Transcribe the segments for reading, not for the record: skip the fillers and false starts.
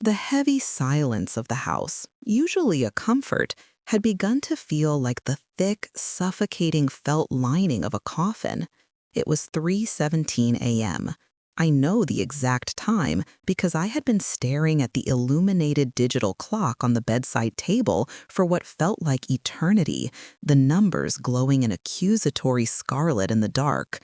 The heavy silence of the house, usually a comfort, had begun to feel like the thick, suffocating felt lining of a coffin. It was 3:17 a.m. I know the exact time because I had been staring at the illuminated digital clock on the bedside table for what felt like eternity, the numbers glowing in accusatory scarlet in the dark.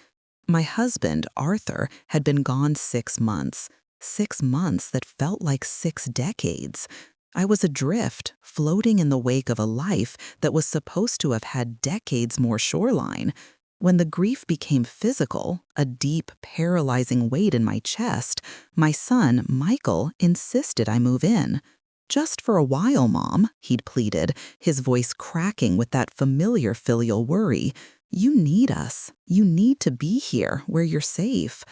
My husband, Arthur, had been gone 6 months. 6 months that felt like 6 decades. I was adrift, floating in the wake of a life that was supposed to have had decades more shoreline. When the grief became physical, a deep, paralyzing weight in my chest, my son, Michael, insisted I move in. "Just for a while, Mom," he'd pleaded, his voice cracking with that familiar filial worry. "You need us. You need to be here, where you're safe."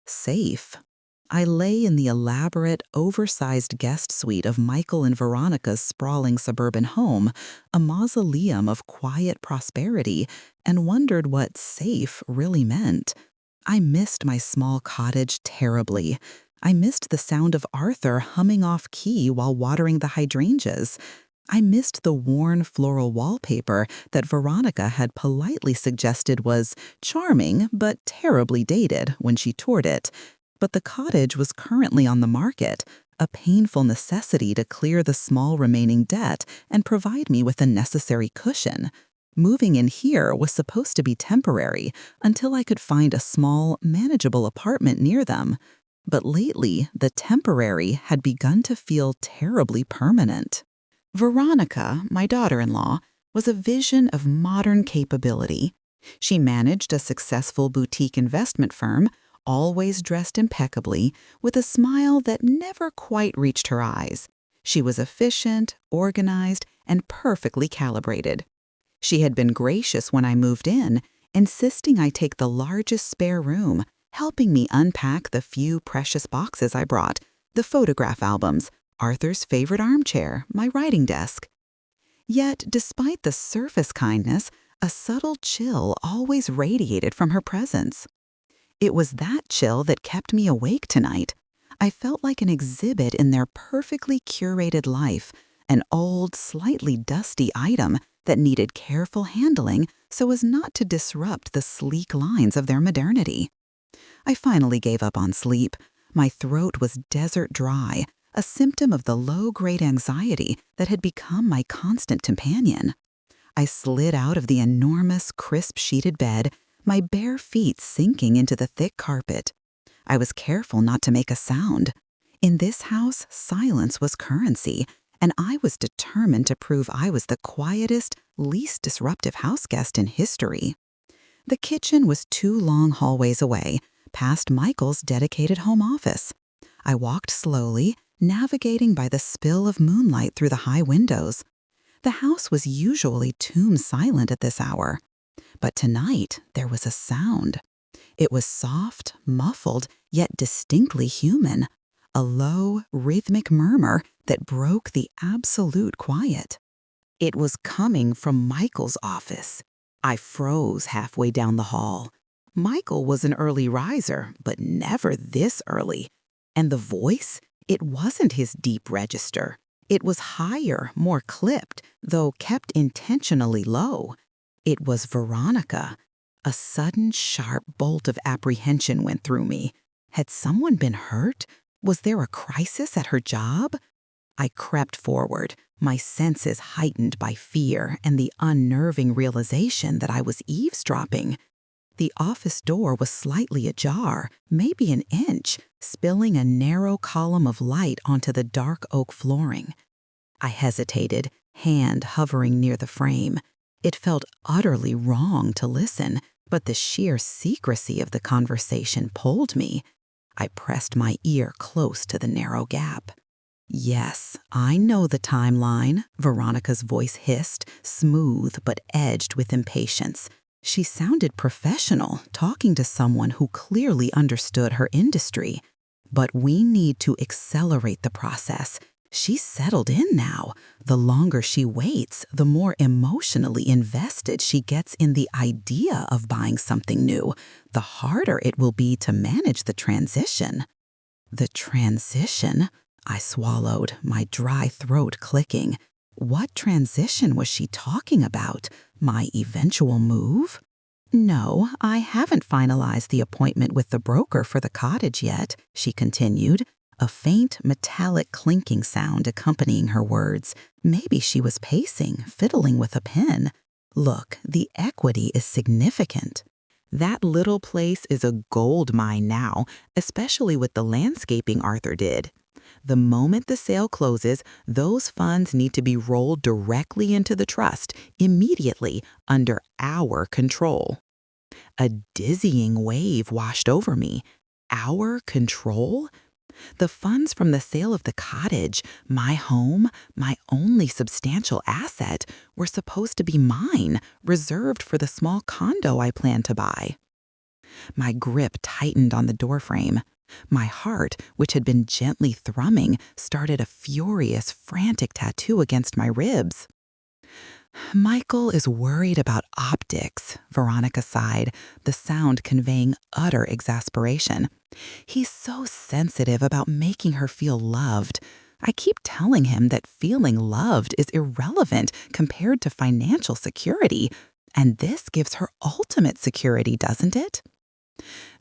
Safe. I lay in the elaborate, oversized guest suite of Michael and Veronica's sprawling suburban home, a mausoleum of quiet prosperity, and wondered what safe really meant. I missed my small cottage terribly. I missed the sound of Arthur humming off key while watering the hydrangeas. I missed the worn floral wallpaper that Veronica had politely suggested was charming but terribly dated when she toured it. But the cottage was currently on the market, a painful necessity to clear the small remaining debt and provide me with a necessary cushion. Moving in here was supposed to be temporary until I could find a small, manageable apartment near them. But lately, the temporary had begun to feel terribly permanent. Veronica, my daughter-in-law, was a vision of modern capability. She managed a successful boutique investment firm, always dressed impeccably, with a smile that never quite reached her eyes. She was efficient, organized, and perfectly calibrated. She had been gracious when I moved in, insisting I take the largest spare room, helping me unpack the few precious boxes I brought, the photograph albums, Arthur's favorite armchair, my writing desk. Yet, despite the surface kindness, a subtle chill always radiated from her presence. It was that chill that kept me awake tonight. I felt like an exhibit in their perfectly curated life, an old, slightly dusty item that needed careful handling so as not to disrupt the sleek lines of their modernity. I finally gave up on sleep. My throat was desert dry, a symptom of the low-grade anxiety that had become my constant companion. I slid out of the enormous, crisp-sheeted bed, my bare feet sinking into the thick carpet. I was careful not to make a sound. In this house, silence was currency, and I was determined to prove I was the quietest, least disruptive houseguest in history. The kitchen was 2 long hallways away, past Michael's dedicated home office. I walked slowly, navigating by the spill of moonlight through the high windows. The house was usually tomb silent at this hour. But tonight, there was a sound. It was soft, muffled, yet distinctly human, a low, rhythmic murmur that broke the absolute quiet. It was coming from Michael's office. I froze halfway down the hall. Michael was an early riser, but never this early. And the voice? It wasn't his deep register. It was higher, more clipped, though kept intentionally low. It was Veronica. A sudden, sharp bolt of apprehension went through me. Had someone been hurt? Was there a crisis at her job? I crept forward, my senses heightened by fear and the unnerving realization that I was eavesdropping. The office door was slightly ajar, maybe an inch, spilling a narrow column of light onto the dark oak flooring. I hesitated, hand hovering near the frame. It felt utterly wrong to listen, but the sheer secrecy of the conversation pulled me. I pressed my ear close to the narrow gap. "Yes, I know the timeline," Veronica's voice hissed, smooth but edged with impatience. She sounded professional, talking to someone who clearly understood her industry. "But we need to accelerate the process. She's settled in now. The longer she waits, the more emotionally invested she gets in the idea of buying something new, the harder it will be to manage the transition." The transition? I swallowed, my dry throat clicking. What transition was she talking about? My eventual move? No, I haven't finalized the appointment with the broker for the cottage yet, she continued, a faint metallic clinking sound accompanying her words. Maybe she was pacing, fiddling with a pen. Look, the equity is significant. That little place is a gold mine now, especially with the landscaping Arthur did. The moment the sale closes, those funds need to be rolled directly into the trust, immediately, under our control. A dizzying wave washed over me. Our control? The funds from the sale of the cottage, my home, my only substantial asset, were supposed to be mine, reserved for the small condo I planned to buy. My grip tightened on the doorframe. My heart, which had been gently thrumming, started a furious, frantic tattoo against my ribs. Michael is worried about optics, Veronica sighed, the sound conveying utter exasperation. He's so sensitive about making her feel loved. I keep telling him that feeling loved is irrelevant compared to financial security, and this gives her ultimate security, doesn't it?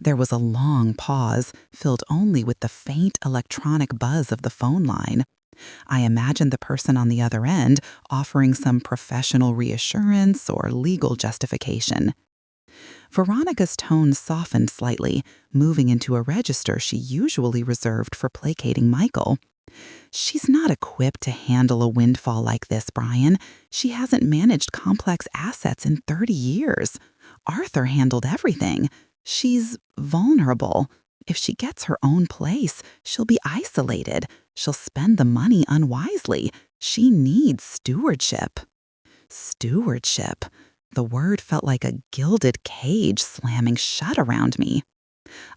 There was a long pause, filled only with the faint electronic buzz of the phone line. I imagined the person on the other end offering some professional reassurance or legal justification. Veronica's tone softened slightly, moving into a register she usually reserved for placating Michael. She's not equipped to handle a windfall like this, Brian. She hasn't managed complex assets in 30 years. Arthur handled everything. She's vulnerable. If she gets her own place, she'll be isolated. She'll spend the money unwisely. She needs stewardship. Stewardship. The word felt like a gilded cage slamming shut around me.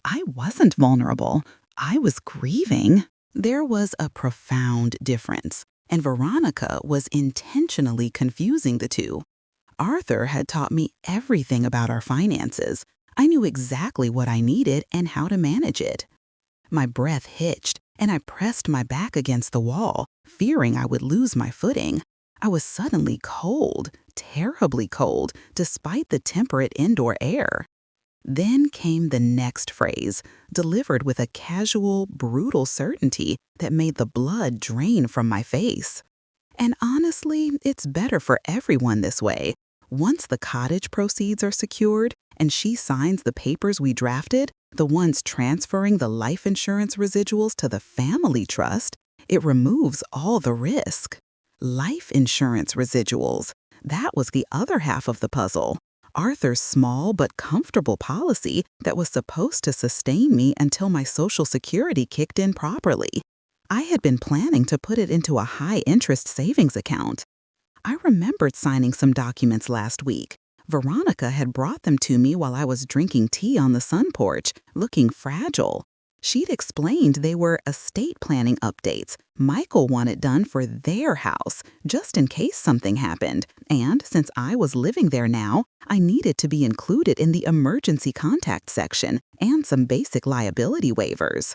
I wasn't vulnerable. I was grieving. There was a profound difference, and Veronica was intentionally confusing the two. Arthur had taught me everything about our finances. I knew exactly what I needed and how to manage it. My breath hitched, and I pressed my back against the wall, fearing I would lose my footing. I was suddenly cold, terribly cold, despite the temperate indoor air. Then came the next phrase, delivered with a casual, brutal certainty that made the blood drain from my face. And honestly, it's better for everyone this way. Once the cottage proceeds are secured and she signs the papers we drafted, the ones transferring the life insurance residuals to the family trust, it removes all the risk. Life insurance residuals. That was the other half of the puzzle. Arthur's small but comfortable policy that was supposed to sustain me until my Social Security kicked in properly. I had been planning to put it into a high-interest savings account. I remembered signing some documents last week. Veronica had brought them to me while I was drinking tea on the sun porch, looking fragile. She'd explained they were estate planning updates Michael wanted done for their house, just in case something happened, and since I was living there now, I needed to be included in the emergency contact section and some basic liability waivers.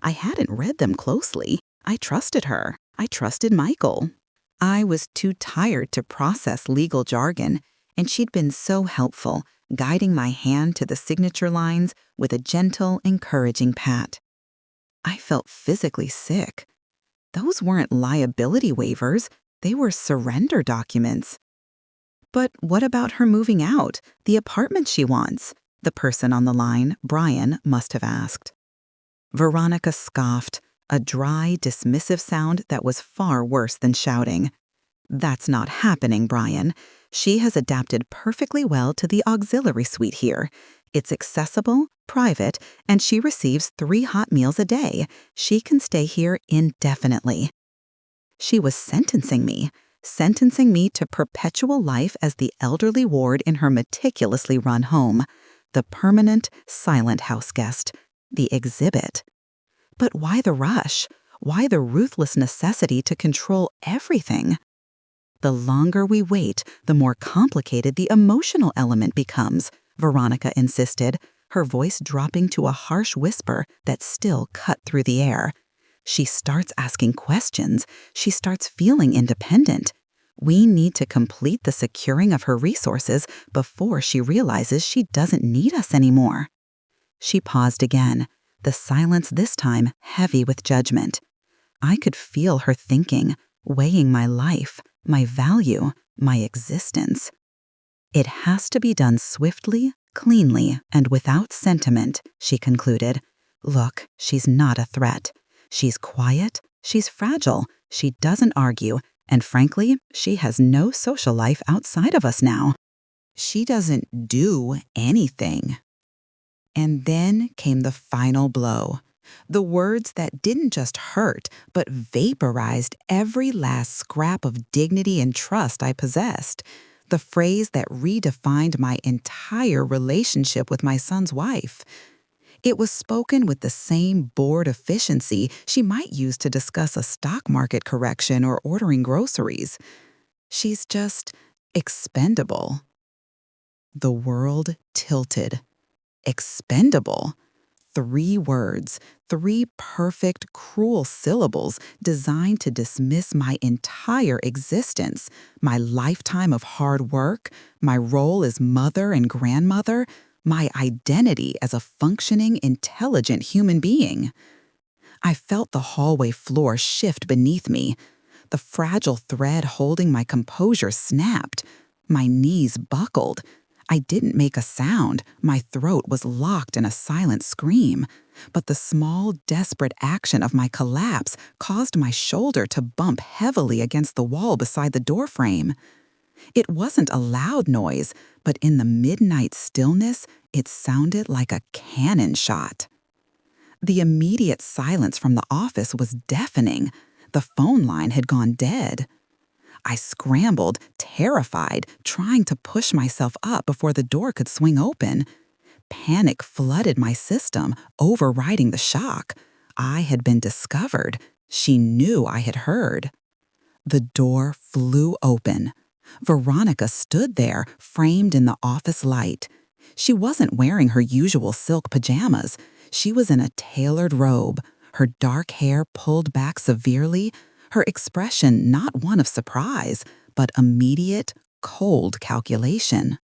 I hadn't read them closely. I trusted her. I trusted Michael. I was too tired to process legal jargon, and she'd been so helpful, guiding my hand to the signature lines with a gentle, encouraging pat. I felt physically sick. Those weren't liability waivers, they were surrender documents. But what about her moving out, the apartment she wants? The person on the line, Brian, must have asked. Veronica scoffed, a dry, dismissive sound that was far worse than shouting. That's not happening, Brian. She has adapted perfectly well to the auxiliary suite here. It's accessible, private, and she receives 3 hot meals a day. She can stay here indefinitely. She was sentencing me to perpetual life as the elderly ward in her meticulously run home, the permanent, silent house guest, the exhibit. But why the rush? Why the ruthless necessity to control everything? The longer we wait, the more complicated the emotional element becomes, Veronica insisted, her voice dropping to a harsh whisper that still cut through the air. She starts asking questions. She starts feeling independent. We need to complete the securing of her resources before she realizes she doesn't need us anymore. She paused again, the silence this time heavy with judgment. I could feel her thinking, weighing my life, my value, my existence. It has to be done swiftly, cleanly, and without sentiment, she concluded. Look, she's not a threat. She's quiet, she's fragile, she doesn't argue, and frankly, she has no social life outside of us now. She doesn't do anything. And then came the final blow. The words that didn't just hurt, but vaporized every last scrap of dignity and trust I possessed. The phrase that redefined my entire relationship with my son's wife. It was spoken with the same bored efficiency she might use to discuss a stock market correction or ordering groceries. She's just expendable. The world tilted. Expendable. 3 words, 3 perfect, cruel syllables designed to dismiss my entire existence, my lifetime of hard work, my role as mother and grandmother, my identity as a functioning, intelligent human being. I felt the hallway floor shift beneath me. The fragile thread holding my composure snapped. My knees buckled. I didn't make a sound. My throat was locked in a silent scream. But the small, desperate action of my collapse caused my shoulder to bump heavily against the wall beside the doorframe. It wasn't a loud noise, but in the midnight stillness, it sounded like a cannon shot. The immediate silence from the office was deafening. The phone line had gone dead. I scrambled, terrified, trying to push myself up before the door could swing open. Panic flooded my system, overriding the shock. I had been discovered. She knew I had heard. The door flew open. Veronica stood there, framed in the office light. She wasn't wearing her usual silk pajamas. She was in a tailored robe, her dark hair pulled back severely, her expression not one of surprise, but immediate, cold calculation.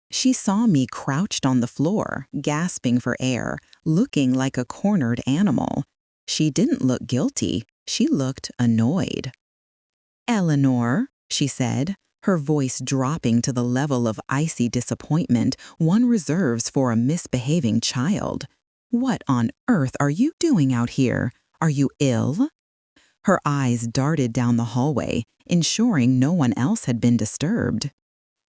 She saw me crouched on the floor, gasping for air, looking like a cornered animal. She didn't look guilty. She looked annoyed. "Eleanor," she said, her voice dropping to the level of icy disappointment one reserves for a misbehaving child. "What on earth are you doing out here? Are you ill?" Her eyes darted down the hallway, ensuring no one else had been disturbed.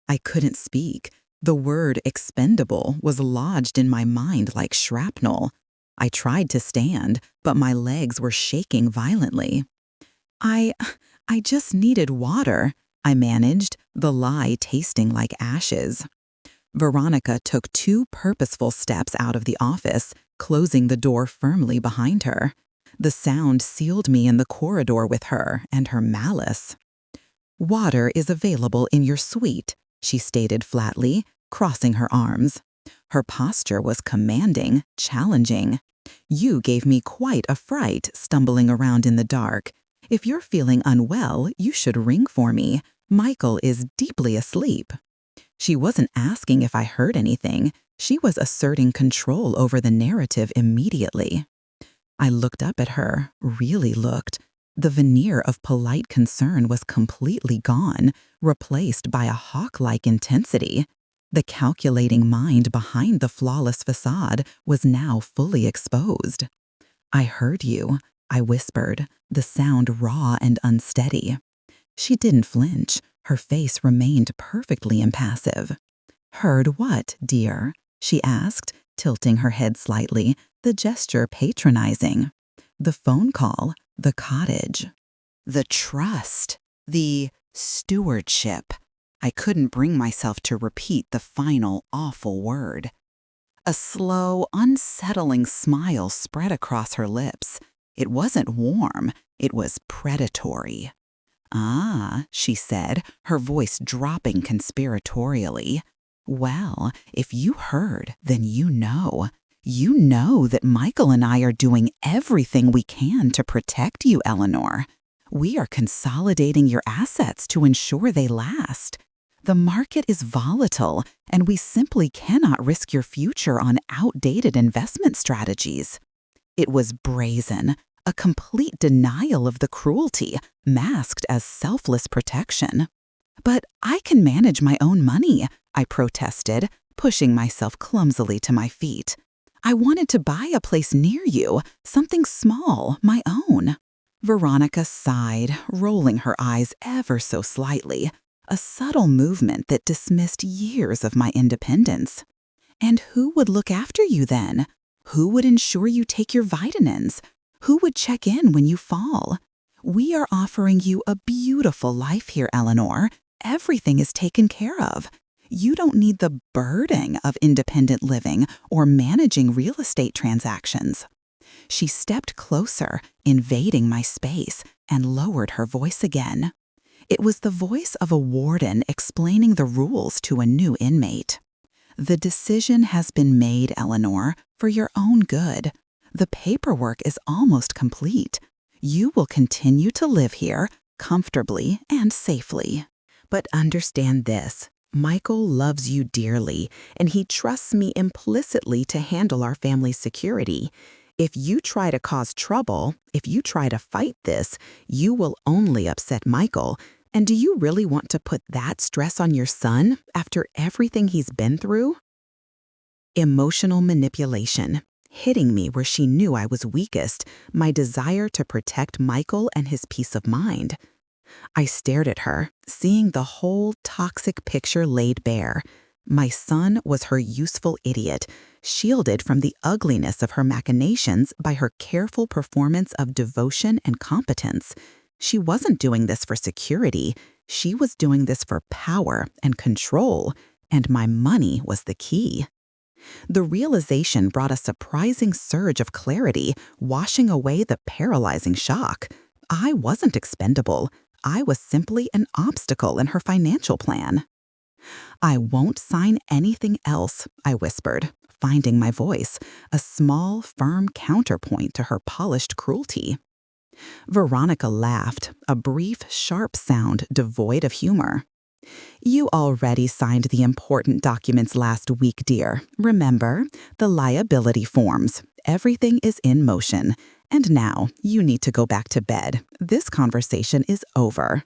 I couldn't speak. The word expendable was lodged in my mind like shrapnel. I tried to stand, but my legs were shaking violently. I just needed water," I managed, the lie tasting like ashes. Veronica took 2 purposeful steps out of the office, closing the door firmly behind her. The sound sealed me in the corridor with her and her malice. "Water is available in your suite," she stated flatly, crossing her arms. Her posture was commanding, challenging. "You gave me quite a fright stumbling around in the dark. If you're feeling unwell, you should ring for me. Michael is deeply asleep." She wasn't asking if I heard anything. She was asserting control over the narrative immediately. I looked up at her, really looked. The veneer of polite concern was completely gone, replaced by a hawk-like intensity. The calculating mind behind the flawless facade was now fully exposed. "I heard you," I whispered, the sound raw and unsteady. She didn't flinch. Her face remained perfectly impassive. "Heard what, dear?" she asked, tilting her head slightly, the gesture patronizing. "The phone call, the cottage." The trust, the stewardship. I couldn't bring myself to repeat the final awful word. A slow, unsettling smile spread across her lips. It wasn't warm, it was predatory. "Ah," she said, her voice dropping conspiratorially. "Well, if you heard, then you know. You know that Michael and I are doing everything we can to protect you, Eleanor. We are consolidating your assets to ensure they last. The market is volatile, and we simply cannot risk your future on outdated investment strategies. It was brazen, a complete denial of the cruelty, masked as selfless protection. But I can manage my own money, I protested, pushing myself clumsily to my feet. I wanted to buy a place near you, something small, my own. Veronica sighed, rolling her eyes ever so slightly, a subtle movement that dismissed years of my independence. And who would look after you then? Who would ensure you take your vitamins? Who would check in when you fall? We are offering you a beautiful life here, Eleanor. Everything is taken care of. You don't need the burden of independent living or managing real estate transactions. She stepped closer, invading my space, and lowered her voice again. It was the voice of a warden explaining the rules to a new inmate. The decision has been made, Eleanor, for your own good. The paperwork is almost complete. You will continue to live here, comfortably and safely. But understand this. Michael loves you dearly, and he trusts me implicitly to handle our family's security. If you try to cause trouble, if you try to fight this, you will only upset Michael. And do you really want to put that stress on your son after everything he's been through? Emotional manipulation, hitting me where she knew I was weakest, my desire to protect Michael and his peace of mind. I stared at her, seeing the whole toxic picture laid bare. My son was her useful idiot, shielded from the ugliness of her machinations by her careful performance of devotion and competence. She wasn't doing this for security. She was doing this for power and control, and my money was the key. The realization brought a surprising surge of clarity, washing away the paralyzing shock. I wasn't expendable. I was simply an obstacle in her financial plan. I won't sign anything else, I whispered, finding my voice, a small, firm counterpoint to her polished cruelty. Veronica laughed, a brief, sharp sound devoid of humor. You already signed the important documents last week, dear. Remember, the liability forms. Everything is in motion. And now, you need to go back to bed. This conversation is over.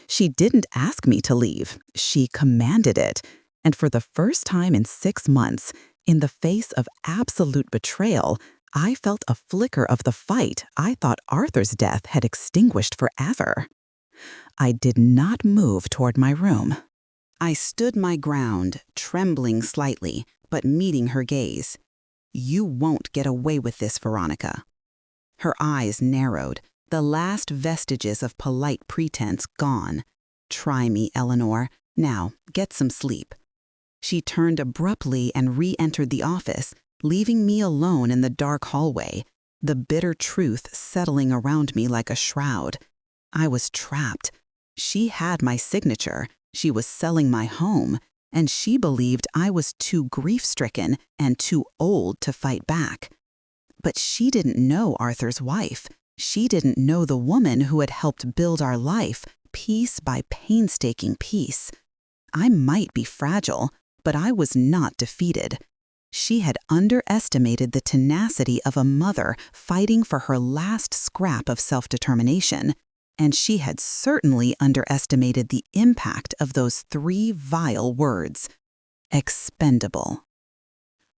She didn't ask me to leave. She commanded it. And for the first time in 6 months, in the face of absolute betrayal, I felt a flicker of the fight I thought Arthur's death had extinguished forever. I did not move toward my room. I stood my ground, trembling slightly, but meeting her gaze. You won't get away with this, Veronica. Her eyes narrowed, the last vestiges of polite pretense gone. Try me, Eleanor. Now, get some sleep. She turned abruptly and re-entered the office, leaving me alone in the dark hallway, the bitter truth settling around me like a shroud. I was trapped. She had my signature, she was selling my home, and she believed I was too grief-stricken and too old to fight back. But she didn't know Arthur's wife. She didn't know the woman who had helped build our life, piece by painstaking piece. I might be fragile, but I was not defeated. She had underestimated the tenacity of a mother fighting for her last scrap of self-determination, and she had certainly underestimated the impact of those 3 vile words: expendable.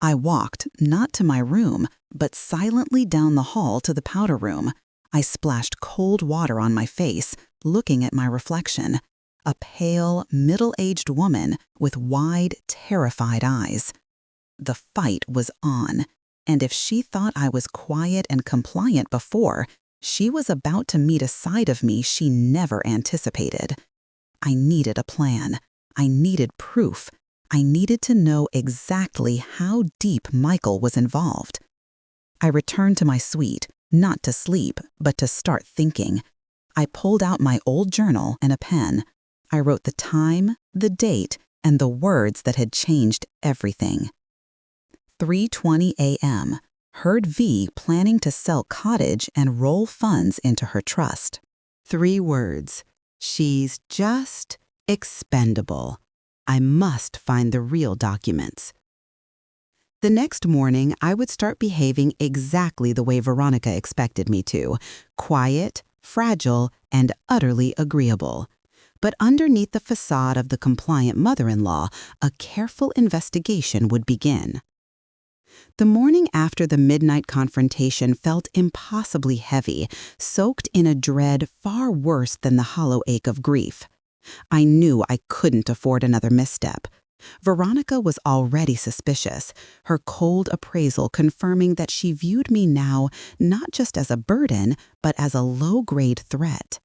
I walked, not to my room, but silently down the hall to the powder room. I splashed cold water on my face, looking at my reflection, a pale, middle-aged woman with wide, terrified eyes. The fight was on, and if she thought I was quiet and compliant before, she was about to meet a side of me she never anticipated. I needed a plan. I needed proof. I needed to know exactly how deep Michael was involved. I returned to my suite, not to sleep, but to start thinking. I pulled out my old journal and a pen. I wrote the time, the date, and the words that had changed everything. 3:20 a.m., heard V planning to sell cottage and roll funds into her trust. 3 words. She's just expendable. I must find the real documents. The next morning, I would start behaving exactly the way Veronica expected me to, quiet, fragile, and utterly agreeable. But underneath the facade of the compliant mother-in-law, a careful investigation would begin. The morning after the midnight confrontation felt impossibly heavy, soaked in a dread far worse than the hollow ache of grief. I knew I couldn't afford another misstep. Veronica was already suspicious, her cold appraisal confirming that she viewed me now not just as a burden, but as a low-grade threat.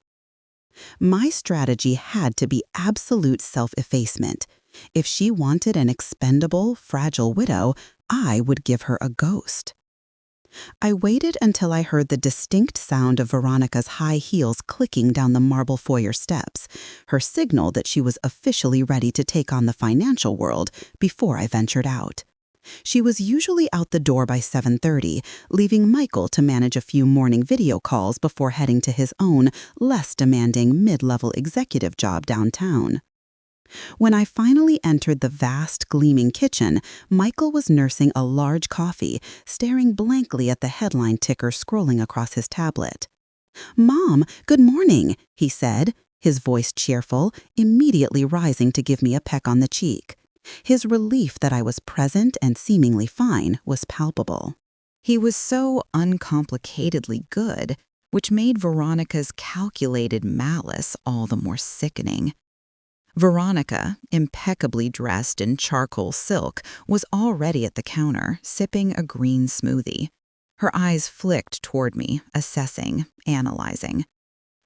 My strategy had to be absolute self-effacement. If she wanted an expendable, fragile widow, I would give her a ghost. I waited until I heard the distinct sound of Veronica's high heels clicking down the marble foyer steps, her signal that she was officially ready to take on the financial world, before I ventured out. She was usually out the door by 7:30, leaving Michael to manage a few morning video calls before heading to his own, less demanding mid-level executive job downtown. When I finally entered the vast, gleaming kitchen, Michael was nursing a large coffee, staring blankly at the headline ticker scrolling across his tablet. "Mom, good morning," he said, his voice cheerful, immediately rising to give me a peck on the cheek. His relief that I was present and seemingly fine was palpable. He was so uncomplicatedly good, which made Veronica's calculated malice all the more sickening. Veronica, impeccably dressed in charcoal silk, was already at the counter, sipping a green smoothie. Her eyes flicked toward me, assessing, analyzing.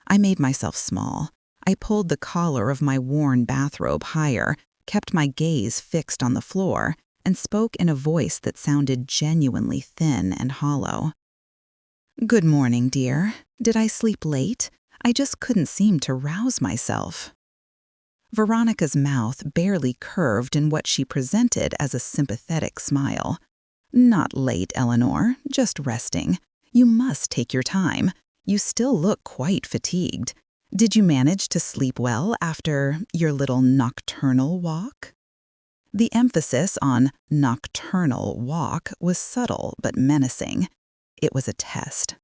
I made myself small. I pulled the collar of my worn bathrobe higher, kept my gaze fixed on the floor, and spoke in a voice that sounded genuinely thin and hollow. "Good morning, dear. Did I sleep late? I just couldn't seem to rouse myself." Veronica's mouth barely curved in what she presented as a sympathetic smile. "Not late, Eleanor, just resting. You must take your time. You still look quite fatigued. Did you manage to sleep well after your little nocturnal walk?" The emphasis on nocturnal walk was subtle but menacing. It was a test.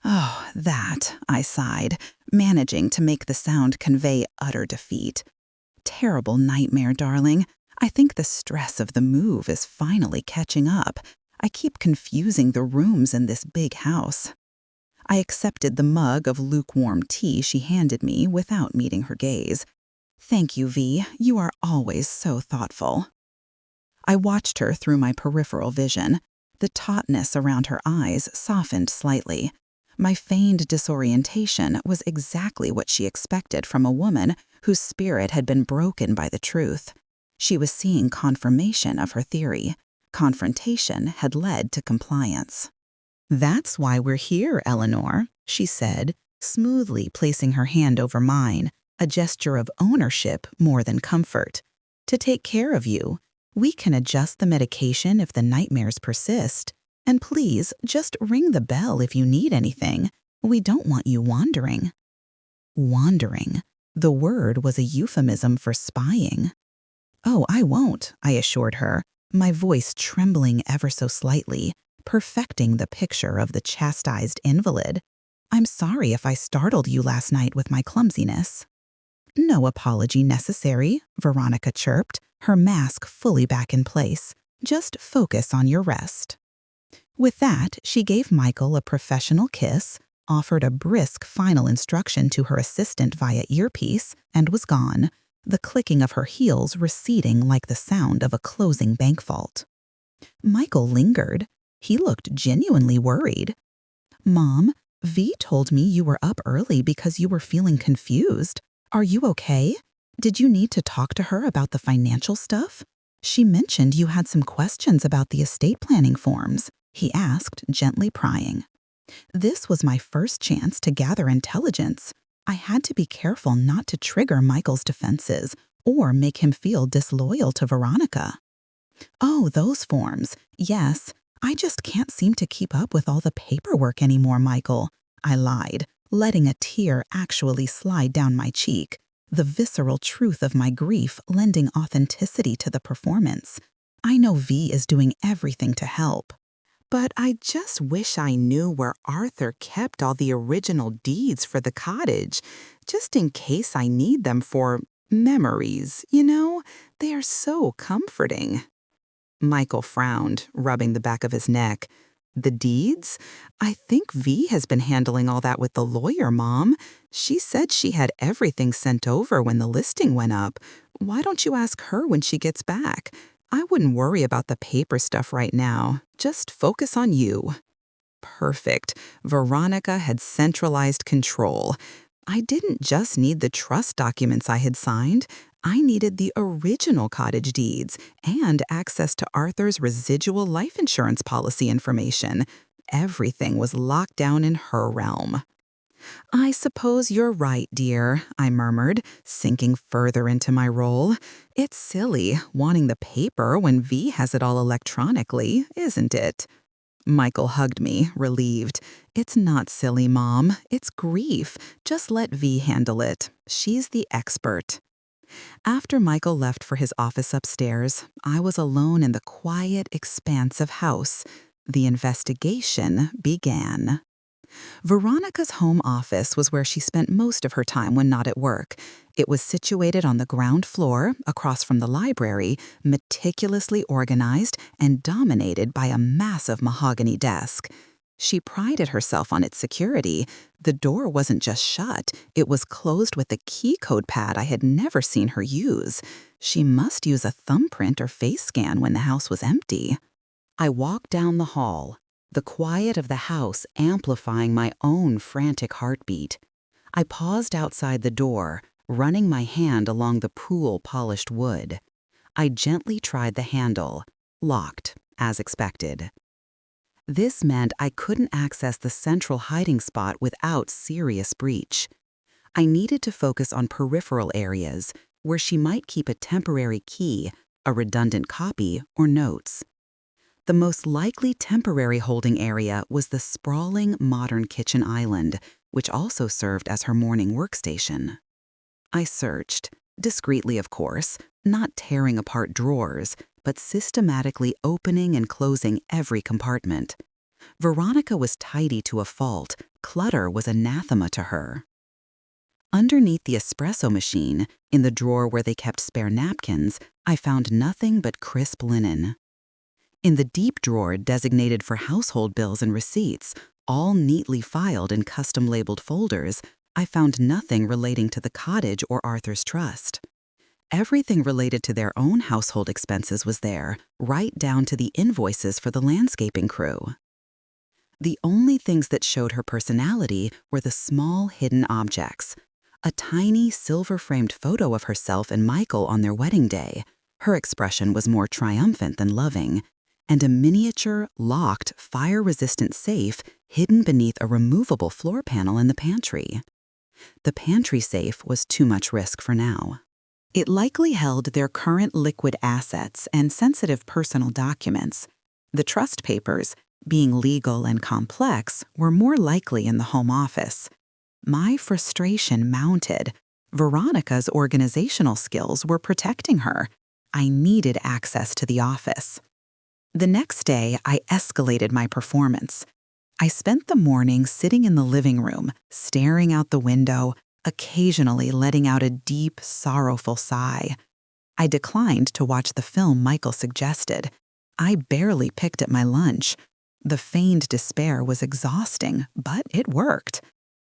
"Oh, that," I sighed, managing to make the sound convey utter defeat. "Terrible nightmare, darling. I think the stress of the move is finally catching up. I keep confusing the rooms in this big house." I accepted the mug of lukewarm tea she handed me without meeting her gaze. "Thank you, V. You are always so thoughtful." I watched her through my peripheral vision. The tautness around her eyes softened slightly. My feigned disorientation was exactly what she expected from a woman whose spirit had been broken by the truth. She was seeing confirmation of her theory. Confrontation had led to compliance. "That's why we're here, Eleanor," she said, smoothly placing her hand over mine, a gesture of ownership more than comfort. "To take care of you. We can adjust the medication if the nightmares persist. And please, just ring the bell if you need anything. We don't want you wandering." Wandering. The word was a euphemism for spying. "Oh, I won't," I assured her, my voice trembling ever so slightly, perfecting the picture of the chastised invalid. "I'm sorry if I startled you last night with my clumsiness." "No apology necessary," Veronica chirped, her mask fully back in place. "Just focus on your rest." With that, she gave Michael a professional kiss, offered a brisk final instruction to her assistant via earpiece, and was gone, the clicking of her heels receding like the sound of a closing bank vault. Michael lingered. He looked genuinely worried. "Mom, V told me you were up early because you were feeling confused. Are you okay? Did you need to talk to her about the financial stuff? She mentioned you had some questions about the estate planning forms," he asked, gently prying. This was my first chance to gather intelligence. I had to be careful not to trigger Michael's defenses or make him feel disloyal to Veronica. Oh, those forms. Yes. I just can't seem to keep up with all the paperwork anymore, Michael. I lied, letting a tear actually slide down my cheek, the visceral truth of my grief lending authenticity to the performance. I know V is doing everything to help. But I just wish I knew where Arthur kept all the original deeds for the cottage, just in case I need them for memories, you know? They are so comforting. Michael frowned, rubbing the back of his neck. The deeds? I think V has been handling all that with the lawyer, Mom. She said she had everything sent over when the listing went up. Why don't you ask her when she gets back? I wouldn't worry about the paper stuff right now. Just focus on you. Perfect. Veronica had centralized control. I didn't just need the trust documents I had signed. I needed the original cottage deeds and access to Arthur's residual life insurance policy information. Everything was locked down in her realm. I suppose you're right, dear, I murmured, sinking further into my role. It's silly, wanting the paper when V has it all electronically, isn't it? Michael hugged me, relieved. It's not silly, Mom. It's grief. Just let V handle it. She's the expert. After Michael left for his office upstairs, I was alone in the quiet expanse of house. The investigation began. Veronica's home office was where she spent most of her time when not at work. It was situated on the ground floor, across from the library, meticulously organized and dominated by a massive mahogany desk. She prided herself on its security. The door wasn't just shut, it was closed with a key code pad I had never seen her use. She must use a thumbprint or face scan when the house was empty. I walked down the hall, the quiet of the house amplifying my own frantic heartbeat. I paused outside the door, running my hand along the pool-polished wood. I gently tried the handle, locked, as expected. This meant I couldn't access the central hiding spot without serious breach. I needed to focus on peripheral areas where she might keep a temporary key, a redundant copy, or notes. The most likely temporary holding area was the sprawling modern kitchen island, which also served as her morning workstation. I searched, discreetly of course, not tearing apart drawers, but systematically opening and closing every compartment. Veronica was tidy to a fault. Clutter was anathema to her. Underneath the espresso machine, in the drawer where they kept spare napkins, I found nothing but crisp linen. In the deep drawer designated for household bills and receipts, all neatly filed in custom-labeled folders, I found nothing relating to the cottage or Arthur's trust. Everything related to their own household expenses was there, right down to the invoices for the landscaping crew. The only things that showed her personality were the small hidden objects. A tiny silver-framed photo of herself and Michael on their wedding day. Her expression was more triumphant than loving. And a miniature, locked, fire-resistant safe hidden beneath a removable floor panel in the pantry. The pantry safe was too much risk for now. It likely held their current liquid assets and sensitive personal documents. The trust papers, being legal and complex, were more likely in the home office. My frustration mounted. Veronica's organizational skills were protecting her. I needed access to the office. The next day, I escalated my performance. I spent the morning sitting in the living room, staring out the window, occasionally letting out a deep, sorrowful sigh. I declined to watch the film Michael suggested. I barely picked at my lunch. The feigned despair was exhausting, but it worked.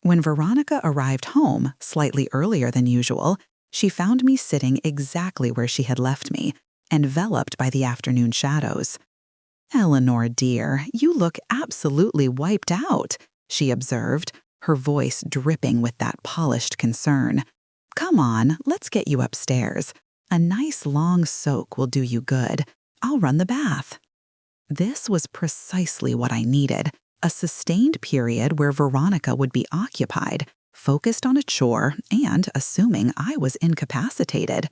When Veronica arrived home, slightly earlier than usual, she found me sitting exactly where she had left me, enveloped by the afternoon shadows. "Eleanor, dear, you look absolutely wiped out," she observed, her voice dripping with that polished concern. "Come on, let's get you upstairs. A nice long soak will do you good. I'll run the bath." This was precisely what I needed, a sustained period where Veronica would be occupied, focused on a chore, and assuming I was incapacitated.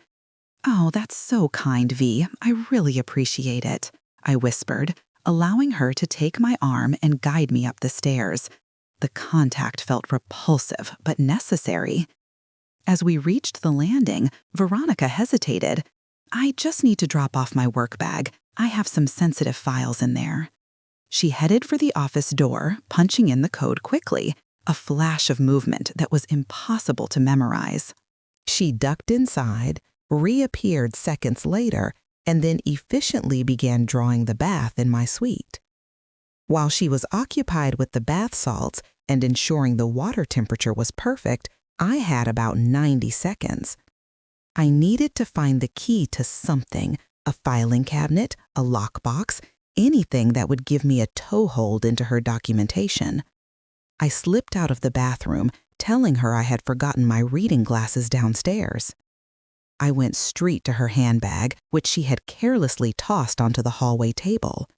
Oh, that's so kind, V. I really appreciate it, I whispered, allowing her to take my arm and guide me up the stairs. The contact felt repulsive, but necessary. As we reached the landing, Veronica hesitated. I just need to drop off my work bag. I have some sensitive files in there. She headed for the office door, punching in the code quickly, a flash of movement that was impossible to memorize. She ducked inside, reappeared seconds later, and then efficiently began drawing the bath in my suite. While she was occupied with the bath salts and ensuring the water temperature was perfect, I had about 90 seconds. I needed to find the key to something, a filing cabinet, a lockbox, anything that would give me a toehold into her documentation. I slipped out of the bathroom, telling her I had forgotten my reading glasses downstairs. I went straight to her handbag, which she had carelessly tossed onto the hallway table.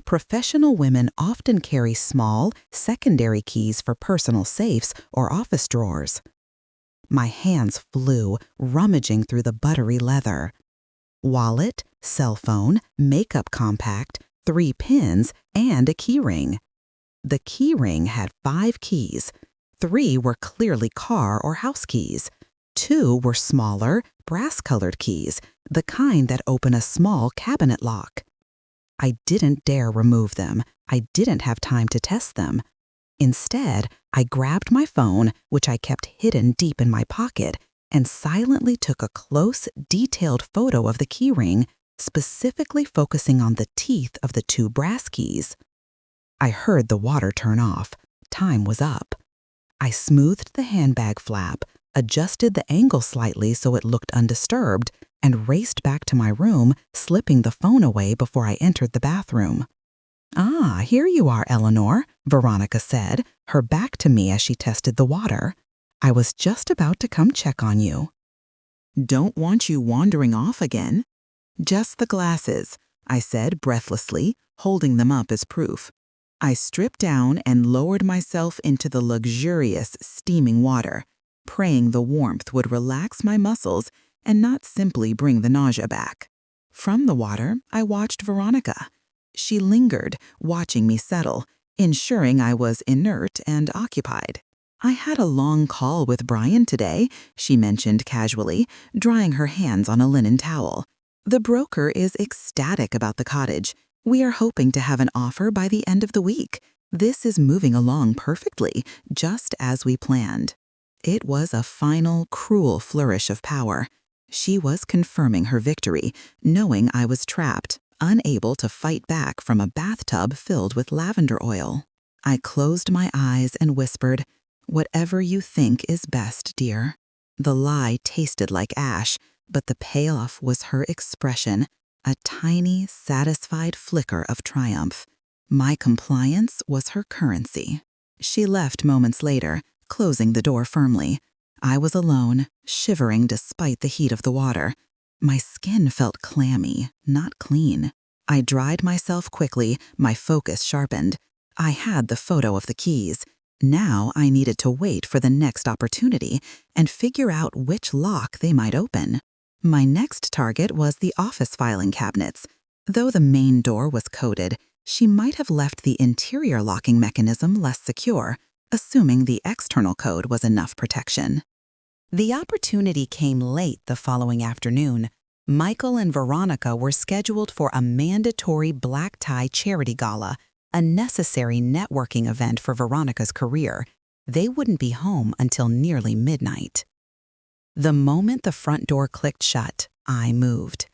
Professional women often carry small, secondary keys for personal safes or office drawers. My hands flew, rummaging through the buttery leather. Wallet, cell phone, makeup compact, 3 pins, and a keyring. The keyring had 5 keys. 3 were clearly car or house keys. 2 were smaller, brass-colored keys, the kind that open a small cabinet lock. I didn't dare remove them. I didn't have time to test them. Instead, I grabbed my phone, which I kept hidden deep in my pocket, and silently took a close, detailed photo of the keyring, specifically focusing on the teeth of the 2 brass keys. I heard the water turn off. Time was up. I smoothed the handbag flap, adjusted the angle slightly so it looked undisturbed, and raced back to my room, slipping the phone away before I entered the bathroom. "Ah, here you are, Eleanor," Veronica said, her back to me as she tested the water. "I was just about to come check on you." "Don't want you wandering off again." "Just the glasses," I said breathlessly, holding them up as proof. I stripped down and lowered myself into the luxurious, steaming water, praying the warmth would relax my muscles and not simply bring the nausea back. From the water, I watched Veronica. She lingered, watching me settle, ensuring I was inert and occupied. "I had a long call with Brian today," she mentioned casually, drying her hands on a linen towel. "The broker is ecstatic about the cottage. We are hoping to have an offer by the end of the week. This is moving along perfectly, just as we planned." It was a final, cruel flourish of power. She was confirming her victory, knowing I was trapped, unable to fight back from a bathtub filled with lavender oil. I closed my eyes and whispered, "Whatever you think is best, dear." The lie tasted like ash, but the payoff was her expression, a tiny, satisfied flicker of triumph. My compliance was her currency. She left moments later, closing the door firmly. I was alone, shivering despite the heat of the water. My skin felt clammy, not clean. I dried myself quickly, my focus sharpened. I had the photo of the keys. Now I needed to wait for the next opportunity and figure out which lock they might open. My next target was the office filing cabinets. Though the main door was coded, she might have left the interior locking mechanism less secure, assuming the external code was enough protection. The opportunity came late the following afternoon. Michael and Veronica were scheduled for a mandatory black tie charity gala, a necessary networking event for Veronica's career. They wouldn't be home until nearly midnight. The moment the front door clicked shut, I moved.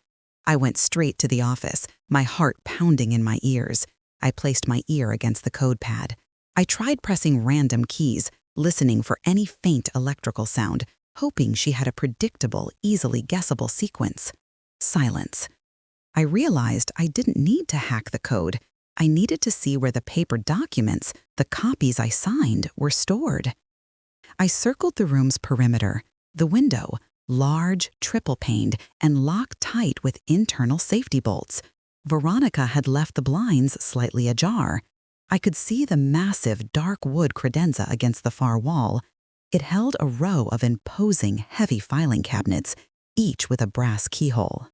I went straight to the office, my heart pounding in my ears. I placed my ear against the code pad. I tried pressing random keys, listening for any faint electrical sound, hoping she had a predictable, easily guessable sequence. Silence. I realized I didn't need to hack the code. I needed to see where the paper documents, the copies I signed, were stored. I circled the room's perimeter. The window, large, triple-paned, and locked tight with internal safety bolts. Veronica had left the blinds slightly ajar. I could see the massive, dark wood credenza against the far wall. It held a row of imposing, heavy filing cabinets, each with a brass keyhole.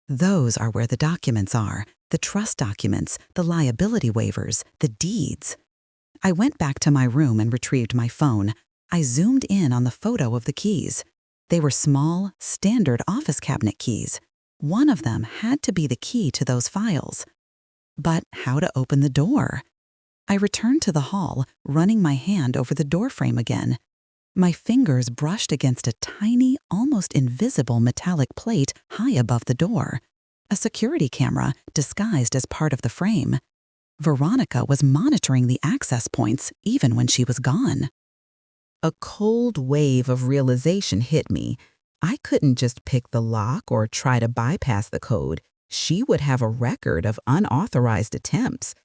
Those are where the documents are, the trust documents, the liability waivers, the deeds. I went back to my room and retrieved my phone. I zoomed in on the photo of the keys. They were small, standard office cabinet keys. One of them had to be the key to those files. But how to open the door? I returned to the hall, running my hand over the doorframe again. My fingers brushed against a tiny, almost invisible metallic plate high above the door. A security camera disguised as part of the frame. Veronica was monitoring the access points even when she was gone. A cold wave of realization hit me. I couldn't just pick the lock or try to bypass the code. She would have a record of unauthorized attempts.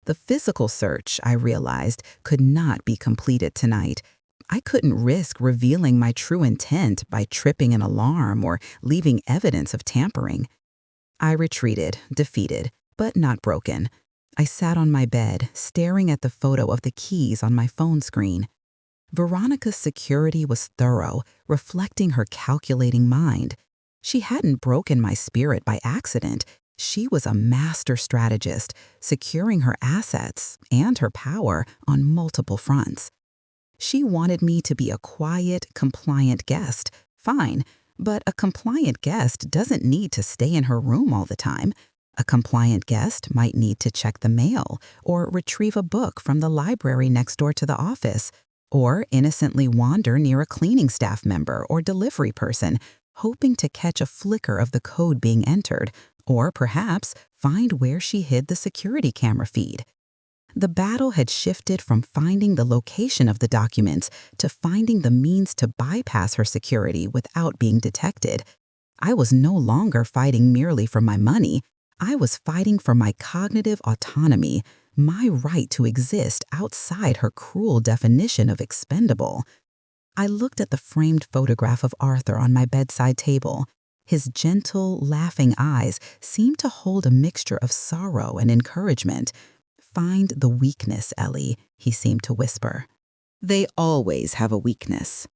The physical search, I realized, could not be completed tonight. I couldn't risk revealing my true intent by tripping an alarm or leaving evidence of tampering. I retreated, defeated, but not broken. I sat on my bed, staring at the photo of the keys on my phone screen. Veronica's security was thorough, reflecting her calculating mind. She hadn't broken my spirit by accident. She was a master strategist, securing her assets and her power on multiple fronts. She wanted me to be a quiet, compliant guest. Fine, but a compliant guest doesn't need to stay in her room all the time. A compliant guest might need to check the mail, or retrieve a book from the library next door to the office, or innocently wander near a cleaning staff member or delivery person, hoping to catch a flicker of the code being entered, or perhaps find where she hid the security camera feed. The battle had shifted from finding the location of the documents to finding the means to bypass her security without being detected. I was no longer fighting merely for my money. I was fighting for my cognitive autonomy, my right to exist outside her cruel definition of expendable. I looked at the framed photograph of Arthur on my bedside table. His gentle, laughing eyes seemed to hold a mixture of sorrow and encouragement. "Find the weakness, Ellie," he seemed to whisper. "They always have a weakness."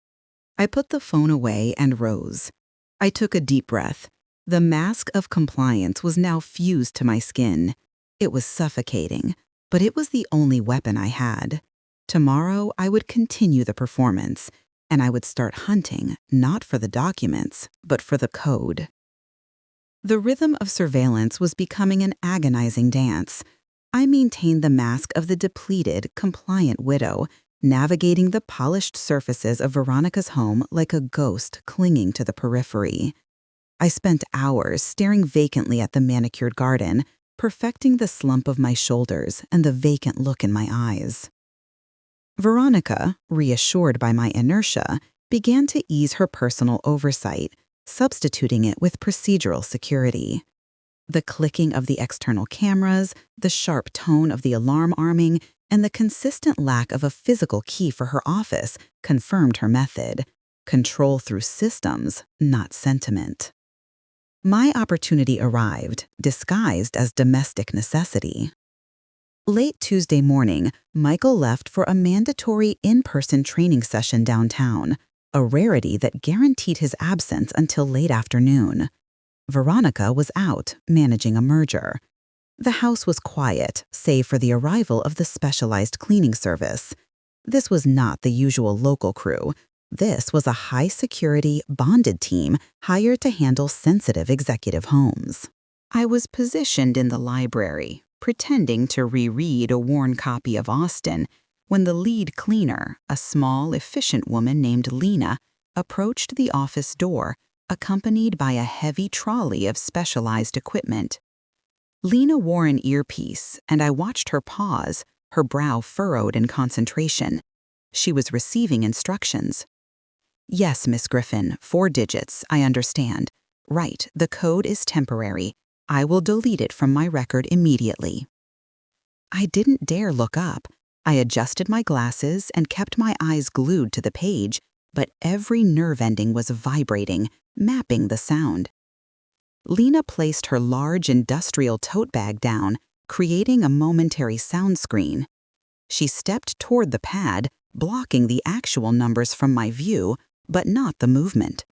I put the phone away and rose. I took a deep breath. The mask of compliance was now fused to my skin. It was suffocating, but it was the only weapon I had. Tomorrow, I would continue the performance, and I would start hunting, not for the documents, but for the code. The rhythm of surveillance was becoming an agonizing dance. I maintained the mask of the depleted, compliant widow, navigating the polished surfaces of Veronica's home like a ghost clinging to the periphery. I spent hours staring vacantly at the manicured garden, perfecting the slump of my shoulders and the vacant look in my eyes. Veronica, reassured by my inertia, began to ease her personal oversight, substituting it with procedural security. The clicking of the external cameras, the sharp tone of the alarm arming, and the consistent lack of a physical key for her office confirmed her method: control through systems, not sentiment. My opportunity arrived, disguised as domestic necessity. Late Tuesday morning, Michael left for a mandatory in-person training session downtown, a rarity that guaranteed his absence until late afternoon. Veronica was out, managing a merger. The house was quiet, save for the arrival of the specialized cleaning service. This was not the usual local crew. This was a high-security, bonded team hired to handle sensitive executive homes. I was positioned in the library, pretending to reread a worn copy of Austen, when the lead cleaner, a small, efficient woman named Lena, approached the office door, accompanied by a heavy trolley of specialized equipment. Lena wore an earpiece, and I watched her pause, her brow furrowed in concentration. She was receiving instructions. "Yes, Miss Griffin, 4 digits, I understand. Right, the code is temporary. I will delete it from my record immediately." I didn't dare look up. I adjusted my glasses and kept my eyes glued to the page, but every nerve ending was vibrating, mapping the sound. Lena placed her large industrial tote bag down, creating a momentary sound screen. She stepped toward the pad, blocking the actual numbers from my view, but not the movement.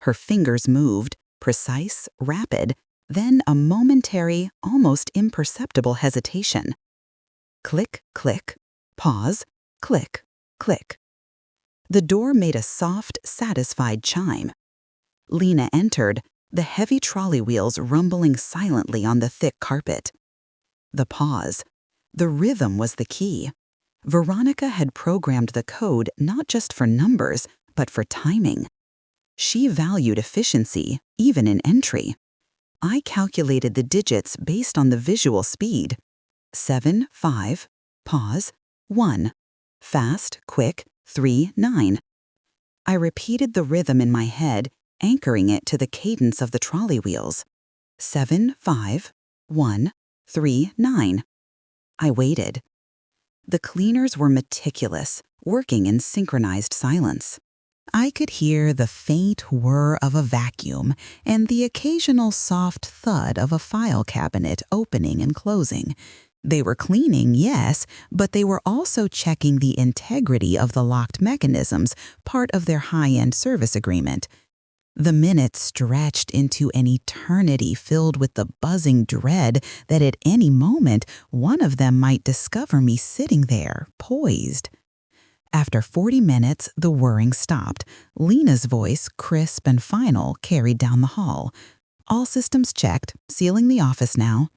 Her fingers moved, precise, rapid, then a momentary, almost imperceptible hesitation. Click, click, pause, click, click. The door made a soft, satisfied chime. Lena entered, the heavy trolley wheels rumbling silently on the thick carpet. The pause. The rhythm was the key. Veronica had programmed the code not just for numbers, but for timing. She valued efficiency, even in entry. I calculated the digits based on the visual speed. 7, 5, pause, 1. Fast, quick, 3, 9. I repeated the rhythm in my head, anchoring it to the cadence of the trolley wheels. 7, 5, 1, 3, 9. I waited. The cleaners were meticulous, working in synchronized silence. I could hear the faint whir of a vacuum and the occasional soft thud of a file cabinet opening and closing. They were cleaning, yes, but they were also checking the integrity of the locked mechanisms, part of their high-end service agreement. The minutes stretched into an eternity filled with the buzzing dread that at any moment one of them might discover me sitting there, poised. After 40 minutes, the whirring stopped. Lena's voice, crisp and final, carried down the hall. All systems checked, sealing the office now.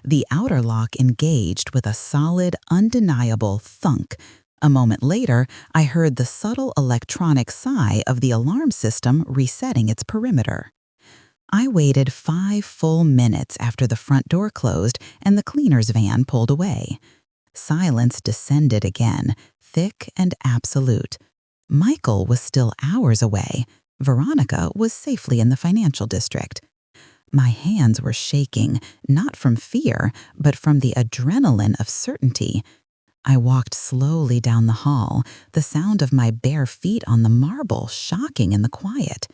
The outer lock engaged with a solid, undeniable thunk. A moment later, I heard the subtle electronic sigh of the alarm system resetting its perimeter. I waited 5 full minutes after the front door closed and the cleaner's van pulled away. Silence descended again, thick and absolute. Michael was still hours away. Veronica was safely in the financial district. My hands were shaking, not from fear, but from the adrenaline of certainty. I walked slowly down the hall, the sound of my bare feet on the marble shocking in the quiet.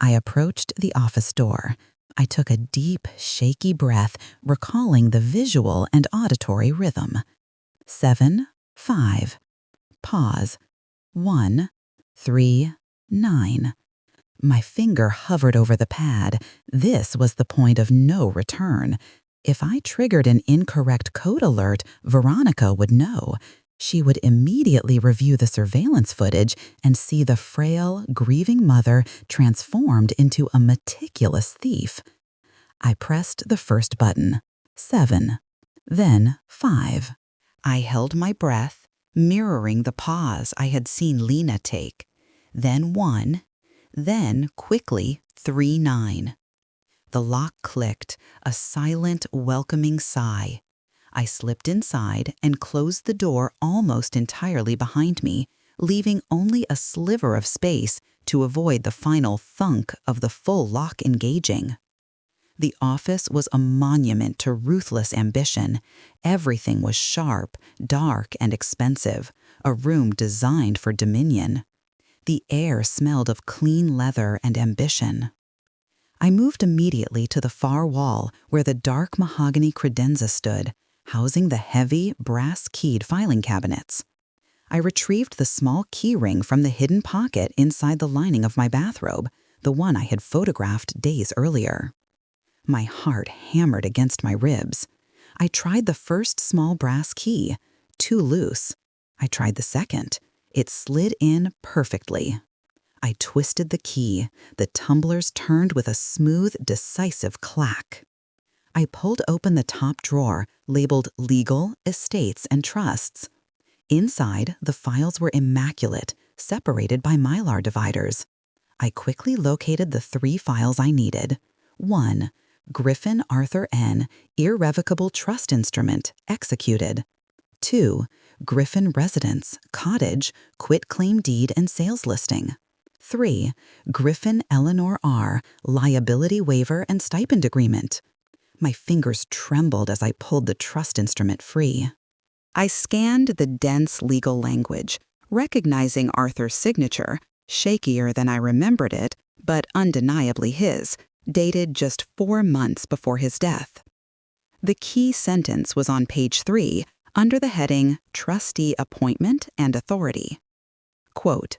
I approached the office door. I took a deep, shaky breath, recalling the visual and auditory rhythm. 7, 5. Pause. 1, 3, 9. My finger hovered over the pad. This was the point of no return. If I triggered an incorrect code alert, Veronica would know. She would immediately review the surveillance footage and see the frail, grieving mother transformed into a meticulous thief. I pressed the first button. 7. Then 5. I held my breath, mirroring the pause I had seen Lena take. Then 1. Then, quickly, 3, 9. The lock clicked, a silent, welcoming sigh. I slipped inside and closed the door almost entirely behind me, leaving only a sliver of space to avoid the final thunk of the full lock engaging. The office was a monument to ruthless ambition. Everything was sharp, dark, and expensive, a room designed for dominion. The air smelled of clean leather and ambition. I moved immediately to the far wall where the dark mahogany credenza stood, housing the heavy, brass-keyed filing cabinets. I retrieved the small key ring from the hidden pocket inside the lining of my bathrobe, the one I had photographed days earlier. My heart hammered against my ribs. I tried the first small brass key, too loose. I tried the second. It slid in perfectly. I twisted the key. The tumblers turned with a smooth, decisive clack. I pulled open the top drawer, labeled Legal, Estates, and Trusts. Inside, the files were immaculate, separated by mylar dividers. I quickly located the 3 files I needed. 1. Griffin Arthur N. Irrevocable Trust Instrument, executed. 2. Griffin Residence, Cottage, Quitclaim Deed and Sales Listing. 3. Griffin Eleanor R. Liability Waiver and Stipend Agreement. My fingers trembled as I pulled the trust instrument free. I scanned the dense legal language, recognizing Arthur's signature, shakier than I remembered it, but undeniably his, dated just 4 months before his death. The key sentence was on page 3, under the heading Trustee Appointment and Authority. Quote,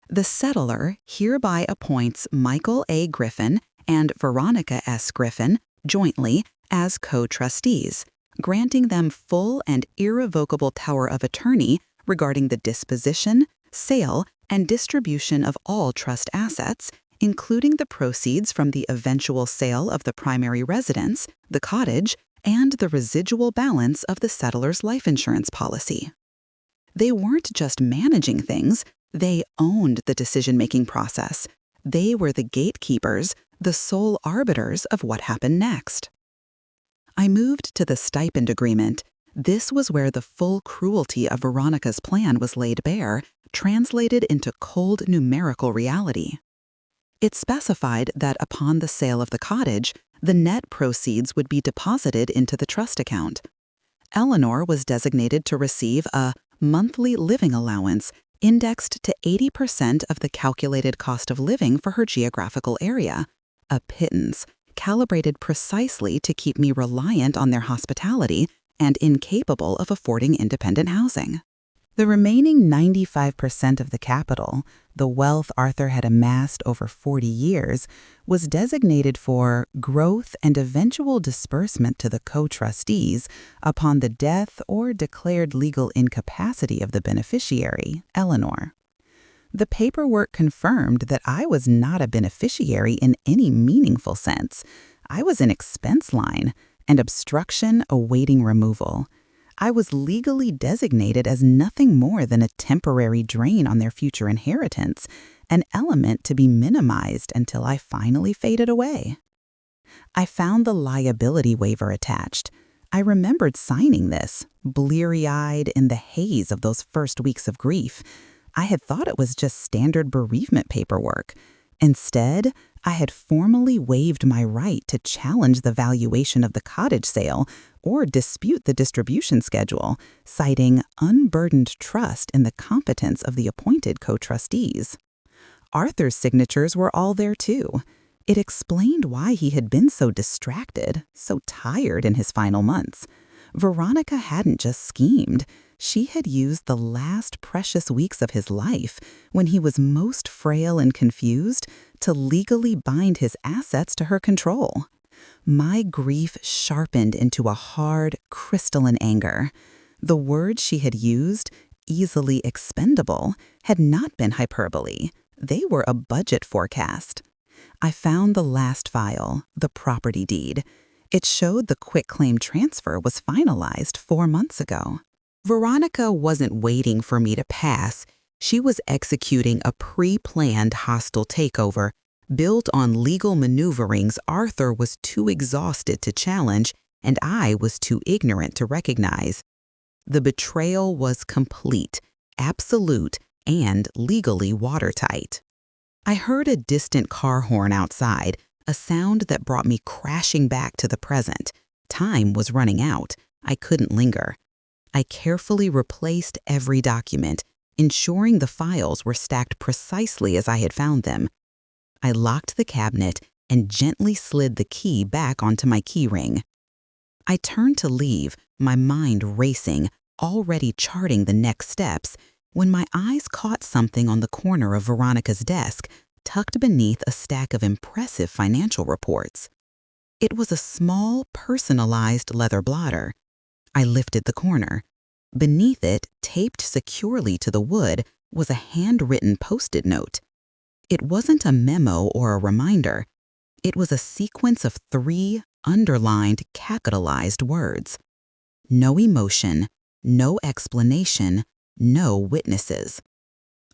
The settlor hereby appoints Michael A. Griffin and Veronica S. Griffin jointly as co-trustees, granting them full and irrevocable power of attorney regarding the disposition, sale, and distribution of all trust assets, including the proceeds from the eventual sale of the primary residence, the cottage, and the residual balance of the settlor's life insurance policy. They weren't just managing things, they owned the decision-making process. They were the gatekeepers, the sole arbiters of what happened next. I moved to the stipend agreement. This was where the full cruelty of Veronica's plan was laid bare, translated into cold numerical reality. It specified that upon the sale of the cottage, the net proceeds would be deposited into the trust account. Eleanor was designated to receive a monthly living allowance indexed to 80% of the calculated cost of living for her geographical area, a pittance calibrated precisely to keep me reliant on their hospitality and incapable of affording independent housing. The remaining 95% of the capital, the wealth Arthur had amassed over 40 years, was designated for growth and eventual disbursement to the co-trustees upon the death or declared legal incapacity of the beneficiary, Eleanor. The paperwork confirmed that I was not a beneficiary in any meaningful sense. I was an expense line, an obstruction awaiting removal. I was legally designated as nothing more than a temporary drain on their future inheritance, an element to be minimized until I finally faded away. I found the liability waiver attached. I remembered signing this, bleary-eyed in the haze of those first weeks of grief. I had thought it was just standard bereavement paperwork. Instead, I had formally waived my right to challenge the valuation of the cottage sale or dispute the distribution schedule, citing unburdened trust in the competence of the appointed co-trustees. Arthur's signatures were all there too. It explained why he had been so distracted, so tired in his final months. Veronica hadn't just schemed. She had used the last precious weeks of his life, when he was most frail and confused, to legally bind his assets to her control. My grief sharpened into a hard, crystalline anger. The words she had used, easily expendable, had not been hyperbole. They were a budget forecast. I found the last file, the property deed. It showed the quitclaim transfer was finalized 4 months ago. Veronica wasn't waiting for me to pass. She was executing a pre-planned hostile takeover, built on legal maneuverings Arthur was too exhausted to challenge and I was too ignorant to recognize. The betrayal was complete, absolute, and legally watertight. I heard a distant car horn outside, a sound that brought me crashing back to the present. Time was running out. I couldn't linger. I carefully replaced every document, ensuring the files were stacked precisely as I had found them. I locked the cabinet and gently slid the key back onto my key ring. I turned to leave, my mind racing, already charting the next steps, when my eyes caught something on the corner of Veronica's desk, tucked beneath a stack of impressive financial reports. It was a small, personalized leather blotter. I lifted the corner. Beneath it, taped securely to the wood, was a handwritten Post-it note. It wasn't a memo or a reminder. It was a sequence of 3 underlined, capitalized words. No emotion, no explanation, no witnesses.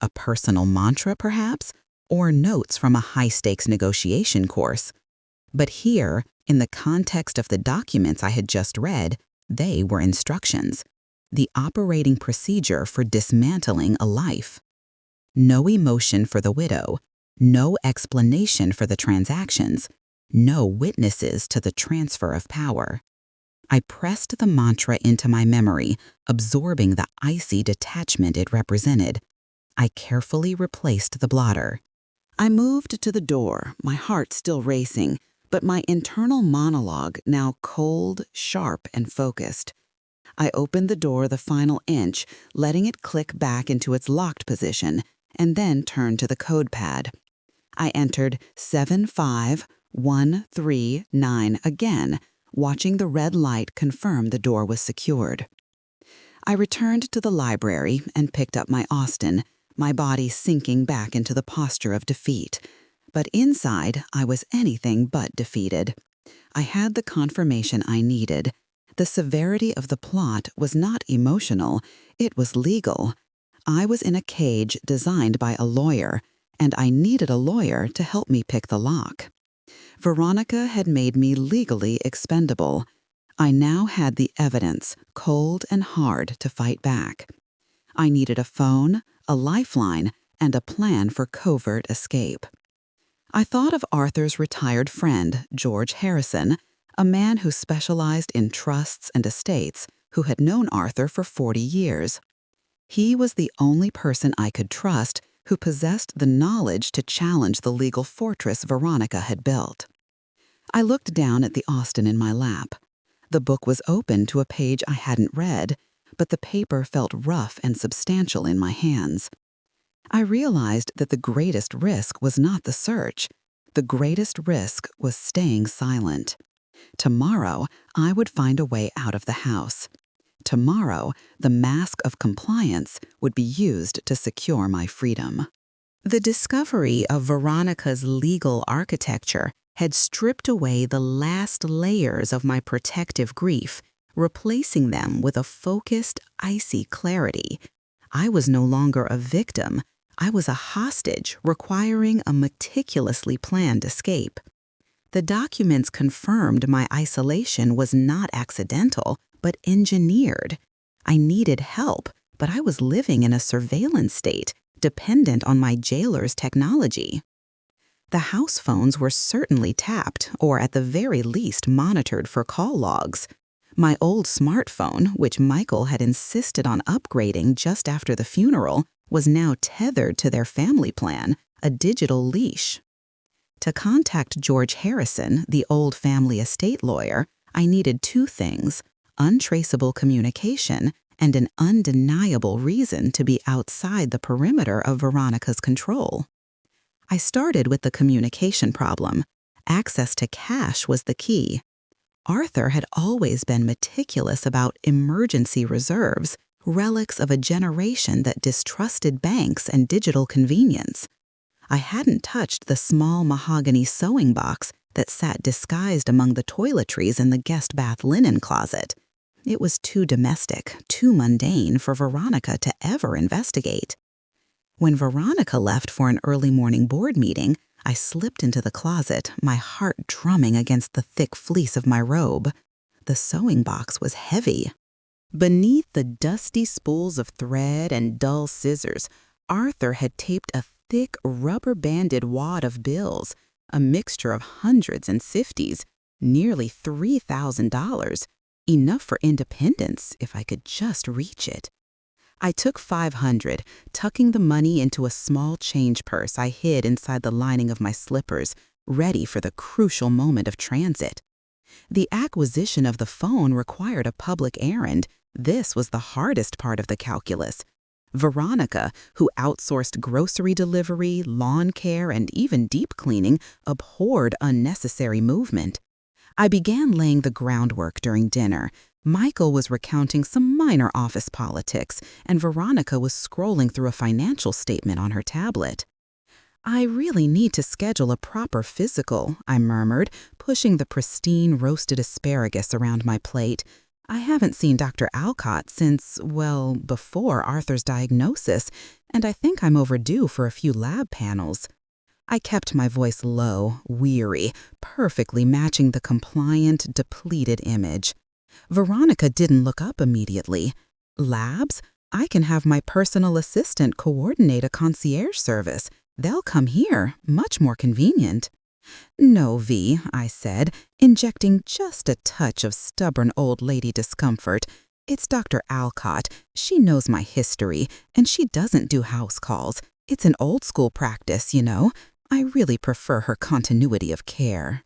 A personal mantra, perhaps, or notes from a high-stakes negotiation course. But here, in the context of the documents I had just read, they were instructions. The operating procedure for dismantling a life. No emotion for the widow, no explanation for the transactions, no witnesses to the transfer of power. I pressed the mantra into my memory, absorbing the icy detachment it represented. I carefully replaced the blotter. I moved to the door, my heart still racing, but my internal monologue now cold, sharp, and focused. I opened the door the final inch, letting it click back into its locked position, and then turned to the code pad. I entered 75139 again, watching the red light confirm the door was secured. I returned to the library and picked up my Austen, my body sinking back into the posture of defeat. But inside, I was anything but defeated. I had the confirmation I needed. The severity of the plot was not emotional, it was legal. I was in a cage designed by a lawyer, and I needed a lawyer to help me pick the lock. Veronica had made me legally expendable. I now had the evidence, cold and hard, to fight back. I needed a phone, a lifeline, and a plan for covert escape. I thought of Arthur's retired friend, George Harrison, a man who specialized in trusts and estates, who had known Arthur for 40 years. He was the only person I could trust who possessed the knowledge to challenge the legal fortress Veronica had built. I looked down at the Austen in my lap. The book was open to a page I hadn't read, but the paper felt rough and substantial in my hands. I realized that the greatest risk was not the search. The greatest risk was staying silent. Tomorrow, I would find a way out of the house. Tomorrow, the mask of compliance would be used to secure my freedom. The discovery of Veronica's legal architecture had stripped away the last layers of my protective grief, replacing them with a focused, icy clarity. I was no longer a victim. I was a hostage requiring a meticulously planned escape. The documents confirmed my isolation was not accidental, but engineered. I needed help, but I was living in a surveillance state, dependent on my jailer's technology. The house phones were certainly tapped, or at the very least monitored for call logs. My old smartphone, which Michael had insisted on upgrading just after the funeral, was now tethered to their family plan, a digital leash. To contact George Harrison, the old family estate lawyer, I needed two things: untraceable communication and an undeniable reason to be outside the perimeter of Veronica's control. I started with the communication problem. Access to cash was the key. Arthur had always been meticulous about emergency reserves, relics of a generation that distrusted banks and digital convenience. I hadn't touched the small mahogany sewing box that sat disguised among the toiletries in the guest bath linen closet. It was too domestic, too mundane for Veronica to ever investigate. When Veronica left for an early morning board meeting, I slipped into the closet, my heart drumming against the thick fleece of my robe. The sewing box was heavy. Beneath the dusty spools of thread and dull scissors, Arthur had taped a thick, rubber-banded wad of bills, a mixture of hundreds and fifties, nearly $3,000, enough for independence if I could just reach it. I took $500, tucking the money into a small change purse I hid inside the lining of my slippers, ready for the crucial moment of transit. The acquisition of the phone required a public errand. This was the hardest part of the calculus. Veronica, who outsourced grocery delivery, lawn care, and even deep cleaning, abhorred unnecessary movement. I began laying the groundwork during dinner. Michael was recounting some minor office politics, and Veronica was scrolling through a financial statement on her tablet. "I really need to schedule a proper physical," I murmured, pushing the pristine roasted asparagus around my plate. "I haven't seen Dr. Alcott since, well, before Arthur's diagnosis, and I think I'm overdue for a few lab panels." I kept my voice low, weary, perfectly matching the compliant, depleted image. Veronica didn't look up immediately. "Labs? I can have my personal assistant coordinate a concierge service. They'll come here, much more convenient." "No, V," I said, injecting just a touch of stubborn old lady discomfort. "It's Dr. Alcott. She knows my history, and she doesn't do house calls. It's an old-school practice, you know. I really prefer her continuity of care."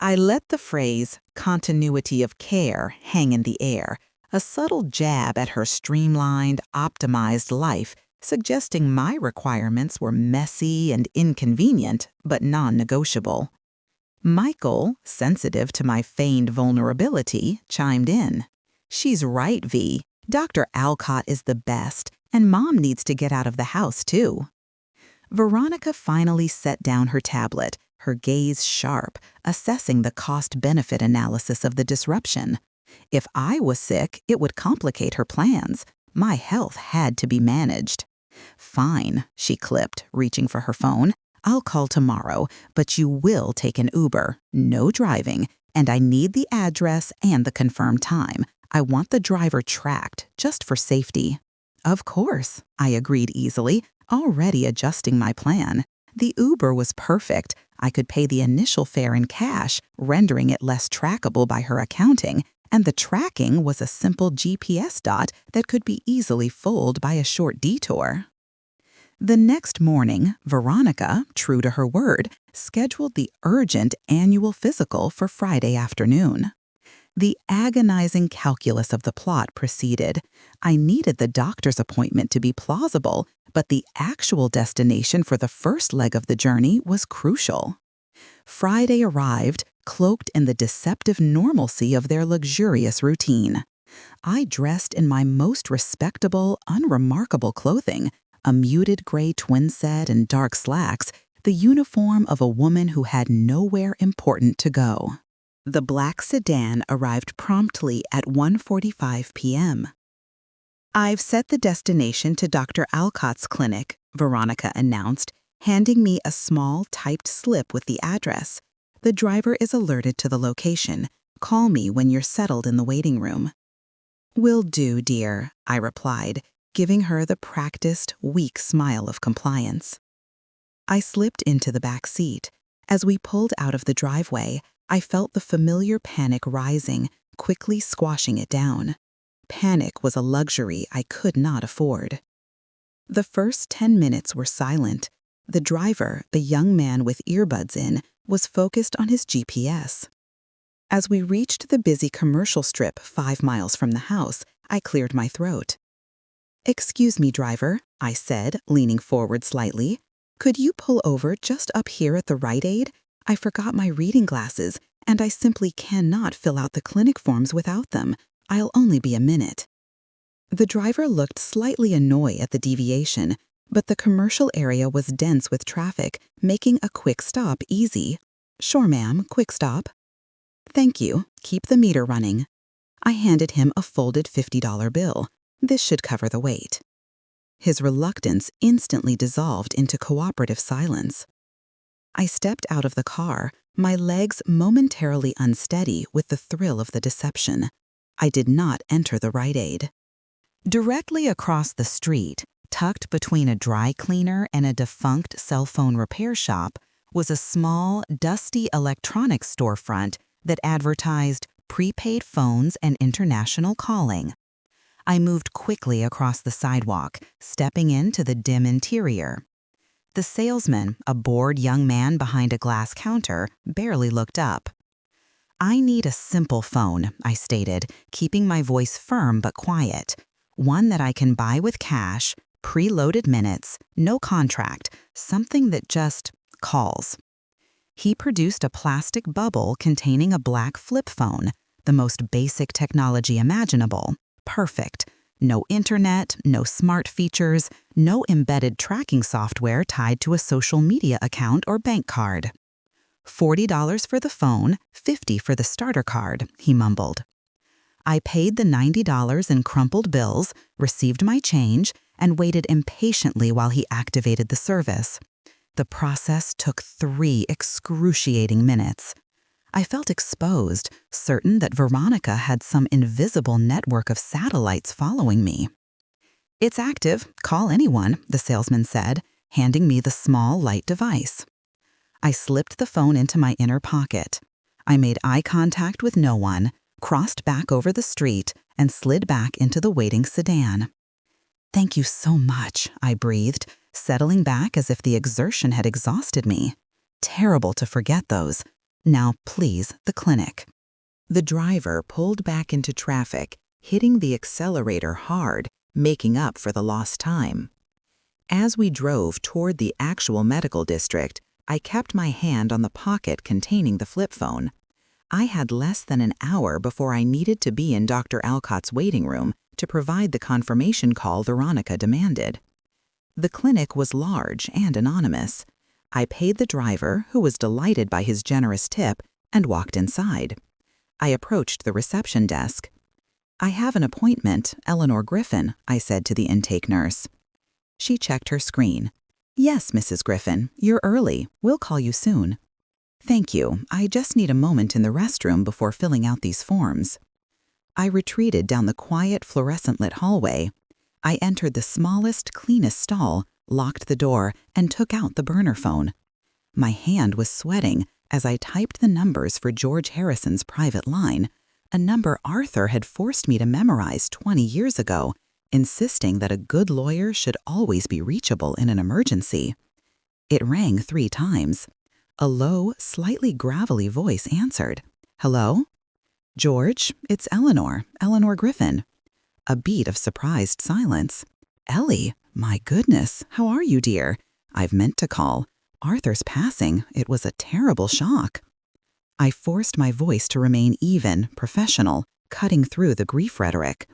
I let the phrase continuity of care hang in the air, a subtle jab at her streamlined, optimized life suggesting my requirements were messy and inconvenient, but non-negotiable. Michael, sensitive to my feigned vulnerability, chimed in. "She's right, V. Dr. Alcott is the best, and Mom needs to get out of the house, too." Veronica finally set down her tablet, her gaze sharp, assessing the cost-benefit analysis of the disruption. If I was sick, it would complicate her plans. My health had to be managed. "Fine," she clipped, reaching for her phone. "I'll call tomorrow, but you will take an Uber. No driving, and I need the address and the confirmed time. I want the driver tracked, just for safety." "Of course," I agreed easily, already adjusting my plan. The Uber was perfect. I could pay the initial fare in cash, rendering it less trackable by her accounting, and the tracking was a simple GPS dot that could be easily fooled by a short detour. The next morning, Veronica, true to her word, scheduled the urgent annual physical for Friday afternoon. The agonizing calculus of the plot proceeded. I needed the doctor's appointment to be plausible, but the actual destination for the first leg of the journey was crucial. Friday arrived, cloaked in the deceptive normalcy of their luxurious routine. I dressed in my most respectable, unremarkable clothing, a muted gray twin set and dark slacks, the uniform of a woman who had nowhere important to go. The black sedan arrived promptly at 1:45 p.m. "I've set the destination to Dr. Alcott's clinic," Veronica announced, handing me a small typed slip with the address. "The driver is alerted to the location. Call me when you're settled in the waiting room." "Will do, dear," I replied, giving her the practiced, weak smile of compliance. I slipped into the back seat. As we pulled out of the driveway, I felt the familiar panic rising, quickly squashing it down. Panic was a luxury I could not afford. The first 10 minutes were silent. The driver, a young man with earbuds in, was focused on his GPS. As we reached the busy commercial strip 5 miles from the house, I cleared my throat. "Excuse me, driver," I said, leaning forward slightly. "Could you pull over just up here at the Rite Aid? I forgot my reading glasses, and I simply cannot fill out the clinic forms without them. I'll only be a minute." The driver looked slightly annoyed at the deviation, but the commercial area was dense with traffic, making a quick stop easy. "Sure, ma'am, quick stop." "Thank you. Keep the meter running." I handed him a folded $50 bill. This should cover the wait. His reluctance instantly dissolved into cooperative silence. I stepped out of the car, my legs momentarily unsteady with the thrill of the deception. I did not enter the Rite Aid. Directly across the street, tucked between a dry cleaner and a defunct cell phone repair shop, was a small, dusty electronics storefront that advertised prepaid phones and international calling. I moved quickly across the sidewalk, stepping into the dim interior. The salesman, a bored young man behind a glass counter, barely looked up. "I need a simple phone," I stated, keeping my voice firm but quiet. "One that I can buy with cash, preloaded minutes, no contract, something that just calls." He produced a plastic bubble containing a black flip phone, the most basic technology imaginable. Perfect. No internet, no smart features, no embedded tracking software tied to a social media account or bank card. $40 for the phone, $50 for the starter card, he mumbled. I paid the $90 in crumpled bills, received my change, and waited impatiently while he activated the service. The process took 3 excruciating minutes. I felt exposed, certain that Veronica had some invisible network of satellites following me. "It's active. Call anyone," the salesman said, handing me the small, light device. I slipped the phone into my inner pocket. I made eye contact with no one, crossed back over the street, and slid back into the waiting sedan. "Thank you so much," I breathed, settling back as if the exertion had exhausted me. Terrible to forget those. "Now, please, the clinic." The driver pulled back into traffic, hitting the accelerator hard, making up for the lost time. As we drove toward the actual medical district, I kept my hand on the pocket containing the flip phone. I had less than an hour before I needed to be in Dr. Alcott's waiting room to provide the confirmation call Veronica demanded. The clinic was large and anonymous. I paid the driver, who was delighted by his generous tip, and walked inside. I approached the reception desk. "I have an appointment, Eleanor Griffin," I said to the intake nurse. She checked her screen. "Yes, Mrs. Griffin, you're early. We'll call you soon." "Thank you. I just need a moment in the restroom before filling out these forms." I retreated down the quiet, fluorescent-lit hallway. I entered the smallest, cleanest stall, locked the door, and took out the burner phone. My hand was sweating as I typed the numbers for George Harrison's private line, a number Arthur had forced me to memorize 20 years ago, insisting that a good lawyer should always be reachable in an emergency. It rang 3 times. A low, slightly gravelly voice answered. "Hello?" "George, it's Eleanor Griffin." A beat of surprised silence. "Ellie, my goodness, how are you, dear? I've meant to call. Arthur's passing. It was a terrible shock." I forced my voice to remain even, professional, cutting through the grief rhetoric.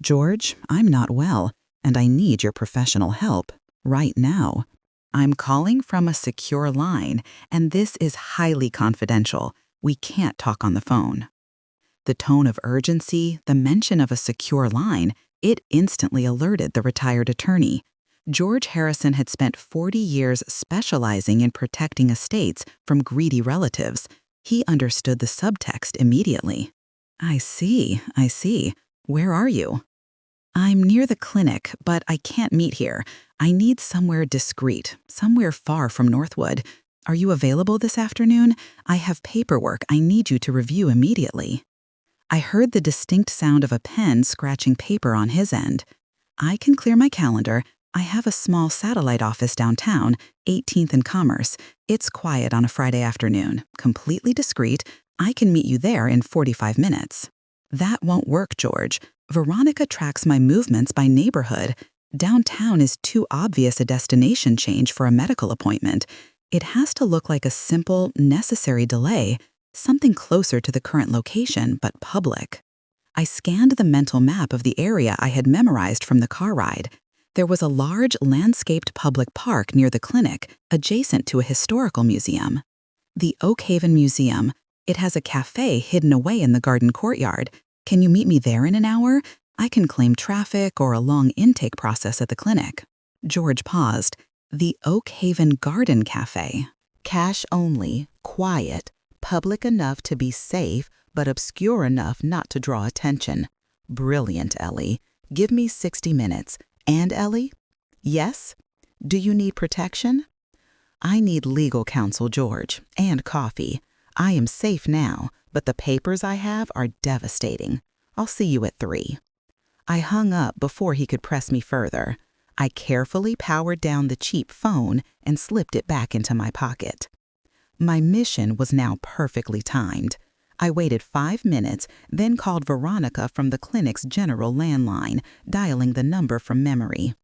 "George, I'm not well, and I need your professional help, right now. I'm calling from a secure line, and this is highly confidential. We can't talk on the phone." The tone of urgency, the mention of a secure line, it instantly alerted the retired attorney. George Harrison had spent 40 years specializing in protecting estates from greedy relatives. He understood the subtext immediately. I see. Where are you?" "I'm near the clinic, but I can't meet here. I need somewhere discreet, somewhere far from Northwood. Are you available this afternoon? I have paperwork I need you to review immediately." I heard the distinct sound of a pen scratching paper on his end. "I can clear my calendar. I have a small satellite office downtown, 18th and Commerce. It's quiet on a Friday afternoon, completely discreet. I can meet you there in 45 minutes. "That won't work, George. Veronica tracks my movements by neighborhood. Downtown is too obvious a destination change for a medical appointment. It has to look like a simple, necessary delay, something closer to the current location, but public." I scanned the mental map of the area I had memorized from the car ride. There was a large, landscaped public park near the clinic, adjacent to a historical museum. The Oak Haven Museum. It has a cafe hidden away in the garden courtyard. Can you meet me there in an hour? I can claim traffic or a long intake process at the clinic. George paused. The Oak Haven Garden Cafe. Cash only, quiet, public enough to be safe, but obscure enough not to draw attention. Brilliant, Ellie. Give me 60 minutes. And Ellie? Yes? Do you need protection? I need legal counsel, George, and coffee. I am safe now, but the papers I have are devastating. I'll see you at 3. I hung up before he could press me further. I carefully powered down the cheap phone and slipped it back into my pocket. My mission was now perfectly timed. I waited 5 minutes, then called Veronica from the clinic's general landline, dialing the number from memory.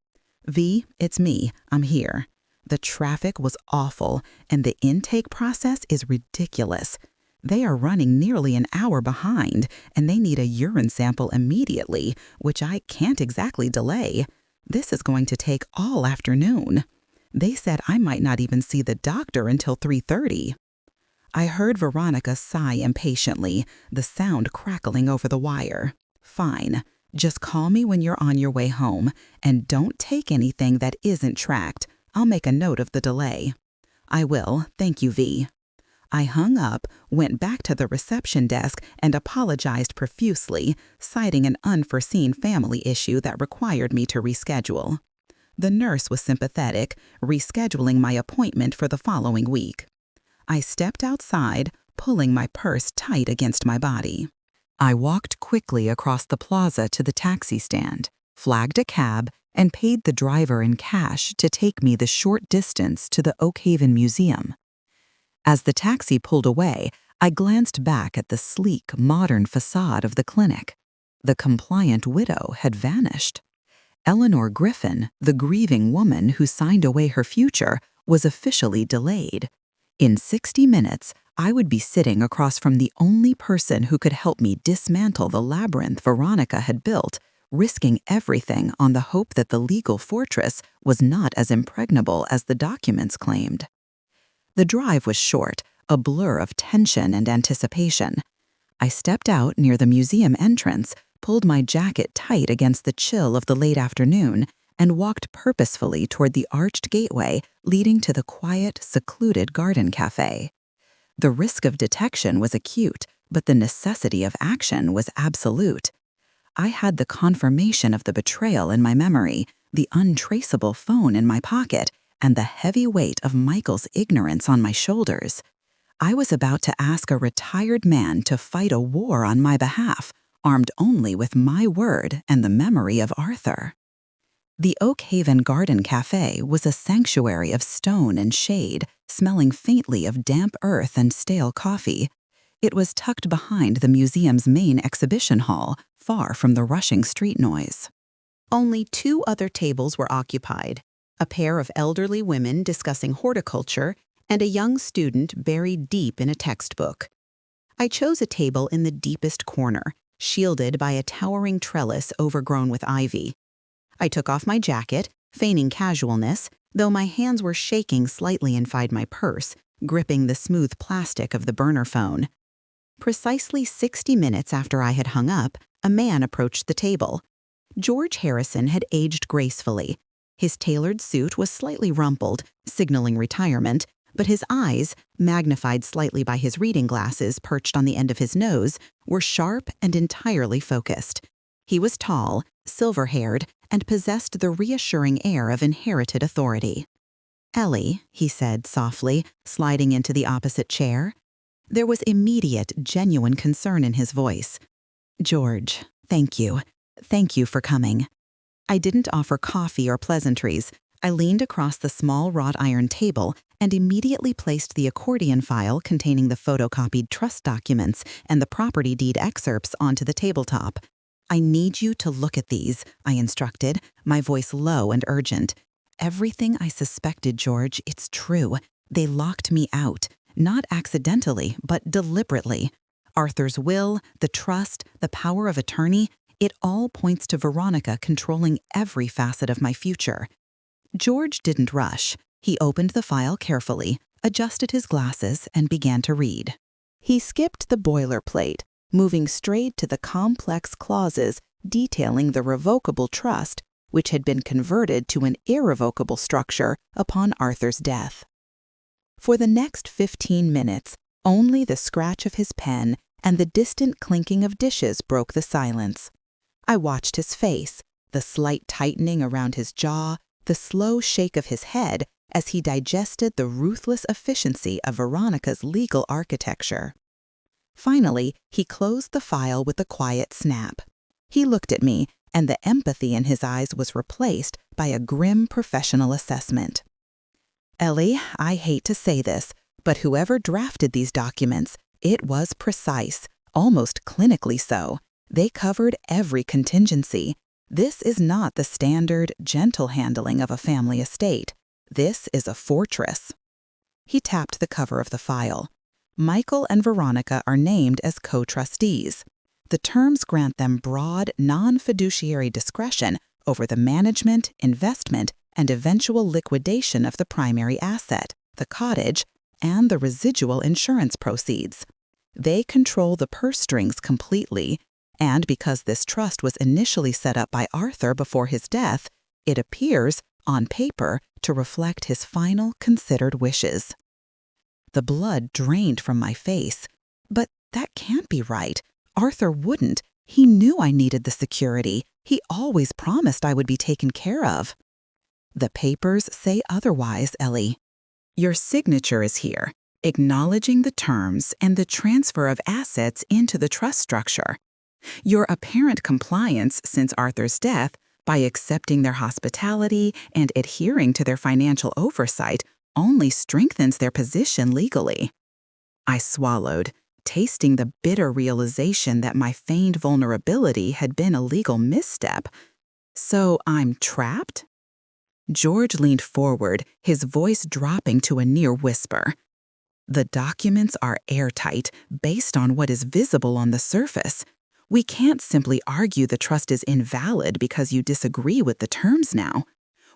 "V, it's me. I'm here. The traffic was awful, and the intake process is ridiculous. They are running nearly an hour behind, and they need a urine sample immediately, which I can't exactly delay. This is going to take all afternoon. They said I might not even see the doctor until 3:30. I heard Veronica sigh impatiently, the sound crackling over the wire. "Fine. Just call me when you're on your way home, and don't take anything that isn't tracked. I'll make a note of the delay." "I will. Thank you, V." I hung up, went back to the reception desk, and apologized profusely, citing an unforeseen family issue that required me to reschedule. The nurse was sympathetic, rescheduling my appointment for the following week. I stepped outside, pulling my purse tight against my body. I walked quickly across the plaza to the taxi stand, flagged a cab, and paid the driver in cash to take me the short distance to the Oak Haven Museum. As the taxi pulled away, I glanced back at the sleek, modern facade of the clinic. The compliant widow had vanished. Eleanor Griffin, the grieving woman who signed away her future, was officially delayed. In 60 minutes, I would be sitting across from the only person who could help me dismantle the labyrinth Veronica had built, risking everything on the hope that the legal fortress was not as impregnable as the documents claimed. The drive was short, a blur of tension and anticipation. I stepped out near the museum entrance, pulled my jacket tight against the chill of the late afternoon, and walked purposefully toward the arched gateway leading to the quiet, secluded garden cafe. The risk of detection was acute, but the necessity of action was absolute. I had the confirmation of the betrayal in my memory, the untraceable phone in my pocket, and the heavy weight of Michael's ignorance on my shoulders. I was about to ask a retired man to fight a war on my behalf, armed only with my word and the memory of Arthur. The Oak Haven Garden Cafe was a sanctuary of stone and shade, smelling faintly of damp earth and stale coffee. It was tucked behind the museum's main exhibition hall, far from the rushing street noise. Only 2 other tables were occupied, a pair of elderly women discussing horticulture and a young student buried deep in a textbook. I chose a table in the deepest corner, shielded by a towering trellis overgrown with ivy. I took off my jacket, feigning casualness, though my hands were shaking slightly inside my purse, gripping the smooth plastic of the burner phone. Precisely 60 minutes after I had hung up, a man approached the table. George Harrison had aged gracefully. His tailored suit was slightly rumpled, signaling retirement, but his eyes, magnified slightly by his reading glasses perched on the end of his nose, were sharp and entirely focused. He was tall, silver-haired, and possessed the reassuring air of inherited authority. "Ellie," he said softly, sliding into the opposite chair. There was immediate, genuine concern in his voice. "George, thank you. Thank you for coming." I didn't offer coffee or pleasantries. I leaned across the small wrought iron table and immediately placed the accordion file containing the photocopied trust documents and the property deed excerpts onto the tabletop. "I need you to look at these," I instructed, my voice low and urgent. "Everything I suspected, George, it's true. They locked me out, not accidentally, but deliberately. Arthur's will, the trust, the power of attorney, it all points to Veronica controlling every facet of my future." George didn't rush. He opened the file carefully, adjusted his glasses, and began to read. He skipped the boilerplate, moving straight to the complex clauses detailing the revocable trust, which had been converted to an irrevocable structure upon Arthur's death. For the next 15 minutes, only the scratch of his pen and the distant clinking of dishes broke the silence. I watched his face, the slight tightening around his jaw, the slow shake of his head as he digested the ruthless efficiency of Veronica's legal architecture. Finally, he closed the file with a quiet snap. He looked at me, and the empathy in his eyes was replaced by a grim professional assessment. "Ellie, I hate to say this, but whoever drafted these documents, it was precise, almost clinically so. They covered every contingency. This is not the standard, gentle handling of a family estate. This is a fortress." He tapped the cover of the file. "Michael and Veronica are named as co-trustees. The terms grant them broad, non-fiduciary discretion over the management, investment, and eventual liquidation of the primary asset, the cottage, and the residual insurance proceeds. They control the purse strings completely, and because this trust was initially set up by Arthur before his death, it appears, on paper, to reflect his final considered wishes." The blood drained from my face. But that can't be right. Arthur wouldn't. He knew I needed the security. He always promised I would be taken care of. "The papers say otherwise, Ellie. Your signature is here, acknowledging the terms and the transfer of assets into the trust structure. Your apparent compliance since Arthur's death by accepting their hospitality and adhering to their financial oversight only strengthens their position legally." I swallowed, tasting the bitter realization that my feigned vulnerability had been a legal misstep. So I'm trapped? George leaned forward, his voice dropping to a near whisper. The documents are airtight, based on what is visible on the surface. We can't simply argue the trust is invalid because you disagree with the terms now.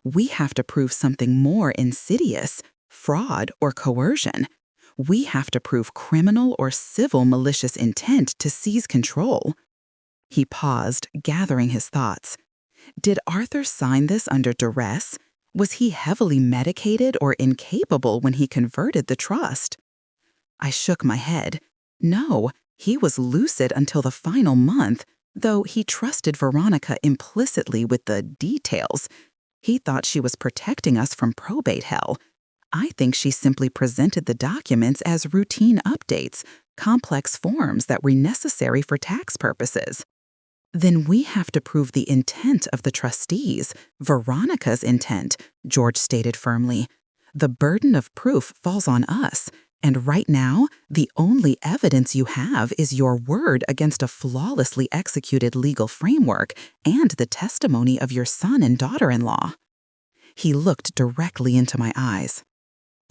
We have to prove something more insidious, fraud or coercion. We have to prove criminal or civil malicious intent to seize control. He paused, gathering his thoughts. Did Arthur sign this under duress? Was he heavily medicated or incapable when he converted the trust? I shook my head. No, he was lucid until the final month, though he trusted Veronica implicitly with the details. He thought she was protecting us from probate hell. I think she simply presented the documents as routine updates, complex forms that were necessary for tax purposes. Then we have to prove the intent of the trustees, Veronica's intent, George stated firmly. The burden of proof falls on us, and right now, the only evidence you have is your word against a flawlessly executed legal framework and the testimony of your son and daughter-in-law. He looked directly into my eyes.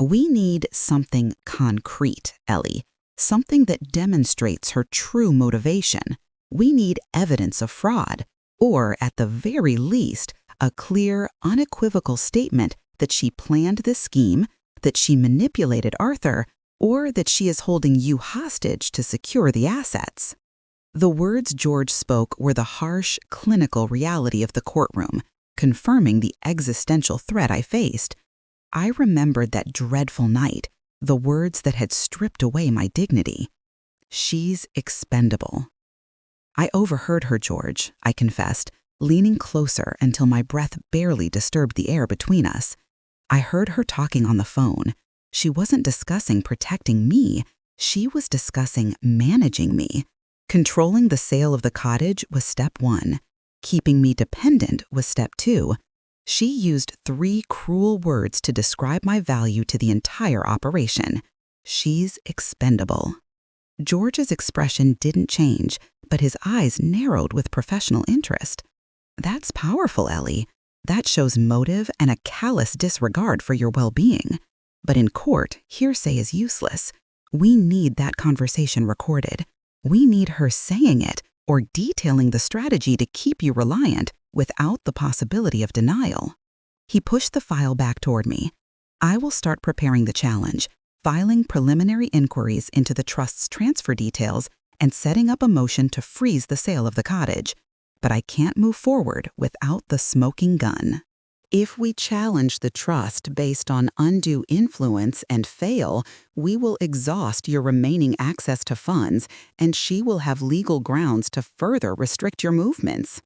We need something concrete, Ellie, something that demonstrates her true motivation. We need evidence of fraud, or at the very least, a clear, unequivocal statement that she planned this scheme, that she manipulated Arthur, or that she is holding you hostage to secure the assets. The words George spoke were the harsh, clinical reality of the courtroom, confirming the existential threat I faced. I remembered that dreadful night, the words that had stripped away my dignity. She's expendable. I overheard her, George, I confessed, leaning closer until my breath barely disturbed the air between us. I heard her talking on the phone. She wasn't discussing protecting me. She was discussing managing me. Controlling the sale of the cottage was step 1. Keeping me dependent was step 2. She used 3 cruel words to describe my value to the entire operation. She's expendable. George's expression didn't change, but his eyes narrowed with professional interest. That's powerful, Ellie. That shows motive and a callous disregard for your well-being. But in court, hearsay is useless. We need that conversation recorded. We need her saying it or detailing the strategy to keep you reliant without the possibility of denial. He pushed the file back toward me. I will start preparing the challenge, filing preliminary inquiries into the trust's transfer details and setting up a motion to freeze the sale of the cottage. But I can't move forward without the smoking gun. If we challenge the trust based on undue influence and fail, we will exhaust your remaining access to funds, and she will have legal grounds to further restrict your movements.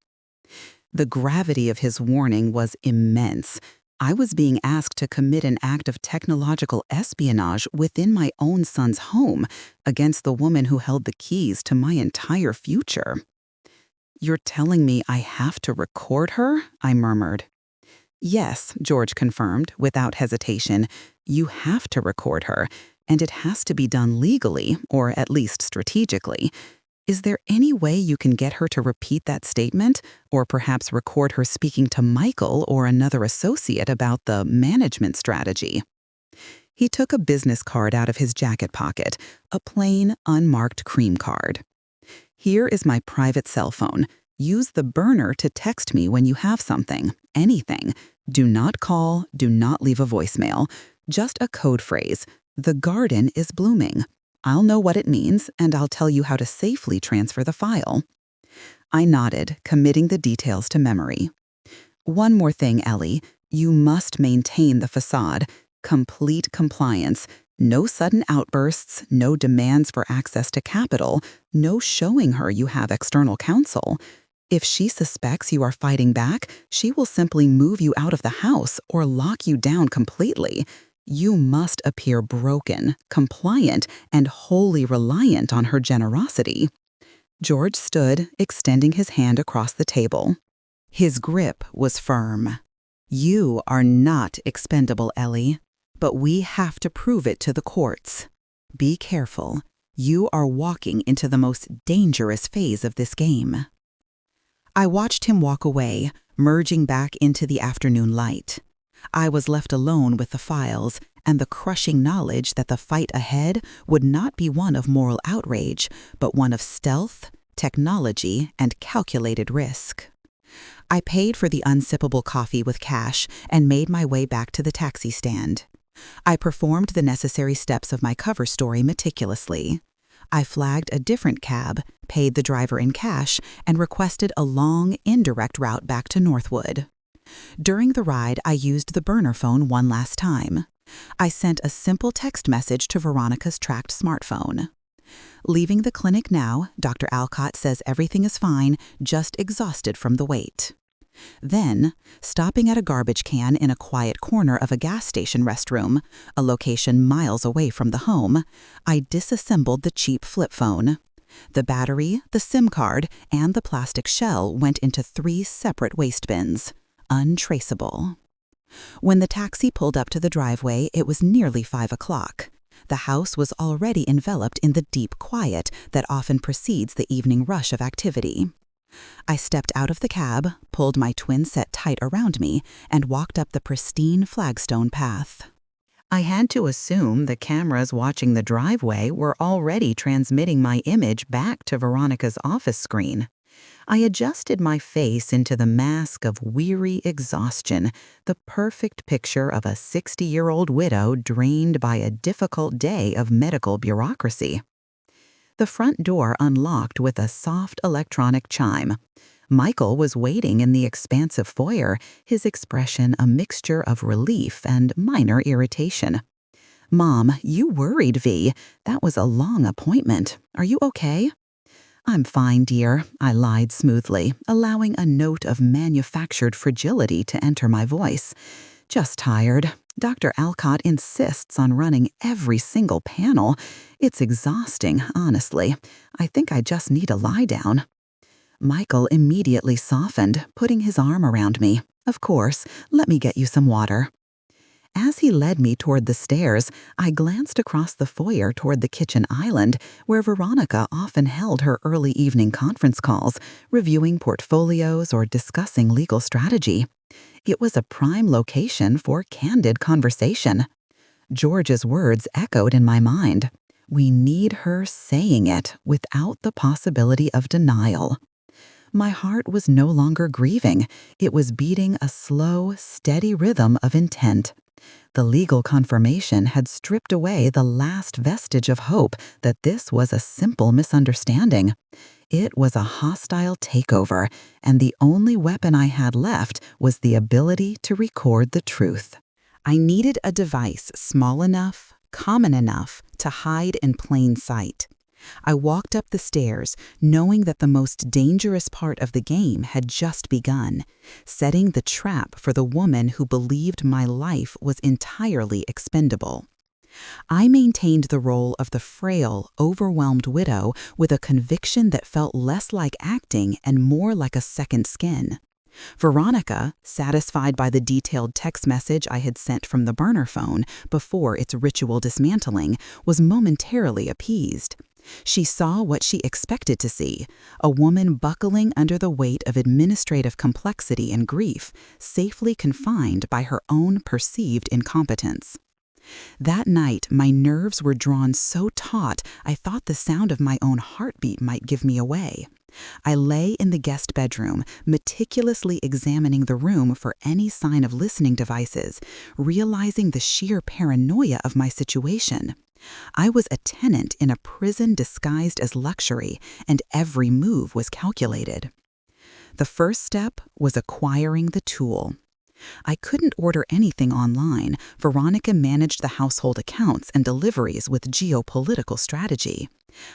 The gravity of his warning was immense. I was being asked to commit an act of technological espionage within my own son's home against the woman who held the keys to my entire future. "You're telling me I have to record her?" I murmured. "Yes," George confirmed, without hesitation. "You have to record her, and it has to be done legally, or at least strategically. Is there any way you can get her to repeat that statement, or perhaps record her speaking to Michael or another associate about the management strategy?" He took a business card out of his jacket pocket, a plain, unmarked cream card. "Here is my private cell phone. Use the burner to text me when you have something, anything. Do not call, do not leave a voicemail. Just a code phrase. The garden is blooming. I'll know what it means, and I'll tell you how to safely transfer the file." I nodded, committing the details to memory. "One more thing, Ellie. You must maintain the facade. Complete compliance. No sudden outbursts, no demands for access to capital, no showing her you have external counsel. If she suspects you are fighting back, she will simply move you out of the house or lock you down completely. You must appear broken, compliant, and wholly reliant on her generosity." George stood, extending his hand across the table. His grip was firm. "You are not expendable, Ellie, but we have to prove it to the courts. Be careful. You are walking into the most dangerous phase of this game." I watched him walk away, merging back into the afternoon light. I was left alone with the files and the crushing knowledge that the fight ahead would not be one of moral outrage, but one of stealth, technology, and calculated risk. I paid for the unsippable coffee with cash and made my way back to the taxi stand. I performed the necessary steps of my cover story meticulously. I flagged a different cab, paid the driver in cash, and requested a long, indirect route back to Northwood. During the ride, I used the burner phone one last time. I sent a simple text message to Veronica's tracked smartphone. Leaving the clinic now, Dr. Alcott says everything is fine, just exhausted from the wait. Then, stopping at a garbage can in a quiet corner of a gas station restroom, a location miles away from the home, I disassembled the cheap flip phone. The battery, the SIM card, and the plastic shell went into 3 separate waste bins, untraceable. When the taxi pulled up to the driveway, it was nearly 5 o'clock. The house was already enveloped in the deep quiet that often precedes the evening rush of activity. I stepped out of the cab, pulled my twin set tight around me, and walked up the pristine flagstone path. I had to assume the cameras watching the driveway were already transmitting my image back to Veronica's office screen. I adjusted my face into the mask of weary exhaustion, the perfect picture of a 60-year-old widow drained by a difficult day of medical bureaucracy. The front door unlocked with a soft electronic chime. Michael was waiting in the expansive foyer, his expression a mixture of relief and minor irritation. "Mom, you worried, V. That was a long appointment. Are you okay?" "I'm fine, dear," I lied smoothly, allowing a note of manufactured fragility to enter my voice. "Just tired. Dr. Alcott insists on running every single panel. It's exhausting, honestly. I think I just need to lie down." Michael immediately softened, putting his arm around me. "Of course, let me get you some water." As he led me toward the stairs, I glanced across the foyer toward the kitchen island, where Veronica often held her early evening conference calls, reviewing portfolios or discussing legal strategy. It was a prime location for candid conversation. George's words echoed in my mind. We need her saying it without the possibility of denial. My heart was no longer grieving. It was beating a slow, steady rhythm of intent. The legal confirmation had stripped away the last vestige of hope that this was a simple misunderstanding. It was a hostile takeover, and the only weapon I had left was the ability to record the truth. I needed a device small enough, common enough, to hide in plain sight. I walked up the stairs, knowing that the most dangerous part of the game had just begun, setting the trap for the woman who believed my life was entirely expendable. I maintained the role of the frail, overwhelmed widow with a conviction that felt less like acting and more like a second skin. Veronica, satisfied by the detailed text message I had sent from the burner phone before its ritual dismantling, was momentarily appeased. She saw what she expected to see, a woman buckling under the weight of administrative complexity and grief, safely confined by her own perceived incompetence. That night, my nerves were drawn so taut I thought the sound of my own heartbeat might give me away. I lay in the guest bedroom, meticulously examining the room for any sign of listening devices, realizing the sheer paranoia of my situation. I was a tenant in a prison disguised as luxury, and every move was calculated. The first step was acquiring the tool. I couldn't order anything online. Veronica managed the household accounts and deliveries with geopolitical strategy.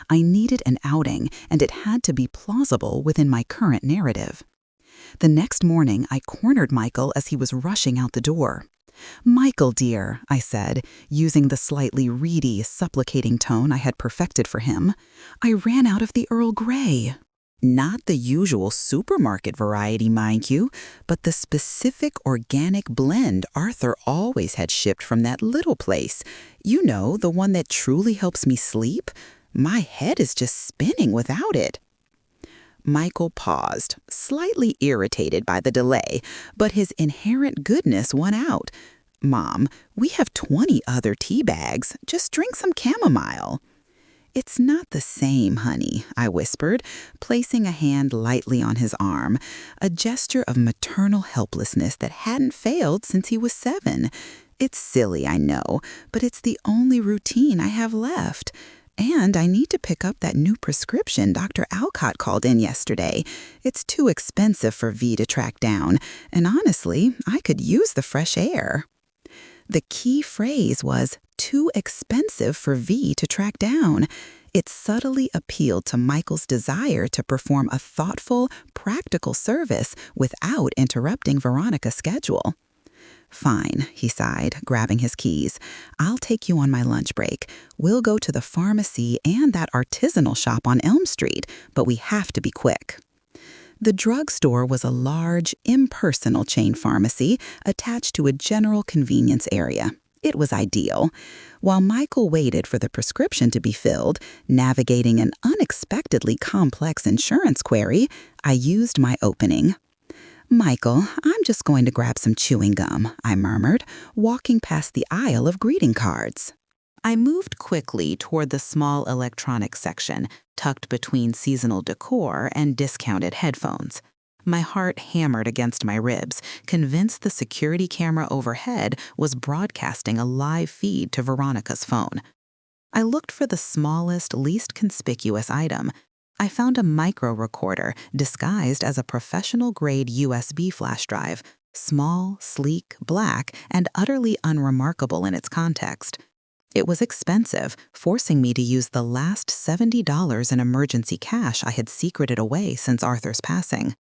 I needed an outing, and it had to be plausible within my current narrative. The next morning, I cornered Michael as he was rushing out the door. "Michael, dear," I said, using the slightly reedy, supplicating tone I had perfected for him, "I ran out of the Earl Grey." Not the usual supermarket variety, mind you, but the specific organic blend Arthur always had shipped from that little place. You know, the one that truly helps me sleep. My head is just spinning without it. Michael paused, slightly irritated by the delay, but his inherent goodness won out. Mom, we have 20 other tea bags. Just drink some chamomile. It's not the same, honey, I whispered, placing a hand lightly on his arm, a gesture of maternal helplessness that hadn't failed since he was 7. It's silly, I know, but it's the only routine I have left. And I need to pick up that new prescription Dr. Alcott called in yesterday. It's too expensive for V to track down, and honestly, I could use the fresh air. The key phrase was too expensive for V to track down. It subtly appealed to Michael's desire to perform a thoughtful, practical service without interrupting Veronica's schedule. Fine, he sighed, grabbing his keys. I'll take you on my lunch break. We'll go to the pharmacy and that artisanal shop on Elm Street, but we have to be quick. The drugstore was a large, impersonal chain pharmacy attached to a general convenience area. It was ideal. While Michael waited for the prescription to be filled, navigating an unexpectedly complex insurance query, I used my opening. Michael, I'm just going to grab some chewing gum, I murmured, walking past the aisle of greeting cards. I moved quickly toward the small electronics section, tucked between seasonal decor and discounted headphones. My heart hammered against my ribs, convinced the security camera overhead was broadcasting a live feed to Veronica's phone. I looked for the smallest, least conspicuous item. I found a micro recorder disguised as a professional-grade USB flash drive, small, sleek, black, and utterly unremarkable in its context. It was expensive, forcing me to use the last $70 in emergency cash I had secreted away since Arthur's passing.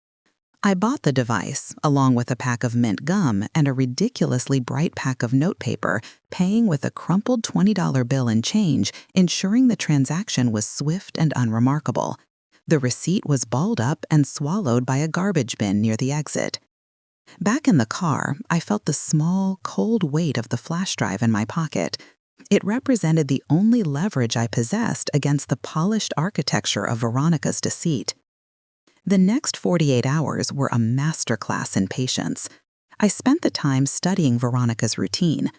I bought the device, along with a pack of mint gum and a ridiculously bright pack of notepaper, paying with a crumpled $20 bill and change, ensuring the transaction was swift and unremarkable. The receipt was balled up and swallowed by a garbage bin near the exit. Back in the car, I felt the small, cold weight of the flash drive in my pocket. It represented the only leverage I possessed against the polished architecture of Veronica's deceit. The next 48 hours were a masterclass in patience. I spent the time studying Veronica's routine.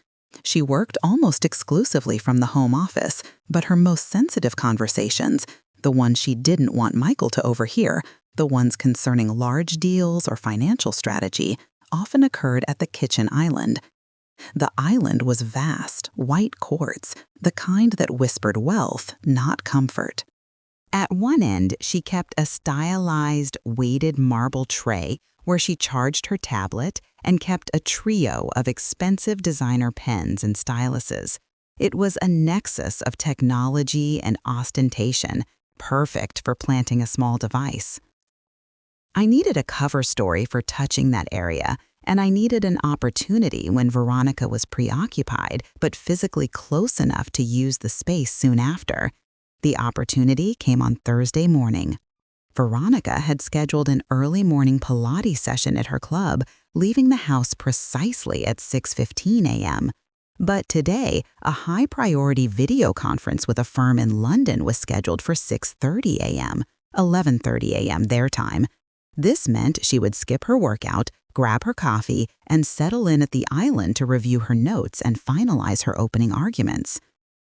She worked almost exclusively from the home office, but her most sensitive conversations, the ones she didn't want Michael to overhear, the ones concerning large deals or financial strategy, often occurred at the kitchen island. The island was vast, white quartz, the kind that whispered wealth, not comfort. At one end, she kept a stylized, weighted marble tray where she charged her tablet and kept a trio of expensive designer pens and styluses. It was a nexus of technology and ostentation, perfect for planting a small device. I needed a cover story for touching that area, and I needed an opportunity when Veronica was preoccupied but physically close enough to use the space soon after. The opportunity came on Thursday morning. Veronica had scheduled an early morning Pilates session at her club, leaving the house precisely at 6:15 a.m. But today, a high-priority video conference with a firm in London was scheduled for 6:30 a.m., 11:30 a.m. their time. This meant she would skip her workout, grab her coffee, and settle in at the island to review her notes and finalize her opening arguments.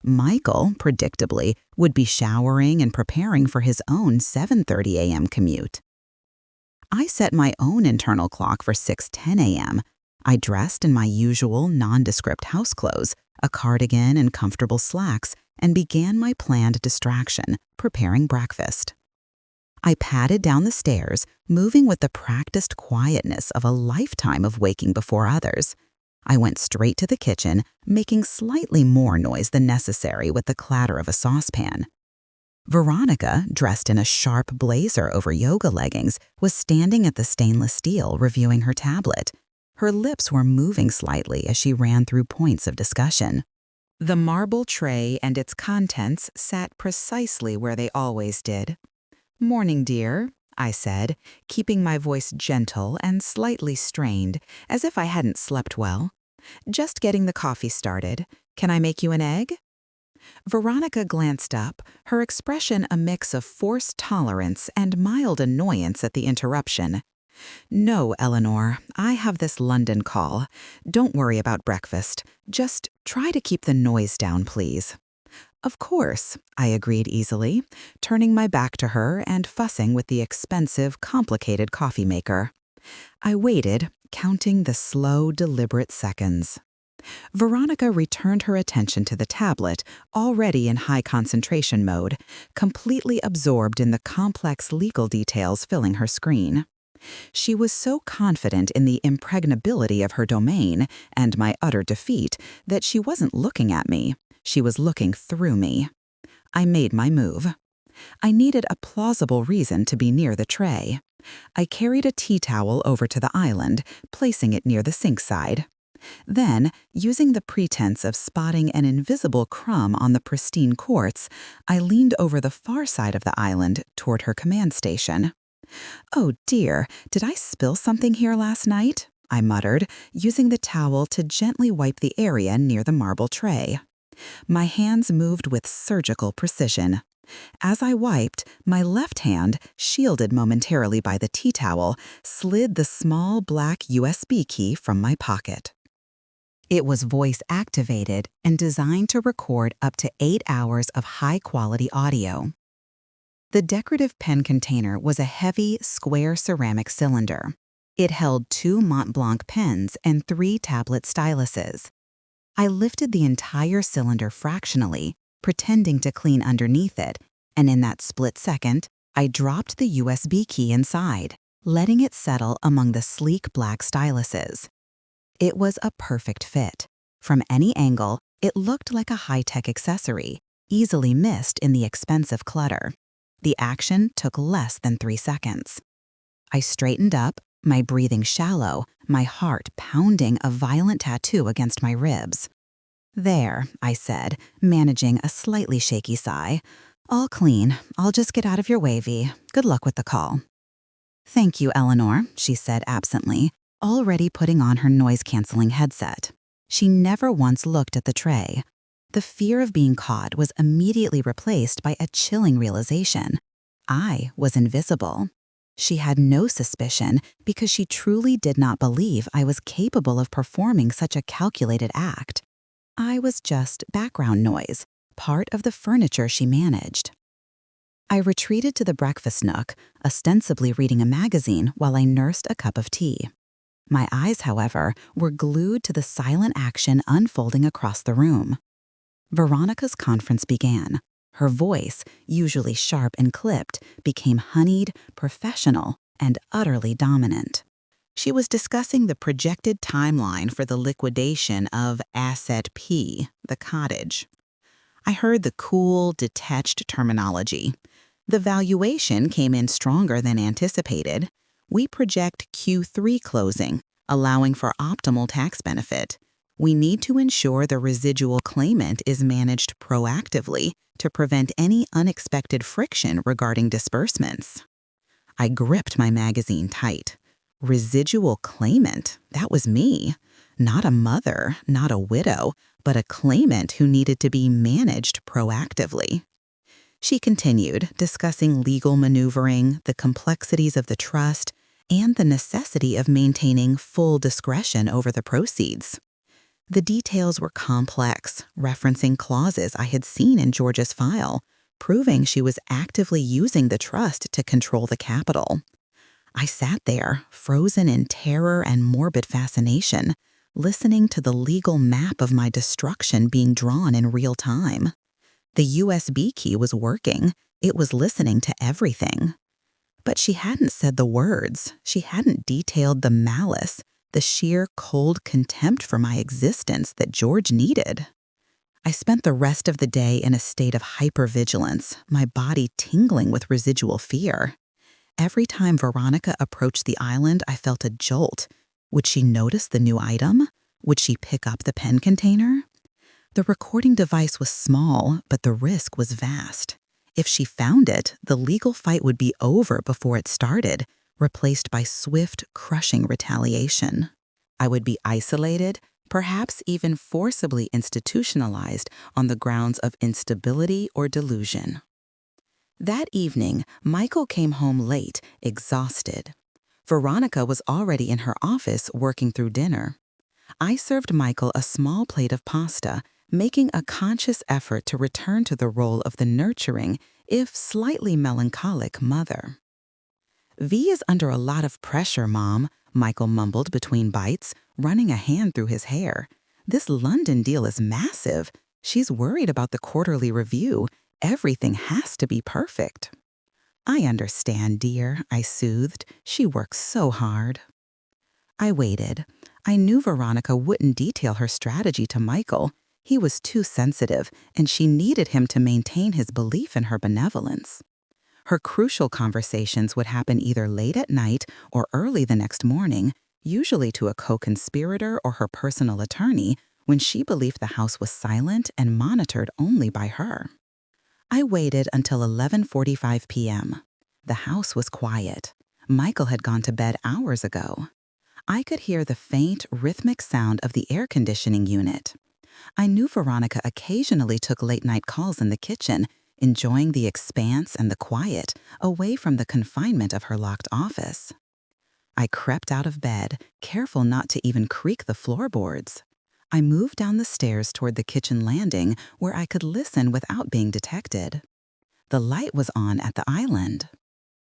Michael, predictably, would be showering and preparing for his own 7:30 a.m. commute. I set my own internal clock for 6:10 a.m. I dressed in my usual nondescript house clothes, a cardigan and comfortable slacks, and began my planned distraction, preparing breakfast. I padded down the stairs, moving with the practiced quietness of a lifetime of waking before others. I went straight to the kitchen, making slightly more noise than necessary with the clatter of a saucepan. Veronica, dressed in a sharp blazer over yoga leggings, was standing at the stainless steel reviewing her tablet. Her lips were moving slightly as she ran through points of discussion. The marble tray and its contents sat precisely where they always did. "Morning, dear," I said, keeping my voice gentle and slightly strained, as if I hadn't slept well. "Just getting the coffee started. Can I make you an egg?" Veronica glanced up, her expression a mix of forced tolerance and mild annoyance at the interruption. "No, Eleanor, I have this London call. Don't worry about breakfast. Just try to keep the noise down, please." "Of course," I agreed easily, turning my back to her and fussing with the expensive, complicated coffee maker. I waited, counting the slow, deliberate seconds. Veronica returned her attention to the tablet, already in high concentration mode, completely absorbed in the complex legal details filling her screen. She was so confident in the impregnability of her domain and my utter defeat that she wasn't looking at me. She was looking through me. I made my move. I needed a plausible reason to be near the tray. I carried a tea towel over to the island, placing it near the sink side. Then, using the pretense of spotting an invisible crumb on the pristine quartz, I leaned over the far side of the island toward her command station. "Oh dear, did I spill something here last night?" I muttered, using the towel to gently wipe the area near the marble tray. My hands moved with surgical precision. As I wiped, my left hand, shielded momentarily by the tea towel, slid the small black USB key from my pocket. It was voice-activated and designed to record up to 8 hours of high-quality audio. The decorative pen container was a heavy, square ceramic cylinder. It held 2 Mont Blanc pens and 3 tablet styluses. I lifted the entire cylinder fractionally, pretending to clean underneath it, and in that split second, I dropped the USB key inside, letting it settle among the sleek black styluses. It was a perfect fit. From any angle, it looked like a high-tech accessory, easily missed in the expensive clutter. The action took less than 3 seconds. I straightened up, my breathing shallow, my heart pounding a violent tattoo against my ribs. "There," I said, managing a slightly shaky sigh. "All clean. I'll just get out of your way, V. Good luck with the call." "Thank you, Eleanor," she said absently, already putting on her noise-canceling headset. She never once looked at the tray. The fear of being caught was immediately replaced by a chilling realization. I was invisible. She had no suspicion because she truly did not believe I was capable of performing such a calculated act. I was just background noise, part of the furniture she managed. I retreated to the breakfast nook, ostensibly reading a magazine while I nursed a cup of tea. My eyes, however, were glued to the silent action unfolding across the room. Veronica's conference began. Her voice, usually sharp and clipped, became honeyed, professional, and utterly dominant. She was discussing the projected timeline for the liquidation of Asset P, the cottage. I heard the cool, detached terminology. The valuation came in stronger than anticipated. We project Q3 closing, allowing for optimal tax benefit. We need to ensure the residual claimant is managed proactively to prevent any unexpected friction regarding disbursements. I gripped my magazine tight. Residual claimant, that was me. Not a mother, not a widow, but a claimant who needed to be managed proactively. She continued, discussing legal maneuvering, the complexities of the trust, and the necessity of maintaining full discretion over the proceeds. The details were complex, referencing clauses I had seen in George's file, proving she was actively using the trust to control the capital. I sat there, frozen in terror and morbid fascination, listening to the legal map of my destruction being drawn in real time. The USB key was working. It was listening to everything. But she hadn't said the words. She hadn't detailed the malice, the sheer cold contempt for my existence that George needed. I spent the rest of the day in a state of hypervigilance, my body tingling with residual fear. Every time Veronica approached the island, I felt a jolt. Would she notice the new item? Would she pick up the pen container? The recording device was small, but the risk was vast. If she found it, the legal fight would be over before it started, replaced by swift, crushing retaliation. I would be isolated, perhaps even forcibly institutionalized on the grounds of instability or delusion. That evening, Michael came home late, exhausted. Veronica was already in her office working through dinner. I served Michael a small plate of pasta, making a conscious effort to return to the role of the nurturing, if slightly melancholic, mother. "V is under a lot of pressure, Mom," Michael mumbled between bites, running a hand through his hair. "This London deal is massive. She's worried about the quarterly review. Everything has to be perfect." "I understand, dear," I soothed. "She works so hard." I waited. I knew Veronica wouldn't detail her strategy to Michael. He was too sensitive, and she needed him to maintain his belief in her benevolence. Her crucial conversations would happen either late at night or early the next morning, usually to a co-conspirator or her personal attorney, when she believed the house was silent and monitored only by her. I waited until 11:45 p.m. The house was quiet. Michael had gone to bed hours ago. I could hear the faint, rhythmic sound of the air conditioning unit. I knew Veronica occasionally took late-night calls in the kitchen, enjoying the expanse and the quiet, away from the confinement of her locked office. I crept out of bed, careful not to even creak the floorboards. I moved down the stairs toward the kitchen landing, where I could listen without being detected. The light was on at the island.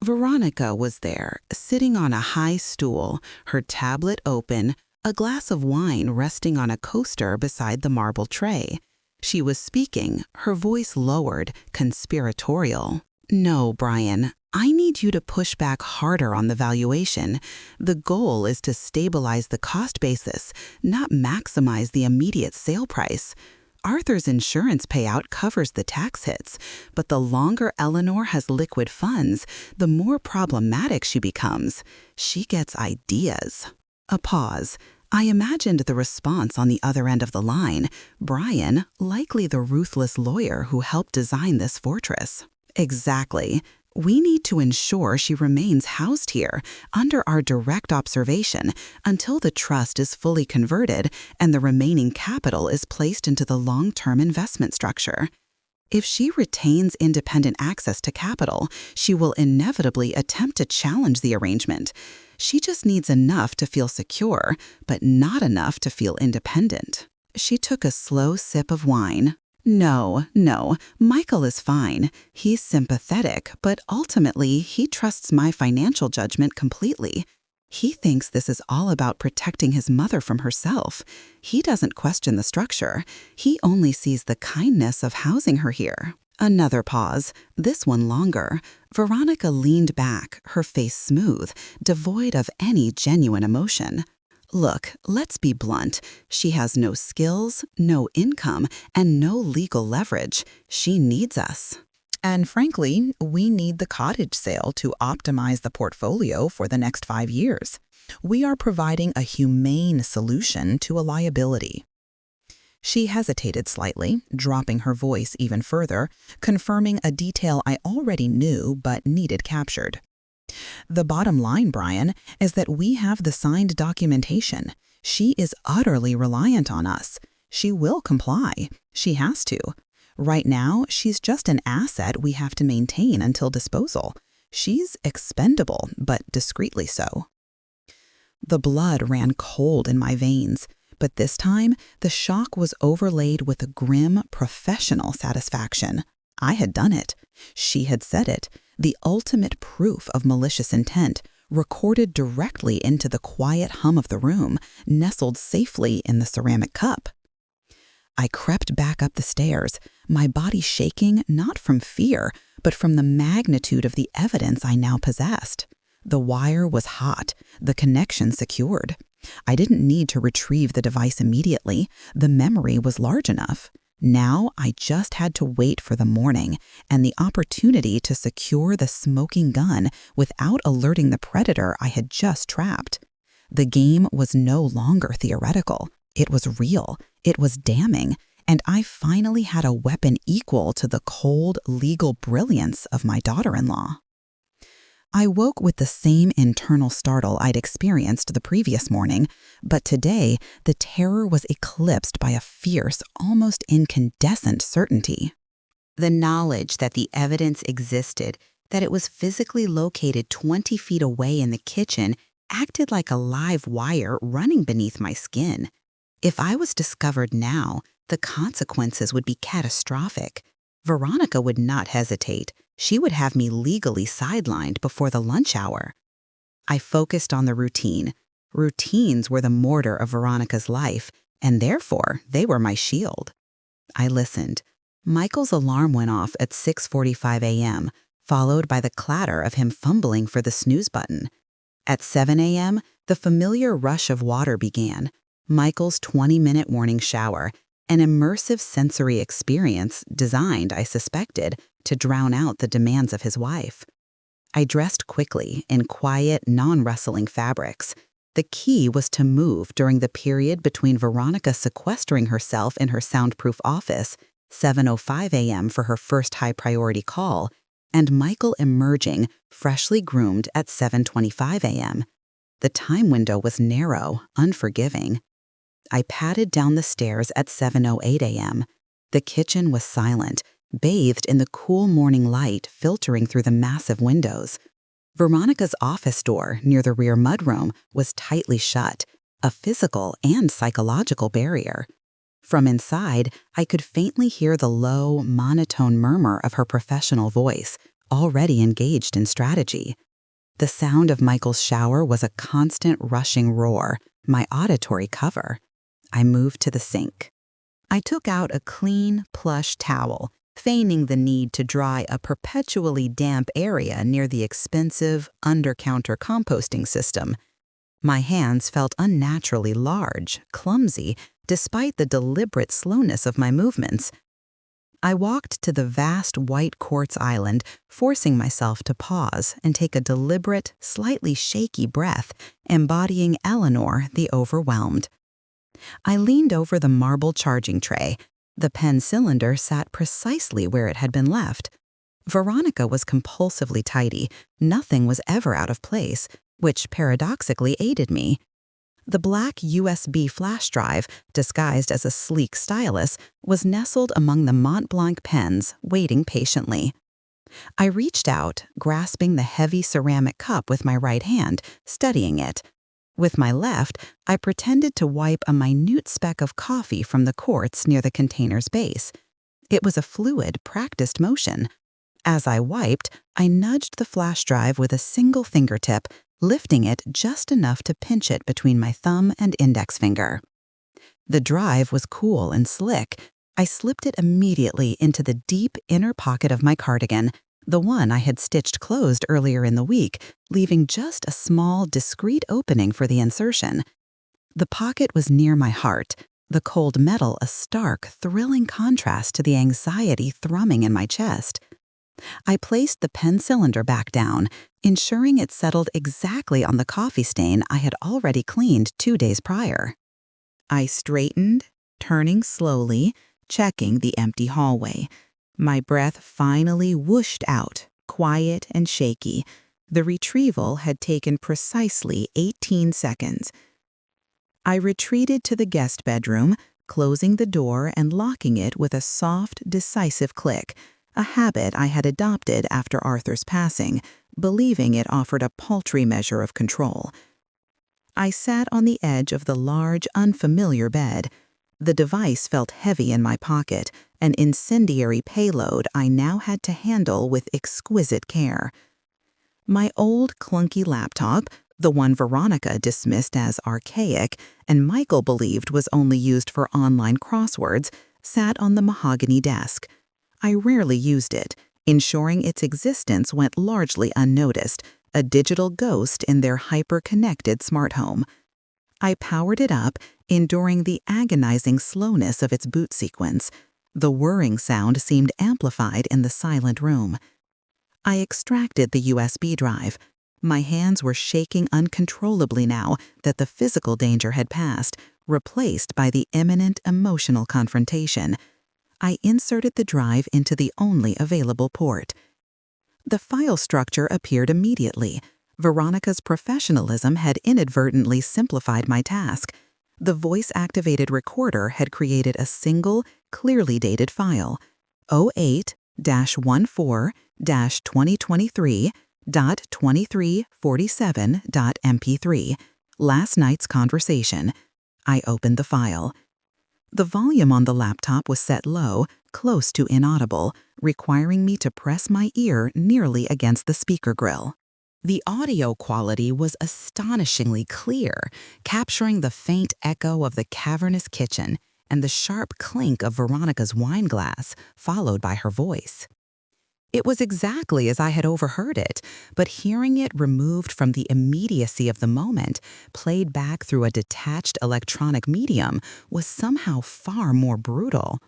Veronica was there, sitting on a high stool, her tablet open, a glass of wine resting on a coaster beside the marble tray. She was speaking, her voice lowered, conspiratorial. "No, Brian, I need you to push back harder on the valuation. The goal is to stabilize the cost basis, not maximize the immediate sale price. Arthur's insurance payout covers the tax hits, but the longer Eleanor has liquid funds, the more problematic she becomes. She gets ideas." A pause. I imagined the response on the other end of the line. Brian, likely the ruthless lawyer who helped design this fortress. "Exactly. We need to ensure she remains housed here, under our direct observation, until the trust is fully converted and the remaining capital is placed into the long-term investment structure. If she retains independent access to capital, she will inevitably attempt to challenge the arrangement. She just needs enough to feel secure, but not enough to feel independent." She took a slow sip of wine. No, Michael is fine. He's sympathetic, but ultimately he trusts my financial judgment completely. He thinks this is all about protecting his mother from herself. He doesn't question the structure. He only sees the kindness of housing her here. Another pause, this one longer. Veronica leaned back, her face smooth, devoid of any genuine emotion. "Look, let's be blunt. She has no skills, no income, and no legal leverage. She needs us. And frankly, we need the cottage sale to optimize the portfolio for the next 5 years. We are providing a humane solution to a liability." She hesitated slightly, dropping her voice even further, confirming a detail I already knew but needed captured. "The bottom line, Brian, is that we have the signed documentation. She is utterly reliant on us. She will comply. She has to. Right now, she's just an asset we have to maintain until disposal. She's expendable, but discreetly so." The blood ran cold in my veins, but this time the shock was overlaid with a grim, professional satisfaction. I had done it. She had said it. The ultimate proof of malicious intent, recorded directly into the quiet hum of the room, nestled safely in the ceramic cup. I crept back up the stairs, my body shaking not from fear, but from the magnitude of the evidence I now possessed. The wire was hot, the connection secured. I didn't need to retrieve the device immediately. The memory was large enough. Now I just had to wait for the morning and the opportunity to secure the smoking gun without alerting the predator I had just trapped. The game was no longer theoretical. It was real. It was damning. And I finally had a weapon equal to the cold, legal brilliance of my daughter-in-law. I woke with the same internal startle I'd experienced the previous morning, but today the terror was eclipsed by a fierce, almost incandescent certainty. The knowledge that the evidence existed, that it was physically located 20 feet away in the kitchen, acted like a live wire running beneath my skin. If I was discovered now, the consequences would be catastrophic. Veronica would not hesitate. She would have me legally sidelined before the lunch hour. I focused on the routine. Routines were the mortar of Veronica's life, and therefore they were my shield. I listened. Michael's alarm went off at 6:45 a.m., followed by the clatter of him fumbling for the snooze button. At 7 a.m., the familiar rush of water began. Michael's 20-minute morning shower, an immersive sensory experience designed, I suspected, to drown out the demands of his wife. I dressed quickly in quiet, non-rustling fabrics. The key was to move during the period between Veronica sequestering herself in her soundproof office, 7:05 a.m. for her first high-priority call, and Michael emerging, freshly groomed at 7:25 a.m. The time window was narrow, unforgiving. I padded down the stairs at 7:08 a.m. The kitchen was silent, bathed in the cool morning light filtering through the massive windows. Veronica's office door near the rear mudroom was tightly shut, a physical and psychological barrier. From inside, I could faintly hear the low, monotone murmur of her professional voice, already engaged in strategy. The sound of Michael's shower was a constant rushing roar, my auditory cover. I moved to the sink. I took out a clean, plush towel, feigning the need to dry a perpetually damp area near the expensive, under-counter composting system. My hands felt unnaturally large, clumsy, despite the deliberate slowness of my movements. I walked to the vast white quartz island, forcing myself to pause and take a deliberate, slightly shaky breath, embodying Eleanor, the overwhelmed. I leaned over the marble charging tray. The pen cylinder sat precisely where it had been left. Veronica was compulsively tidy. Nothing was ever out of place, which paradoxically aided me. The black USB flash drive, disguised as a sleek stylus, was nestled among the Mont Blanc pens, waiting patiently. I reached out, grasping the heavy ceramic cup with my right hand, studying it. With my left, I pretended to wipe a minute speck of coffee from the quartz near the container's base. It was a fluid, practiced motion. As I wiped, I nudged the flash drive with a single fingertip, lifting it just enough to pinch it between my thumb and index finger. The drive was cool and slick. I slipped it immediately into the deep inner pocket of my cardigan, the one I had stitched closed earlier in the week, leaving just a small, discreet opening for the insertion. The pocket was near my heart, the cold metal a stark, thrilling contrast to the anxiety thrumming in my chest. I placed the pen cylinder back down, ensuring it settled exactly on the coffee stain I had already cleaned 2 days prior. I straightened, turning slowly, checking the empty hallway. My breath finally whooshed out, quiet and shaky. The retrieval had taken precisely 18 seconds. I retreated to the guest bedroom, closing the door and locking it with a soft, decisive click, a habit I had adopted after Arthur's passing, believing it offered a paltry measure of control. I sat on the edge of the large, unfamiliar bed. The device felt heavy in my pocket, an incendiary payload I now had to handle with exquisite care. My old, clunky laptop, the one Veronica dismissed as archaic and Michael believed was only used for online crosswords, sat on the mahogany desk. I rarely used it, ensuring its existence went largely unnoticed, a digital ghost in their hyper-connected smart home. I powered it up, enduring the agonizing slowness of its boot sequence. The whirring sound seemed amplified in the silent room. I extracted the USB drive. My hands were shaking uncontrollably now that the physical danger had passed, replaced by the imminent emotional confrontation. I inserted the drive into the only available port. The file structure appeared immediately. Veronica's professionalism had inadvertently simplified my task. The voice-activated recorder had created a single, clearly dated file, 08-2023.2347.mp3, last night's conversation. I opened the file. The volume on the laptop was set low, close to inaudible, requiring me to press my ear nearly against the speaker grill. The audio quality was astonishingly clear, capturing the faint echo of the cavernous kitchen and the sharp clink of Veronica's wine glass, followed by her voice. It was exactly as I had overheard it, but hearing it removed from the immediacy of the moment, played back through a detached electronic medium, was somehow far more brutal.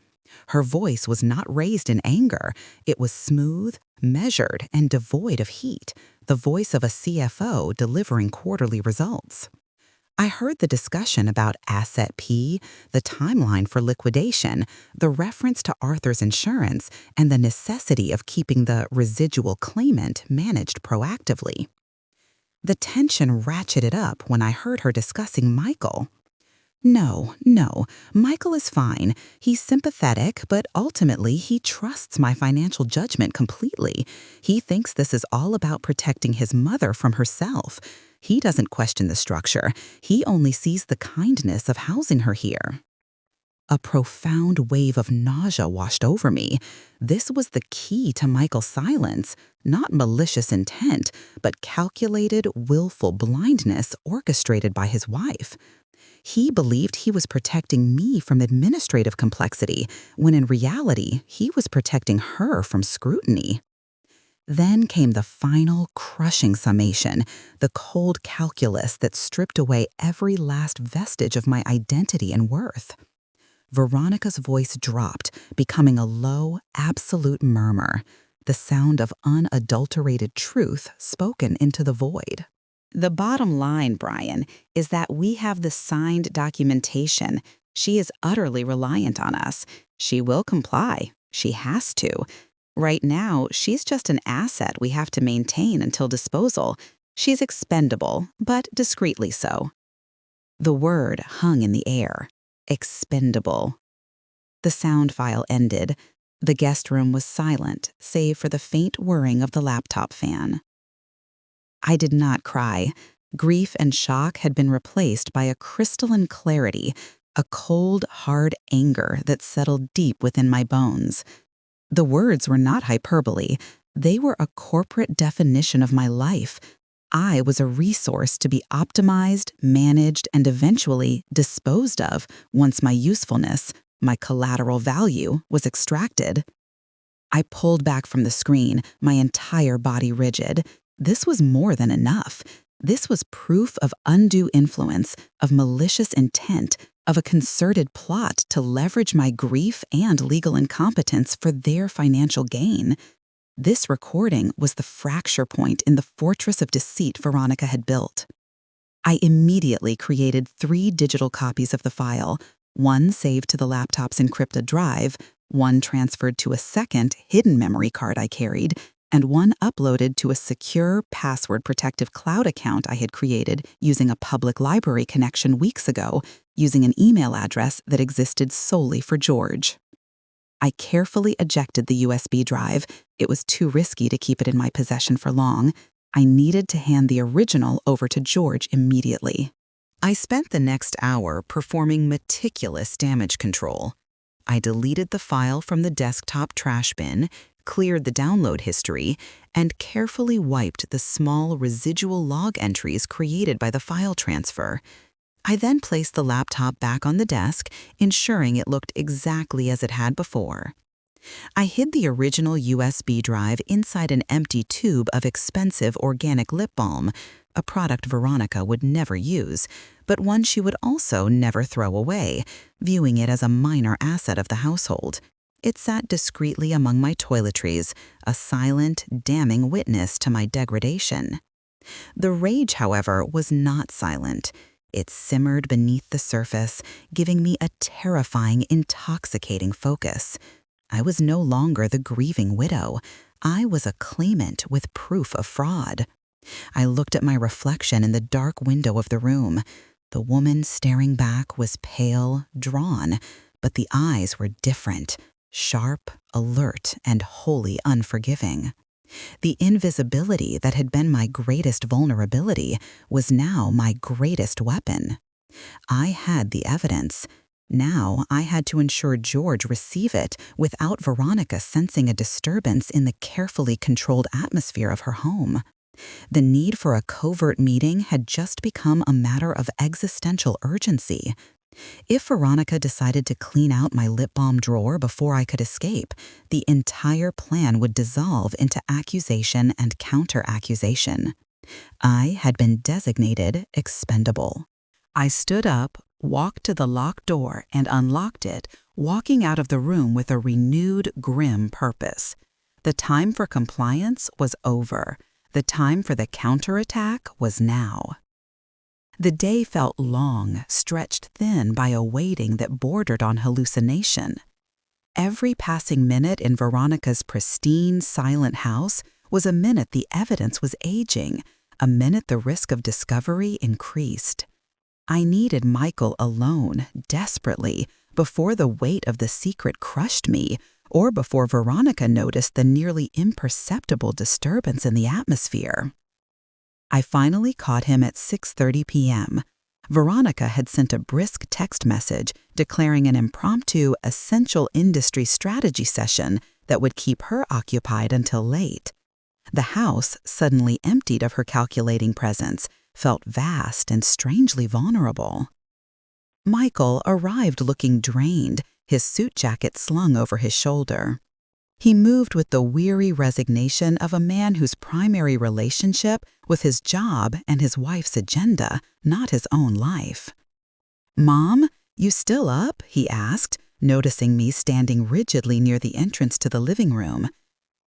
Her voice was not raised in anger. It was smooth, measured, and devoid of heat, the voice of a CFO delivering quarterly results. I heard the discussion about Asset P, the timeline for liquidation, the reference to Arthur's insurance, and the necessity of keeping the residual claimant managed proactively. The tension ratcheted up when I heard her discussing Michael. No, Michael is fine. He's sympathetic, but ultimately he trusts my financial judgment completely. He thinks this is all about protecting his mother from herself. He doesn't question the structure. He only sees the kindness of housing her here. A profound wave of nausea washed over me. This was the key to Michael's silence, not malicious intent, but calculated, willful blindness orchestrated by his wife. He believed he was protecting me from administrative complexity, when in reality, he was protecting her from scrutiny. Then came the final, crushing summation, the cold calculus that stripped away every last vestige of my identity and worth. Veronica's voice dropped, becoming a low, absolute murmur, the sound of unadulterated truth spoken into the void. The bottom line, Brian, is that we have the signed documentation. She is utterly reliant on us. She will comply. She has to. Right now, she's just an asset we have to maintain until disposal. She's expendable, but discreetly so. The word hung in the air. Expendable. The sound file ended. The guest room was silent, save for the faint whirring of the laptop fan. I did not cry. Grief and shock had been replaced by a crystalline clarity, a cold, hard anger that settled deep within my bones. The words were not hyperbole. They were a corporate definition of my life. I was a resource to be optimized, managed, and eventually disposed of once my usefulness, my collateral value, was extracted. I pulled back from the screen, my entire body rigid. This was more than enough. This was proof of undue influence, of malicious intent, of a concerted plot to leverage my grief and legal incompetence for their financial gain. This recording was the fracture point in the fortress of deceit Veronica had built. I immediately created 3 digital copies of the file, one saved to the laptop's encrypted drive, one transferred to a second hidden memory card I carried, and one uploaded to a secure, password-protective cloud account I had created using a public library connection weeks ago, using an email address that existed solely for George. I carefully ejected the USB drive. It was too risky to keep it in my possession for long. I needed to hand the original over to George immediately. I spent the next hour performing meticulous damage control. I deleted the file from the desktop trash bin, cleared the download history, and carefully wiped the small residual log entries created by the file transfer. I then placed the laptop back on the desk, ensuring it looked exactly as it had before. I hid the original USB drive inside an empty tube of expensive organic lip balm, a product Veronica would never use, but one she would also never throw away, viewing it as a minor asset of the household. It sat discreetly among my toiletries, a silent, damning witness to my degradation. The rage, however, was not silent. It simmered beneath the surface, giving me a terrifying, intoxicating focus. I was no longer the grieving widow. I was a claimant with proof of fraud. I looked at my reflection in the dark window of the room. The woman staring back was pale, drawn, but the eyes were different, sharp, alert, and wholly unforgiving. The invisibility that had been my greatest vulnerability was now my greatest weapon. I had the evidence. Now I had to ensure George receive it without Veronica sensing a disturbance in the carefully controlled atmosphere of her home. The need for a covert meeting had just become a matter of existential urgency. If Veronica decided to clean out my lip balm drawer before I could escape, the entire plan would dissolve into accusation and counter-accusation. I had been designated expendable. I stood up, walked to the locked door, and unlocked it, walking out of the room with a renewed, grim purpose. The time for compliance was over. The time for the counterattack was now. The day felt long, stretched thin by a waiting that bordered on hallucination. Every passing minute in Veronica's pristine, silent house was a minute the evidence was aging, a minute the risk of discovery increased. I needed Michael alone, desperately, before the weight of the secret crushed me, or before Veronica noticed the nearly imperceptible disturbance in the atmosphere. I finally caught him at 6:30 p.m. Veronica had sent a brisk text message declaring an impromptu essential industry strategy session that would keep her occupied until late. The house, suddenly emptied of her calculating presence, felt vast and strangely vulnerable. Michael arrived looking drained, his suit jacket slung over his shoulder. He moved with the weary resignation of a man whose primary relationship was his job and his wife's agenda, not his own life. "Mom, you still up?" he asked, noticing me standing rigidly near the entrance to the living room.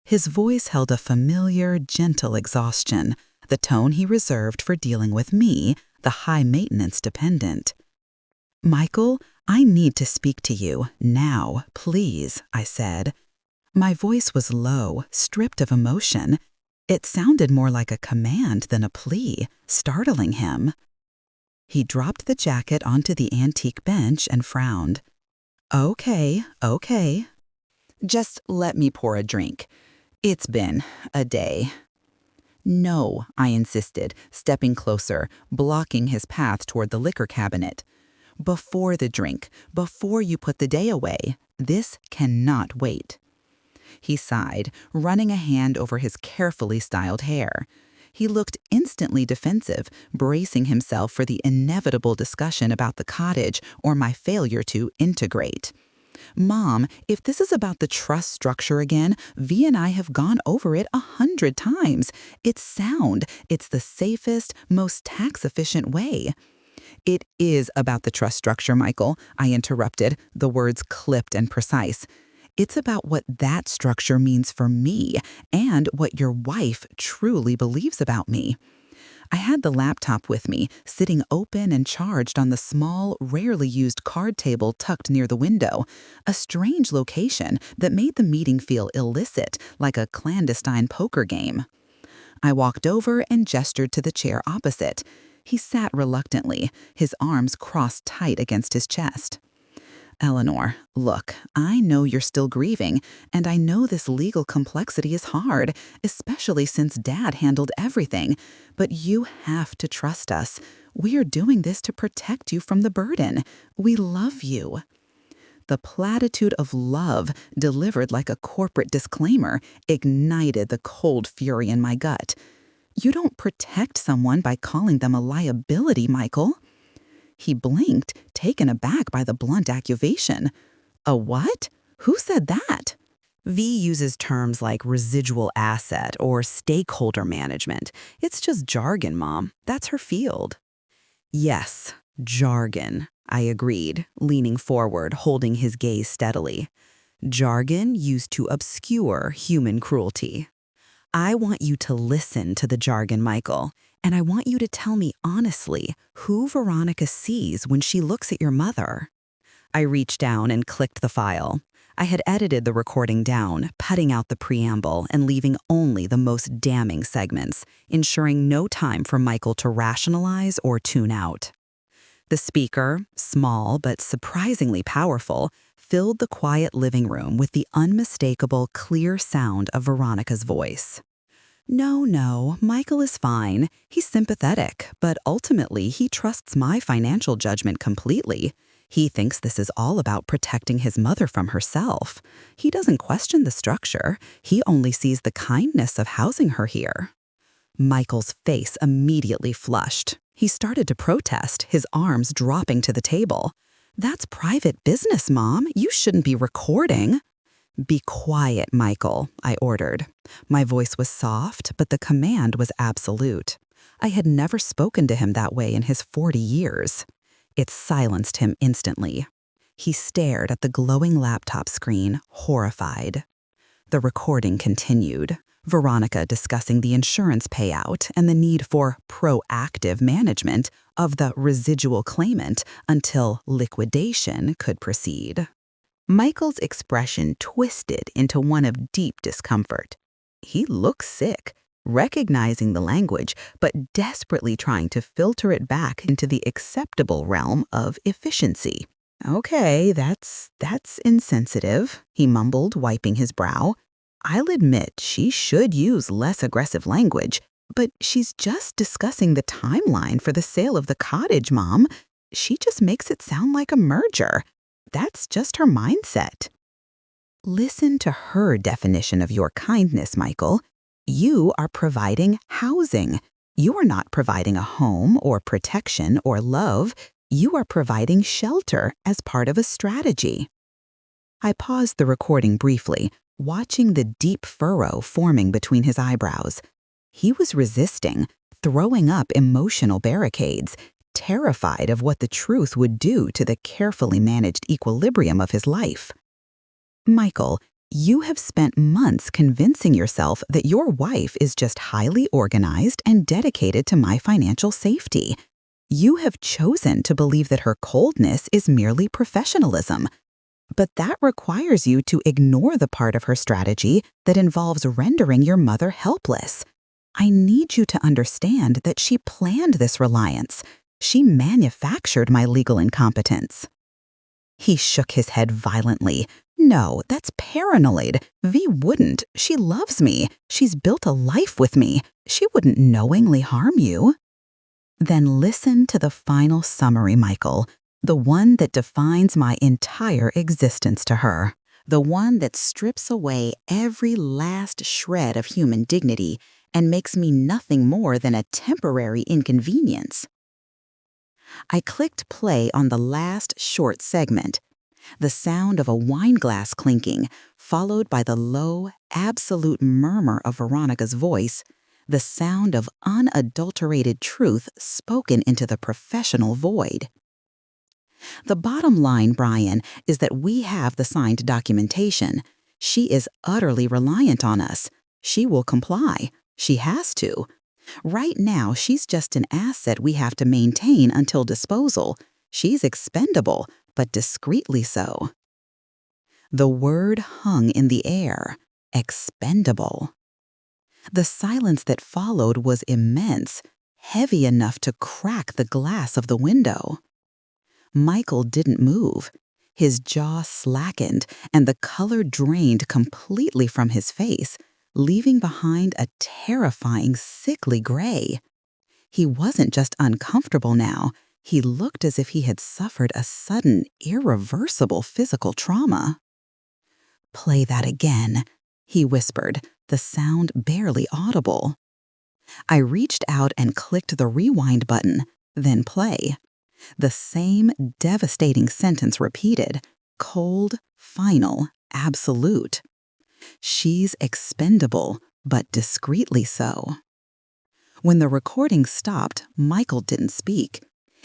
His voice held a familiar, gentle exhaustion, the tone he reserved for dealing with me, the high-maintenance dependent. "Michael, I need to speak to you, now, please," I said. My voice was low, stripped of emotion. It sounded more like a command than a plea, startling him. He dropped the jacket onto the antique bench and frowned. Okay. Just let me pour a drink. It's been a day." "No," I insisted, stepping closer, blocking his path toward the liquor cabinet. "Before the drink, before you put the day away. This cannot wait." He sighed, running a hand over his carefully styled hair. He looked instantly defensive, bracing himself for the inevitable discussion about the cottage or my failure to integrate. "Mom, if this is about the trust structure again, V and I have gone over it 100 times. It's sound. It's the safest, most tax-efficient way." "It is about the trust structure, Michael," I interrupted, the words clipped and precise. "It's about what that structure means for me and what your wife truly believes about me." I had the laptop with me, sitting open and charged on the small, rarely used card table tucked near the window, a strange location that made the meeting feel illicit, like a clandestine poker game. I walked over and gestured to the chair opposite. He sat reluctantly, his arms crossed tight against his chest. "Eleanor, look, I know you're still grieving, and I know this legal complexity is hard, especially since Dad handled everything, but you have to trust us. We are doing this to protect you from the burden. We love you." The platitude of love, delivered like a corporate disclaimer, ignited the cold fury in my gut. You don't protect someone by calling them a liability, Michael. He blinked, taken aback by the blunt accusation. "A what? Who said that?" V uses terms like residual asset or stakeholder management. It's just jargon, Mom. That's her field. "Yes, jargon," I agreed, leaning forward, holding his gaze steadily. "Jargon used to obscure human cruelty. I want you to listen to the jargon, Michael, and I want you to tell me honestly who Veronica sees when she looks at your mother." I reached down and clicked the file. I had edited the recording down, cutting out the preamble and leaving only the most damning segments, ensuring no time for Michael to rationalize or tune out. The speaker, small but surprisingly powerful, filled the quiet living room with the unmistakable, clear sound of Veronica's voice. No, Michael is fine. He's sympathetic, but ultimately he trusts my financial judgment completely. He thinks this is all about protecting his mother from herself. He doesn't question the structure. He only sees the kindness of housing her here. Michael's face immediately flushed. He started to protest, his arms dropping to the table. "That's private business, Mom. You shouldn't be recording." "Be quiet, Michael," I ordered. My voice was soft, but the command was absolute. I had never spoken to him that way in his 40 years. It silenced him instantly. He stared at the glowing laptop screen, horrified. The recording continued, Veronica discussing the insurance payout and the need for proactive management of the residual claimant until liquidation could proceed. Michael's expression twisted into one of deep discomfort. He looked sick, recognizing the language, but desperately trying to filter it back into the acceptable realm of efficiency. "Okay, that's insensitive," he mumbled, wiping his brow. "I'll admit she should use less aggressive language, but she's just discussing the timeline for the sale of the cottage, Mom. She just makes it sound like a merger. That's just her mindset." Listen to her definition of your kindness, Michael. You are providing housing. You are not providing a home or protection or love. You are providing shelter as part of a strategy. I paused the recording briefly, watching the deep furrow forming between his eyebrows. He was resisting, throwing up emotional barricades, terrified of what the truth would do to the carefully managed equilibrium of his life. "Michael, you have spent months convincing yourself that your wife is just highly organized and dedicated to my financial safety. You have chosen to believe that her coldness is merely professionalism. But that requires you to ignore the part of her strategy that involves rendering your mother helpless. I need you to understand that she planned this reliance. She manufactured my legal incompetence." He shook his head violently. "No, that's paranoid. V wouldn't. She loves me. She's built a life with me. She wouldn't knowingly harm you." "Then listen to the final summary, Michael. The one that defines my entire existence to her. The one that strips away every last shred of human dignity and makes me nothing more than a temporary inconvenience." I clicked play on the last short segment. The sound of a wine glass clinking, followed by the low, absolute murmur of Veronica's voice, the sound of unadulterated truth spoken into the professional void. "The bottom line, Brian, is that we have the signed documentation. She is utterly reliant on us. She will comply. She has to. Right now, she's just an asset we have to maintain until disposal. She's expendable, but discreetly so." The word hung in the air. Expendable. The silence that followed was immense, heavy enough to crack the glass of the window. Michael didn't move. His jaw slackened, and the color drained completely from his face, leaving behind a terrifying, sickly gray. He wasn't just uncomfortable now. He looked as if he had suffered a sudden, irreversible physical trauma. "Play that again," he whispered, the sound barely audible. I reached out and clicked the rewind button, then play. The same devastating sentence repeated, cold, final, absolute. "She's expendable, but discreetly so." When the recording stopped, Michael didn't speak.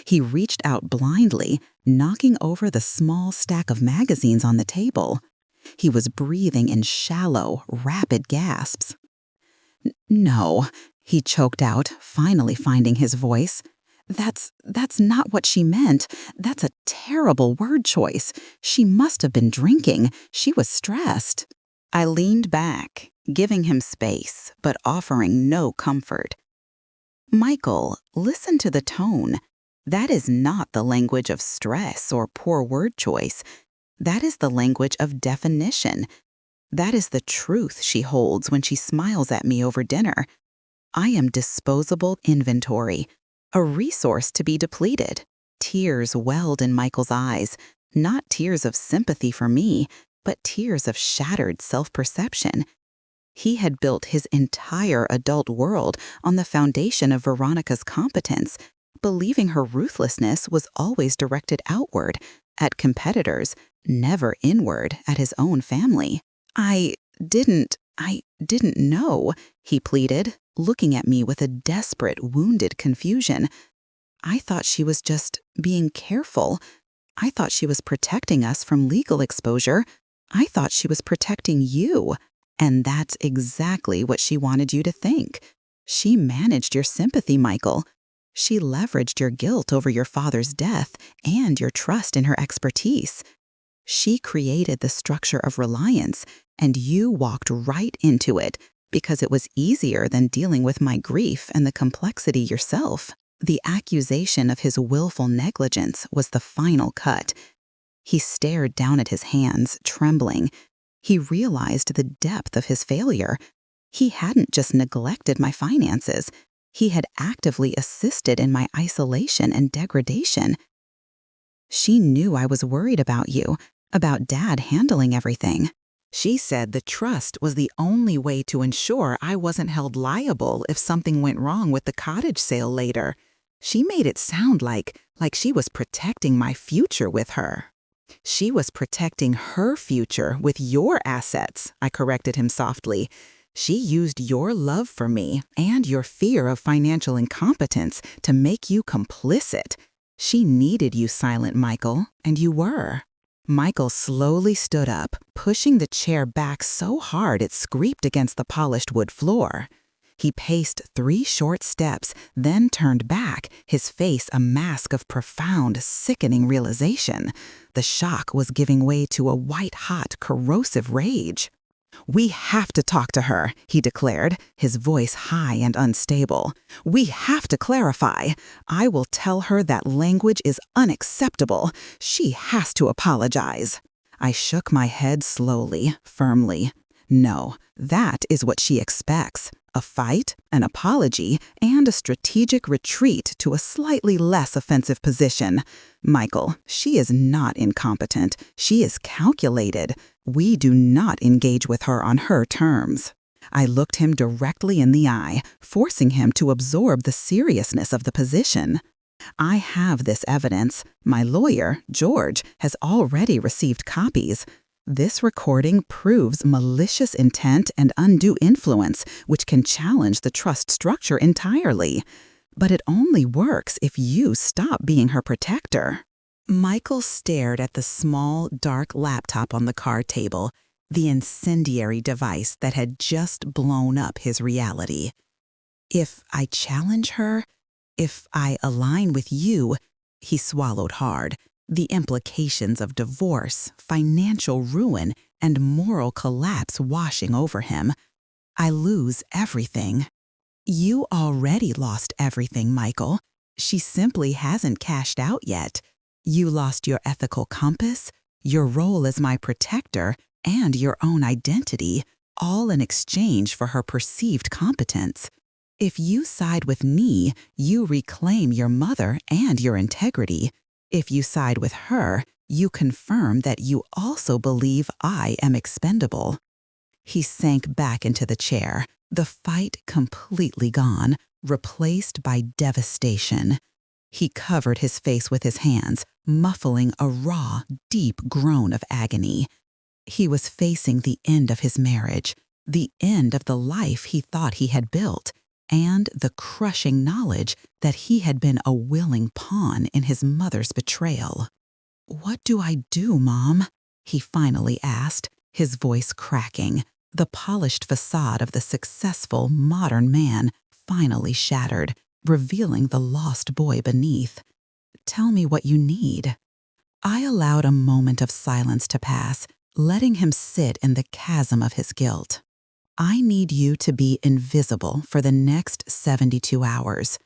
He reached out blindly, knocking over the small stack of magazines on the table. He was breathing in shallow, rapid gasps. "No," he choked out, finally finding his voice. That's not what she meant. That's a terrible word choice. She must have been drinking. She was stressed." I leaned back, giving him space, but offering no comfort. "Michael, listen to the tone. That is not the language of stress or poor word choice. That is the language of definition. That is the truth she holds when she smiles at me over dinner. I am disposable inventory, a resource to be depleted." Tears welled in Michael's eyes, not tears of sympathy for me, but tears of shattered self-perception. He had built his entire adult world on the foundation of Veronica's competence, believing her ruthlessness was always directed outward, at competitors, never inward at his own family. I didn't know," he pleaded, looking at me with a desperate, wounded confusion. "I thought she was just being careful. I thought she was protecting us from legal exposure. I thought she was protecting you. And that's exactly what she wanted you to think. She managed your sympathy, Michael. She leveraged your guilt over your father's death and your trust in her expertise. She created the structure of reliance, and you walked right into it because it was easier than dealing with my grief and the complexity yourself." The accusation of his willful negligence was the final cut. He stared down at his hands, trembling. He realized the depth of his failure. He hadn't just neglected my finances. He had actively assisted in my isolation and degradation. "She knew I was worried about you, about Dad handling everything. She said the trust was the only way to ensure I wasn't held liable if something went wrong with the cottage sale later. She made it sound like she was protecting my future with her." "She was protecting her future with your assets," I corrected him softly. "She used your love for me and your fear of financial incompetence to make you complicit. She needed you silent, Michael, and you were." Michael slowly stood up, pushing the chair back so hard it scraped against the polished wood floor. He paced 3 short steps, then turned back, his face a mask of profound, sickening realization. The shock was giving way to a white-hot, corrosive rage. "We have to talk to her," he declared, his voice high and unstable. "We have to clarify. I will tell her that language is unacceptable. She has to apologize." I shook my head slowly, firmly. "No, that is what she expects. A fight, an apology, and a strategic retreat to a slightly less offensive position. Michael, she is not incompetent. She is calculated. We do not engage with her on her terms." I looked him directly in the eye, forcing him to absorb the seriousness of the position. "I have this evidence. My lawyer, George, has already received copies. This recording proves malicious intent and undue influence, which can challenge the trust structure entirely. But it only works if you stop being her protector." Michael stared at the small, dark laptop on the card table, the incendiary device that had just blown up his reality. "If I challenge her, if I align with you," he swallowed hard, the implications of divorce, financial ruin, and moral collapse washing over him. "I lose everything." "You already lost everything, Michael. She simply hasn't cashed out yet. You lost your ethical compass, your role as my protector, and your own identity, all in exchange for her perceived competence. If you side with me, you reclaim your mother and your integrity. If you side with her, you confirm that you also believe I am expendable." He sank back into the chair, the fight completely gone, replaced by devastation. He covered his face with his hands, muffling a raw, deep groan of agony. He was facing the end of his marriage, the end of the life he thought he had built, and the crushing knowledge that he had been a willing pawn in his mother's betrayal. "What do I do, Mom?" he finally asked, his voice cracking, the polished facade of the successful, modern man finally shattered. revealing the lost boy beneath. "Tell me what you need." I allowed a moment of silence to pass, letting him sit in the chasm of his guilt. "I need you to be invisible for the next 72 hours.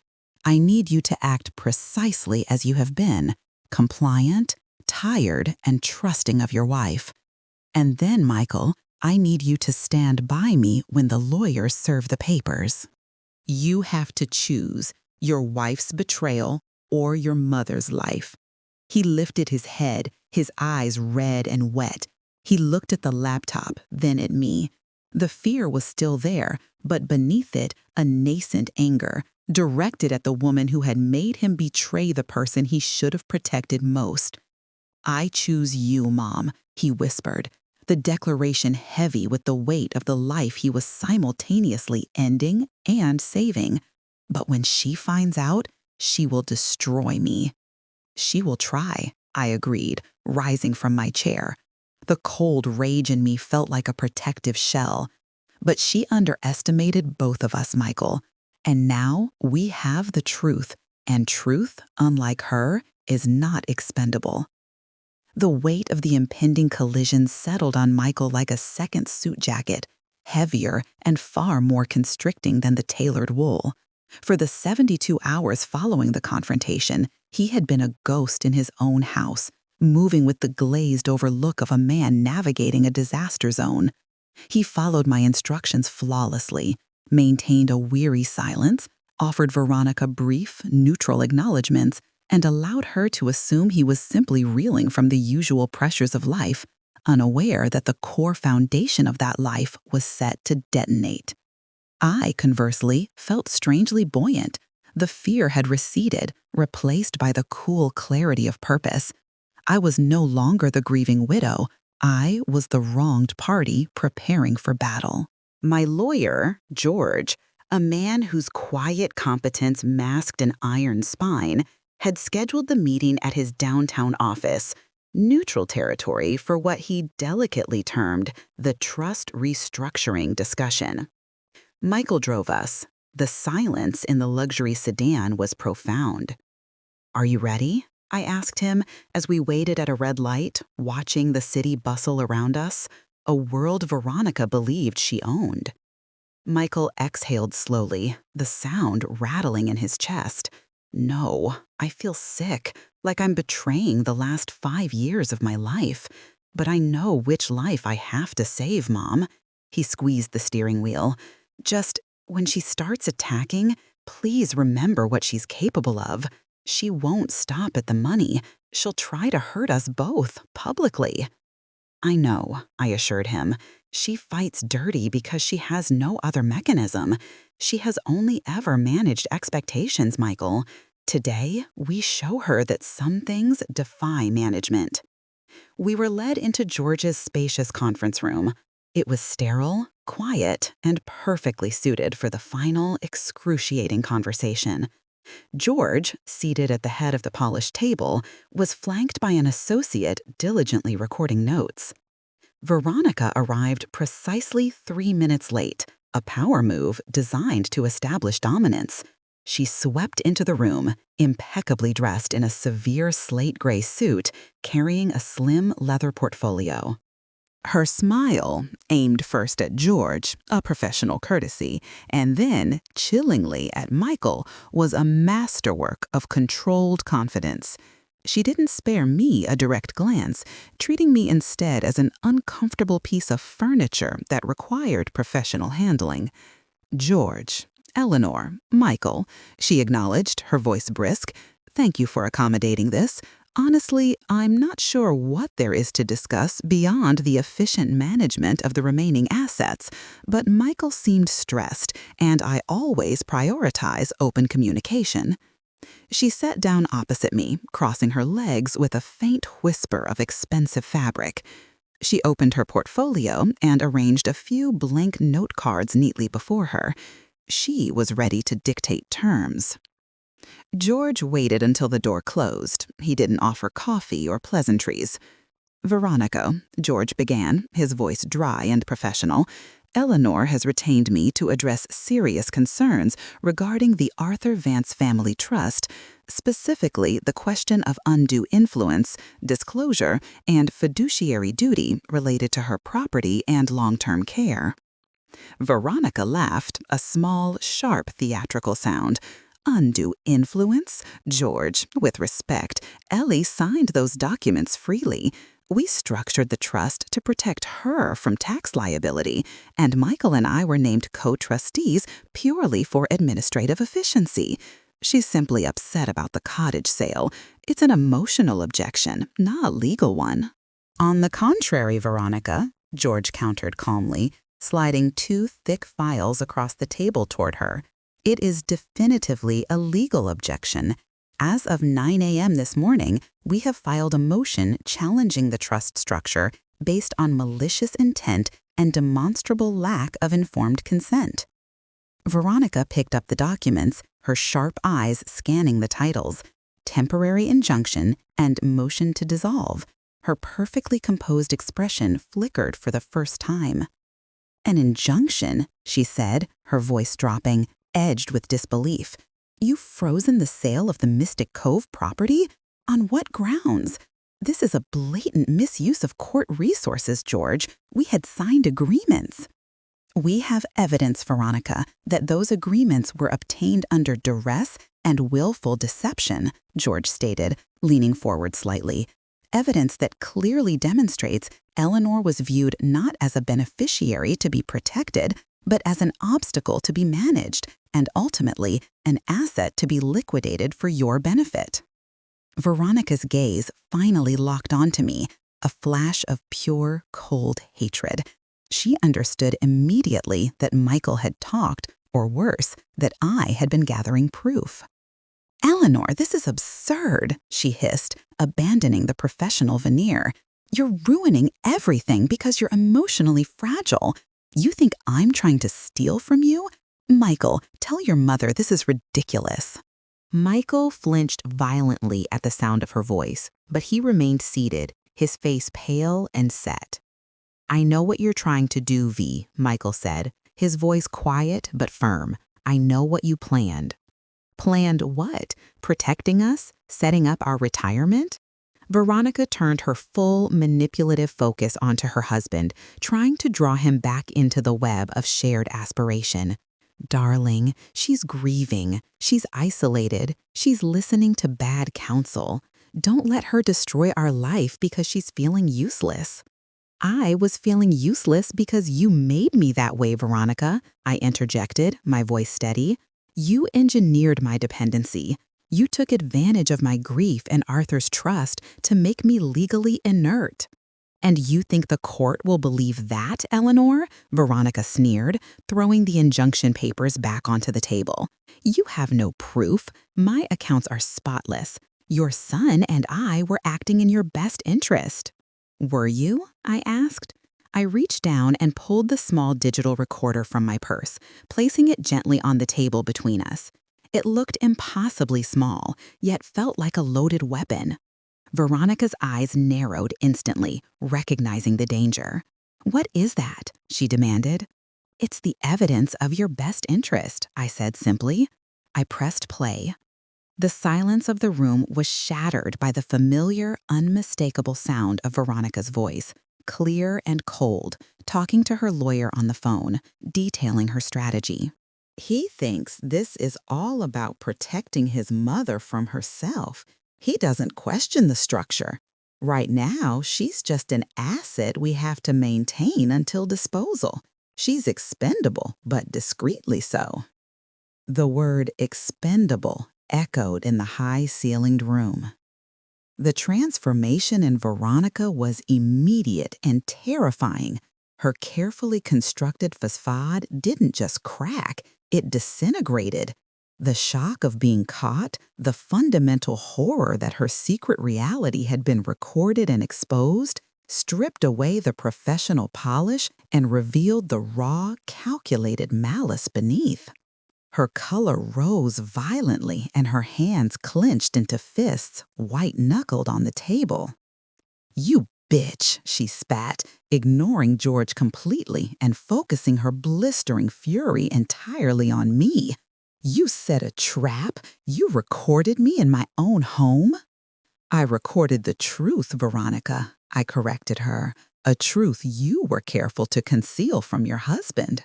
I need you to act precisely as you have been, compliant, tired, and trusting of your wife. And then, Michael, I need you to stand by me when the lawyers serve the papers. You have to choose your wife's betrayal or your mother's life." He lifted his head, his eyes red and wet. He looked at the laptop, then at me. The fear was still there, but beneath it, a nascent anger, directed at the woman who had made him betray the person he should have protected most. "I choose you, Mom," he whispered, the declaration heavy with the weight of the life he was simultaneously ending and saving. "But when she finds out, she will destroy me." "She will try," I agreed, rising from my chair. The cold rage in me felt like a protective shell. "But she underestimated both of us, Michael. And now we have the truth, and truth, unlike her, is not expendable." The weight of the impending collision settled on Michael like a second suit jacket, heavier and far more constricting than the tailored wool. For the 72 hours following the confrontation, he had been a ghost in his own house, moving with the glazed-over look of a man navigating a disaster zone. He followed my instructions flawlessly, maintained a weary silence, offered Veronica brief, neutral acknowledgments, and allowed her to assume he was simply reeling from the usual pressures of life, unaware that the core foundation of that life was set to detonate. I, conversely, felt strangely buoyant. The fear had receded, replaced by the cool clarity of purpose. I was no longer the grieving widow. I was the wronged party preparing for battle. My lawyer, George, a man whose quiet competence masked an iron spine, had scheduled the meeting at his downtown office, neutral territory for what he delicately termed the trust restructuring discussion. Michael drove us. The silence in the luxury sedan was profound. "Are you ready?" I asked him as we waited at a red light, watching the city bustle around us, a world Veronica believed she owned. Michael exhaled slowly, the sound rattling in his chest. "No, I feel sick, like I'm betraying the last 5 years of my life. But I know which life I have to save, Mom." He squeezed the steering wheel. "Just when she starts attacking, please remember what she's capable of. She won't stop at the money. She'll try to hurt us both, publicly." "I know," I assured him. "She fights dirty because she has no other mechanism. She has only ever managed expectations, Michael. Today, we show her that some things defy management." We were led into George's spacious conference room. It was sterile, quiet, and perfectly suited for the final, excruciating conversation. George, seated at the head of the polished table, was flanked by an associate diligently recording notes. Veronica arrived precisely 3 minutes late, a power move designed to establish dominance. She swept into the room, impeccably dressed in a severe slate-gray suit, carrying a slim leather portfolio. Her smile, aimed first at George, a professional courtesy, and then, chillingly, at Michael, was a masterwork of controlled confidence. She didn't spare me a direct glance, treating me instead as an uncomfortable piece of furniture that required professional handling. "George, Eleanor, Michael," she acknowledged, her voice brisk. "Thank you for accommodating this. Honestly, I'm not sure what there is to discuss beyond the efficient management of the remaining assets, but Michael seemed stressed, and I always prioritize open communication." She sat down opposite me, crossing her legs with a faint whisper of expensive fabric. She opened her portfolio and arranged a few blank note cards neatly before her. She was ready to dictate terms. George waited until the door closed. He didn't offer coffee or pleasantries. "Veronica," George began, his voice dry and professional, Eleanor has retained me to address serious concerns regarding the Arthur Vance Family Trust, specifically the question of undue influence, disclosure, and fiduciary duty related to her property and long-term care. Veronica laughed, a small, sharp theatrical sound. Undue influence? George, with respect, Ellie signed those documents freely. We structured the trust to protect her from tax liability, and Michael and I were named co-trustees purely for administrative efficiency. She's simply upset about the cottage sale. It's an emotional objection, not a legal one. On the contrary, Veronica, George countered calmly, sliding 2 thick files across the table toward her. It is definitively a legal objection. As of 9 a.m. this morning, we have filed a motion challenging the trust structure based on malicious intent and demonstrable lack of informed consent. Veronica picked up the documents, her sharp eyes scanning the titles, temporary injunction and motion to dissolve. Her perfectly composed expression flickered for the first time. An injunction, she said, her voice dropping, edged with disbelief. You've frozen the sale of the Mystic Cove property? On what grounds? This is a blatant misuse of court resources, George. We had signed agreements. We have evidence, Veronica, that those agreements were obtained under duress and willful deception, George stated, leaning forward slightly. Evidence that clearly demonstrates Eleanor was viewed not as a beneficiary to be protected, but as an obstacle to be managed, and ultimately, an asset to be liquidated for your benefit. Veronica's gaze finally locked onto me, a flash of pure, cold hatred. She understood immediately that Michael had talked, or worse, that I had been gathering proof. Eleanor, this is absurd, she hissed, abandoning the professional veneer. You're ruining everything because you're emotionally fragile. You think I'm trying to steal from you? Michael, tell your mother this is ridiculous. Michael flinched violently at the sound of her voice, but he remained seated, his face pale and set. I know what you're trying to do, V, Michael said, his voice quiet but firm. I know what you planned. Planned what? Protecting us? Setting up our retirement? Veronica turned her full manipulative focus onto her husband, trying to draw him back into the web of shared aspiration. Darling, she's grieving. She's isolated. She's listening to bad counsel. Don't let her destroy our life because she's feeling useless. I was feeling useless because you made me that way, Veronica, I interjected, my voice steady. You engineered my dependency. You took advantage of my grief and Arthur's trust to make me legally inert. And you think the court will believe that, Eleanor? Veronica sneered, throwing the injunction papers back onto the table. You have no proof. My accounts are spotless. Your son and I were acting in your best interest. Were you? I asked. I reached down and pulled the small digital recorder from my purse, placing it gently on the table between us. It looked impossibly small, yet felt like a loaded weapon. Veronica's eyes narrowed instantly, recognizing the danger. What is that? She demanded. It's the evidence of your best interest, I said simply. I pressed play. The silence of the room was shattered by the familiar, unmistakable sound of Veronica's voice, clear and cold, talking to her lawyer on the phone, detailing her strategy. He thinks this is all about protecting his mother from herself. He doesn't question the structure. Right now, she's just an asset we have to maintain until disposal. She's expendable, but discreetly so. The word expendable echoed in the high-ceilinged room. The transformation in Veronica was immediate and terrifying. Her carefully constructed facade didn't just crack, it disintegrated. The shock of being caught, the fundamental horror that her secret reality had been recorded and exposed, stripped away the professional polish and revealed the raw, calculated malice beneath. Her color rose violently and her hands clenched into fists, white-knuckled on the table. You bitch, she spat, ignoring George completely and focusing her blistering fury entirely on me. You set a trap? You recorded me in my own home? I recorded the truth, Veronica, I corrected her, a truth you were careful to conceal from your husband.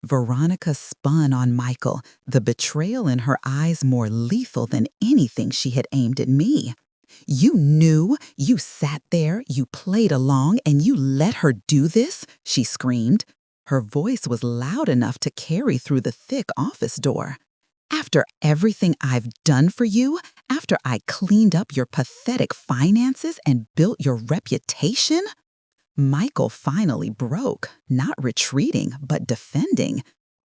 Veronica spun on Michael, the betrayal in her eyes more lethal than anything she had aimed at me. You knew, you sat there, you played along, and you let her do this? She screamed. Her voice was loud enough to carry through the thick office door. After everything I've done for you, after I cleaned up your pathetic finances and built your reputation? Michael finally broke, not retreating, but defending.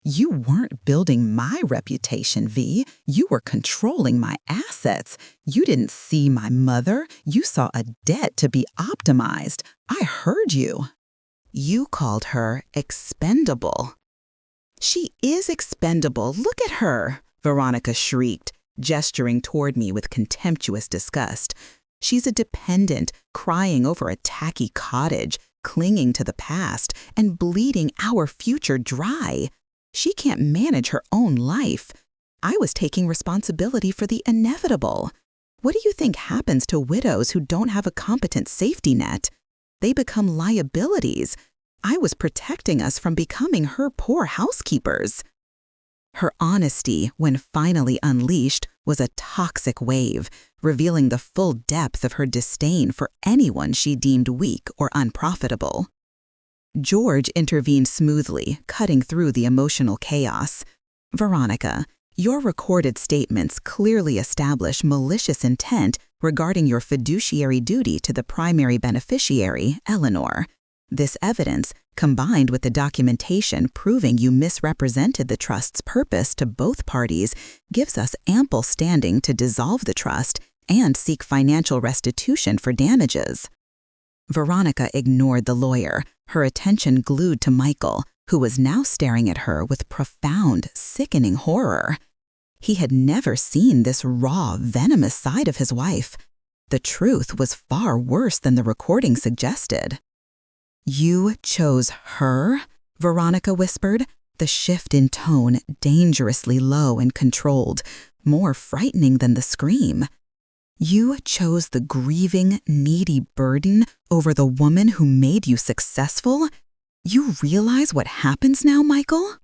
You weren't building my reputation, V. You were controlling my assets. You didn't see my mother. You saw a debt to be optimized. I heard you. You called her expendable. She is expendable. Look at her, Veronica shrieked, gesturing toward me with contemptuous disgust. She's a dependent, crying over a tacky cottage, clinging to the past, and bleeding our future dry. She can't manage her own life. I was taking responsibility for the inevitable. What do you think happens to widows who don't have a competent safety net? They become liabilities. I was protecting us from becoming her poor housekeepers. Her honesty, when finally unleashed, was a toxic wave, revealing the full depth of her disdain for anyone she deemed weak or unprofitable. George intervened smoothly, cutting through the emotional chaos. Veronica, your recorded statements clearly establish malicious intent regarding your fiduciary duty to the primary beneficiary, Eleanor. This evidence, combined with the documentation proving you misrepresented the trust's purpose to both parties, gives us ample standing to dissolve the trust and seek financial restitution for damages. Veronica ignored the lawyer, her attention glued to Michael, who was now staring at her with profound, sickening horror. He had never seen this raw, venomous side of his wife. The truth was far worse than the recording suggested. You chose her? Veronica whispered, the shift in tone dangerously low and controlled, more frightening than the scream. You chose the grieving, needy burden over the woman who made you successful? You realize what happens now, Michael?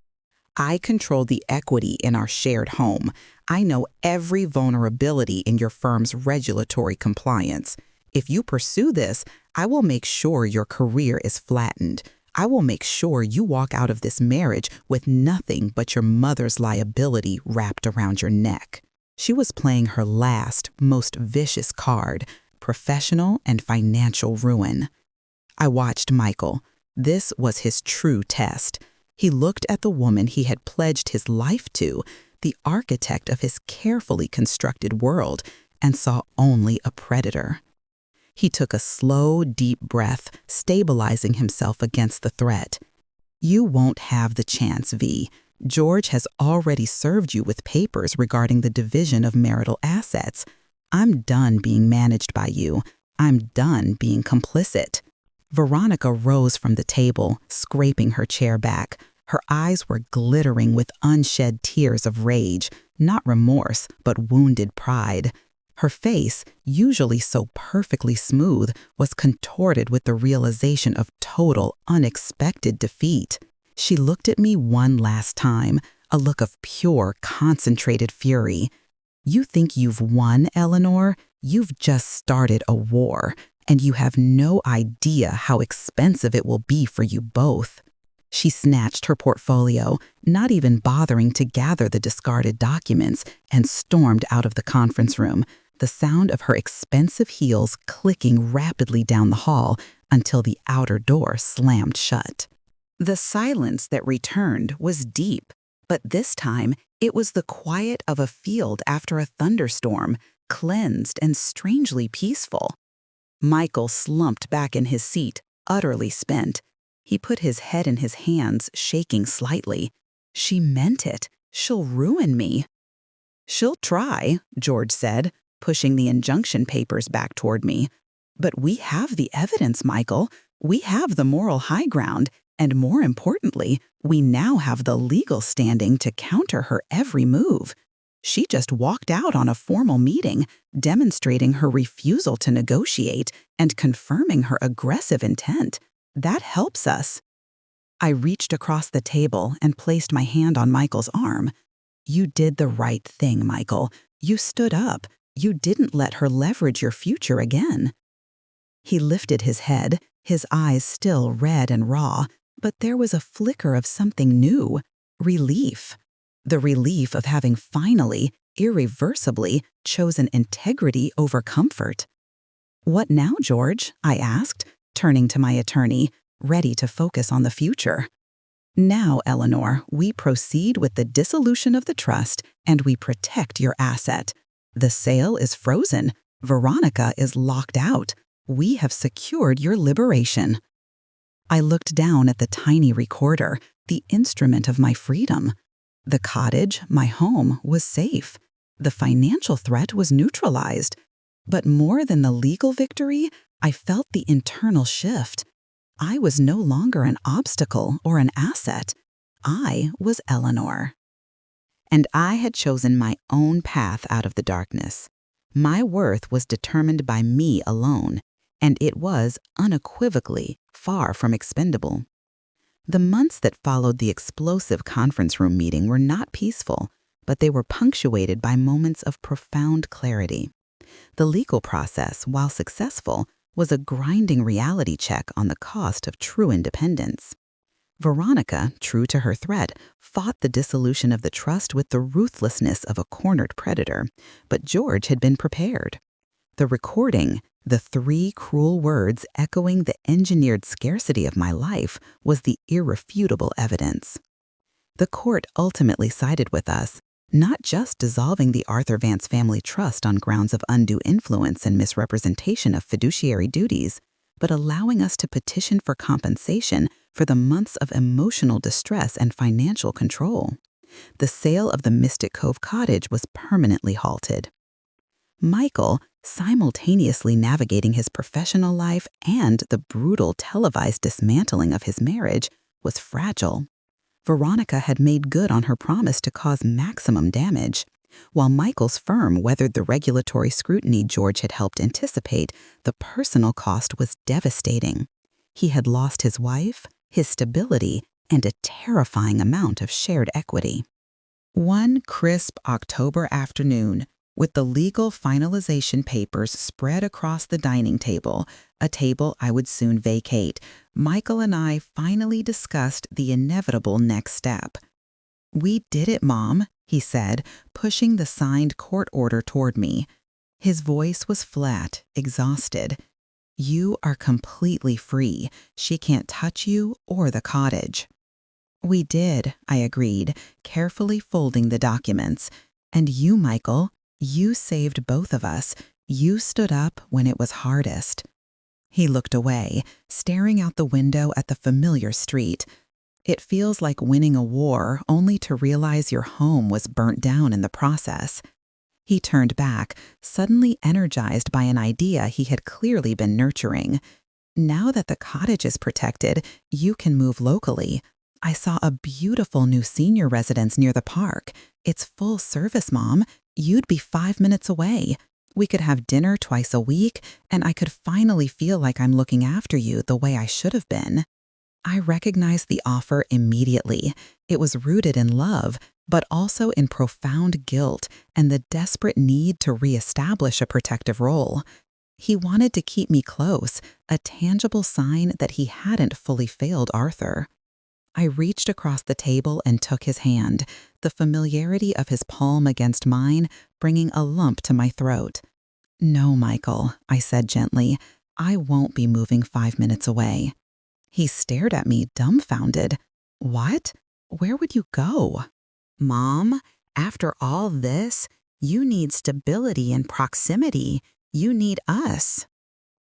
I control the equity in our shared home. I know every vulnerability in your firm's regulatory compliance. If you pursue this, I will make sure your career is flattened. I will make sure you walk out of this marriage with nothing but your mother's liability wrapped around your neck. She was playing her last, most vicious card, professional and financial ruin. I watched Michael. This was his true test. He looked at the woman he had pledged his life to, the architect of his carefully constructed world, and saw only a predator. He took a slow, deep breath, stabilizing himself against the threat. You won't have the chance, V. George has already served you with papers regarding the division of marital assets. I'm done being managed by you. I'm done being complicit. Veronica rose from the table, scraping her chair back. Her eyes were glittering with unshed tears of rage, not remorse, but wounded pride. Her face, usually so perfectly smooth, was contorted with the realization of total, unexpected defeat. She looked at me one last time, a look of pure, concentrated fury. You think you've won, Eleanor? You've just started a war, and you have no idea how expensive it will be for you both. She snatched her portfolio, not even bothering to gather the discarded documents, and stormed out of the conference room, the sound of her expensive heels clicking rapidly down the hall until the outer door slammed shut. The silence that returned was deep, but this time it was the quiet of a field after a thunderstorm, cleansed and strangely peaceful. Michael slumped back in his seat, utterly spent. He put his head in his hands, shaking slightly. She meant it. She'll ruin me. She'll try, George said, pushing the injunction papers back toward me. But we have the evidence, Michael. We have the moral high ground, and more importantly, we now have the legal standing to counter her every move. She just walked out on a formal meeting, demonstrating her refusal to negotiate and confirming her aggressive intent. That helps us. I reached across the table and placed my hand on Michael's arm. You did the right thing, Michael. You stood up. You didn't let her leverage your future again. He lifted his head, his eyes still red and raw, but there was a flicker of something new, relief. The relief of having finally, irreversibly, chosen integrity over comfort. What now, George? I asked, turning to my attorney, ready to focus on the future. Now, Eleanor, we proceed with the dissolution of the trust and we protect your asset. The sale is frozen. Veronica is locked out. We have secured your liberation. I looked down at the tiny recorder, the instrument of my freedom. The cottage, my home, was safe. The financial threat was neutralized. But more than the legal victory, I felt the internal shift. I was no longer an obstacle or an asset. I was Eleanor. And I had chosen my own path out of the darkness. My worth was determined by me alone, and it was unequivocally far from expendable. The months that followed the explosive conference room meeting were not peaceful, but they were punctuated by moments of profound clarity. The legal process, while successful, was a grinding reality check on the cost of true independence. Veronica, true to her threat, fought the dissolution of the trust with the ruthlessness of a cornered predator, but George had been prepared. The recording, the 3 cruel words echoing the engineered scarcity of my life, was the irrefutable evidence. The court ultimately sided with us, not just dissolving the Arthur Vance family trust on grounds of undue influence and misrepresentation of fiduciary duties, but allowing us to petition for compensation for the months of emotional distress and financial control. The sale of the Mystic Cove cottage was permanently halted. Michael, simultaneously navigating his professional life and the brutal televised dismantling of his marriage, was fragile. Veronica had made good on her promise to cause maximum damage. While Michael's firm weathered the regulatory scrutiny George had helped anticipate, the personal cost was devastating. He had lost his wife, his stability, and a terrifying amount of shared equity. One crisp October afternoon, with the legal finalization papers spread across the dining table, a table I would soon vacate, Michael and I finally discussed the inevitable next step. "We did it, Mom," he said, pushing the signed court order toward me. His voice was flat, exhausted. "You are completely free. She can't touch you or the cottage." "We did," I agreed, carefully folding the documents. "And you, Michael, you saved both of us. You stood up when it was hardest." He looked away, staring out the window at the familiar street. It feels like winning a war only to realize your home was burnt down in the process. He turned back, suddenly energized by an idea he had clearly been nurturing. "Now that the cottage is protected, you can move locally. I saw a beautiful new senior residence near the park. It's full service, Mom. You'd be 5 minutes away. We could have dinner twice a week, and I could finally feel like I'm looking after you the way I should have been." I recognized the offer immediately. It was rooted in love, but also in profound guilt and the desperate need to reestablish a protective role. He wanted to keep me close, a tangible sign that he hadn't fully failed Arthur. I reached across the table and took his hand, the familiarity of his palm against mine bringing a lump to my throat. "No, Michael," I said gently, "I won't be moving 5 minutes away." He stared at me, dumbfounded. "What? Where would you go?" "Mom, after all this, you need stability and proximity. You need us."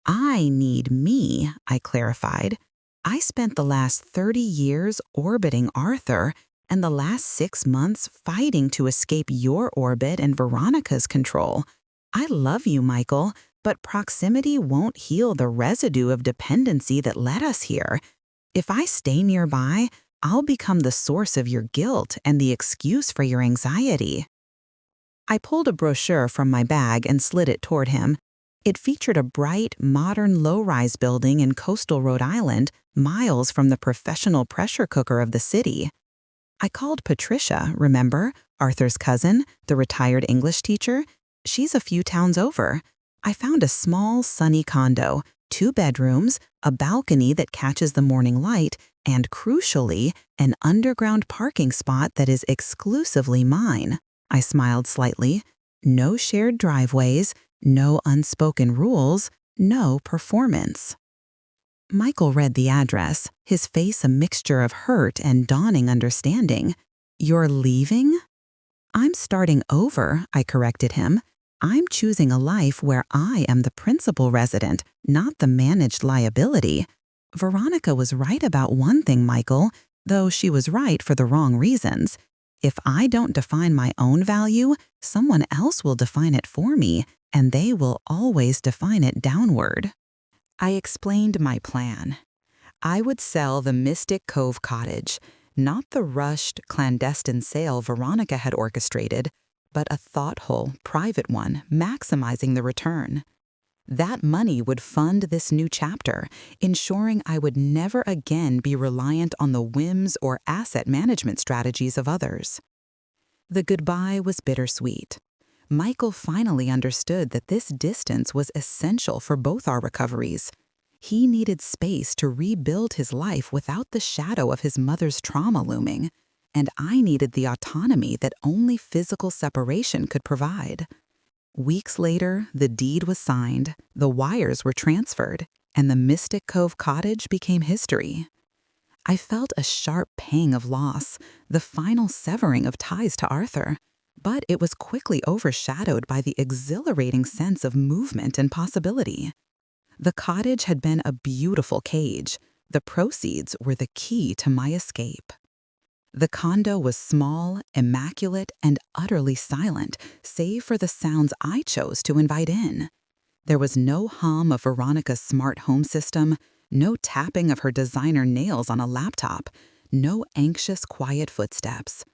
"I need me," I clarified. "I spent the last 30 years orbiting Arthur and the last 6 months fighting to escape your orbit and Veronica's control. I love you, Michael, but proximity won't heal the residue of dependency that led us here. If I stay nearby, I'll become the source of your guilt and the excuse for your anxiety." I pulled a brochure from my bag and slid it toward him. It featured a bright, modern low-rise building in coastal Rhode Island, miles from the professional pressure cooker of the city. I called Patricia, remember? Arthur's cousin, the retired English teacher. She's a few towns over. I found a small, sunny condo, 2 bedrooms, a balcony that catches the morning light, and crucially, an underground parking spot that is exclusively mine. I smiled slightly. No shared driveways, no unspoken rules, no performance. Michael read the address, his face a mixture of hurt and dawning understanding. "You're leaving?" "I'm starting over," I corrected him. "I'm choosing a life where I am the principal resident, not the managed liability." Veronica was right about one thing, Michael, though she was right for the wrong reasons. If I don't define my own value, someone else will define it for me, and they will always define it downward. I explained my plan. I would sell the Mystic Cove cottage, not the rushed, clandestine sale Veronica had orchestrated, but a thoughtful, private one, maximizing the return. That money would fund this new chapter, ensuring I would never again be reliant on the whims or asset management strategies of others. The goodbye was bittersweet. Michael finally understood that this distance was essential for both our recoveries. He needed space to rebuild his life without the shadow of his mother's trauma looming, and I needed the autonomy that only physical separation could provide. Weeks later, the deed was signed, the wires were transferred, and the Mystic Cove cottage became history. I felt a sharp pang of loss, the final severing of ties to Arthur, but it was quickly overshadowed by the exhilarating sense of movement and possibility. The cottage had been a beautiful cage. The proceeds were the key to my escape. The condo was small, immaculate, and utterly silent, save for the sounds I chose to invite in. There was no hum of Veronica's smart home system, no tapping of her designer nails on a laptop, no anxious, quiet footsteps.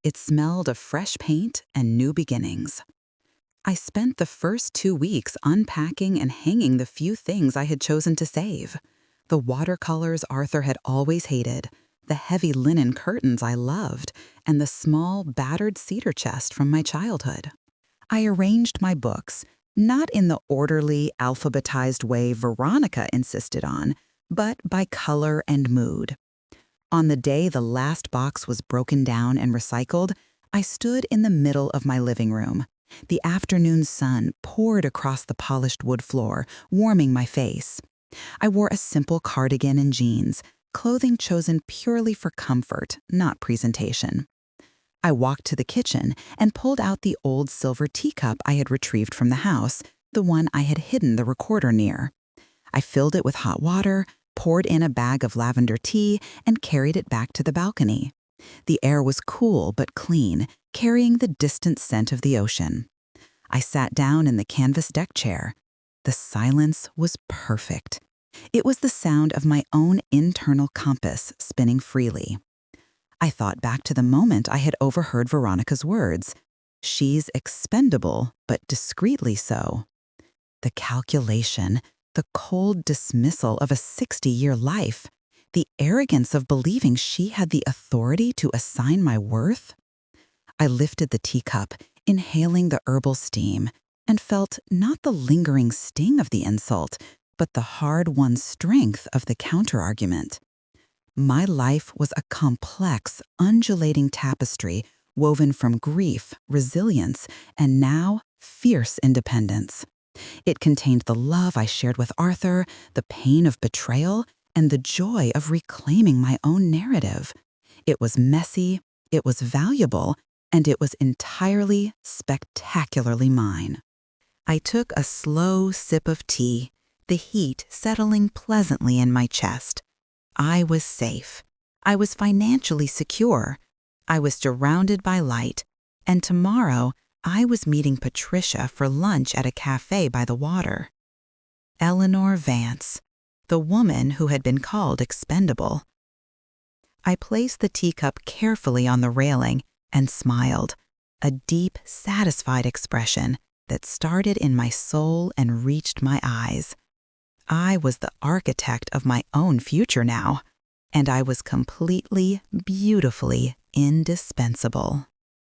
It smelled of fresh paint and new beginnings. I spent the first 2 weeks unpacking and hanging the few things I had chosen to save. The watercolors Arthur had always hated, the heavy linen curtains I loved, and the small, battered cedar chest from my childhood. I arranged my books, not in the orderly, alphabetized way Veronica insisted on, but by color and mood. On the day the last box was broken down and recycled, I stood in the middle of my living room. The afternoon sun poured across the polished wood floor, warming my face. I wore a simple cardigan and jeans, clothing chosen purely for comfort, not presentation. I walked to the kitchen and pulled out the old silver teacup I had retrieved from the house, the one I had hidden the recorder near. I filled it with hot water, poured in a bag of lavender tea, and carried it back to the balcony. The air was cool but clean, carrying the distant scent of the ocean. I sat down in the canvas deck chair. The silence was perfect. It was the sound of my own internal compass spinning freely. I thought back to the moment I had overheard Veronica's words. "She's expendable, but discreetly so." The calculation, the cold dismissal of a 60-year life, the arrogance of believing she had the authority to assign my worth. I lifted the teacup, inhaling the herbal steam, and felt not the lingering sting of the insult, but the hard-won strength of the counterargument. My life was a complex, undulating tapestry woven from grief, resilience, and now fierce independence. It contained the love I shared with Arthur, the pain of betrayal, and the joy of reclaiming my own narrative. It was messy, it was valuable, and it was entirely, spectacularly mine. I took a slow sip of tea, the heat settling pleasantly in my chest. I was safe. I was financially secure. I was surrounded by light. And tomorrow, I was meeting Patricia for lunch at a cafe by the water. Eleanor Vance, the woman who had been called expendable. I placed the teacup carefully on the railing and smiled, a deep, satisfied expression that started in my soul and reached my eyes. I was the architect of my own future now, and I was completely, beautifully indispensable.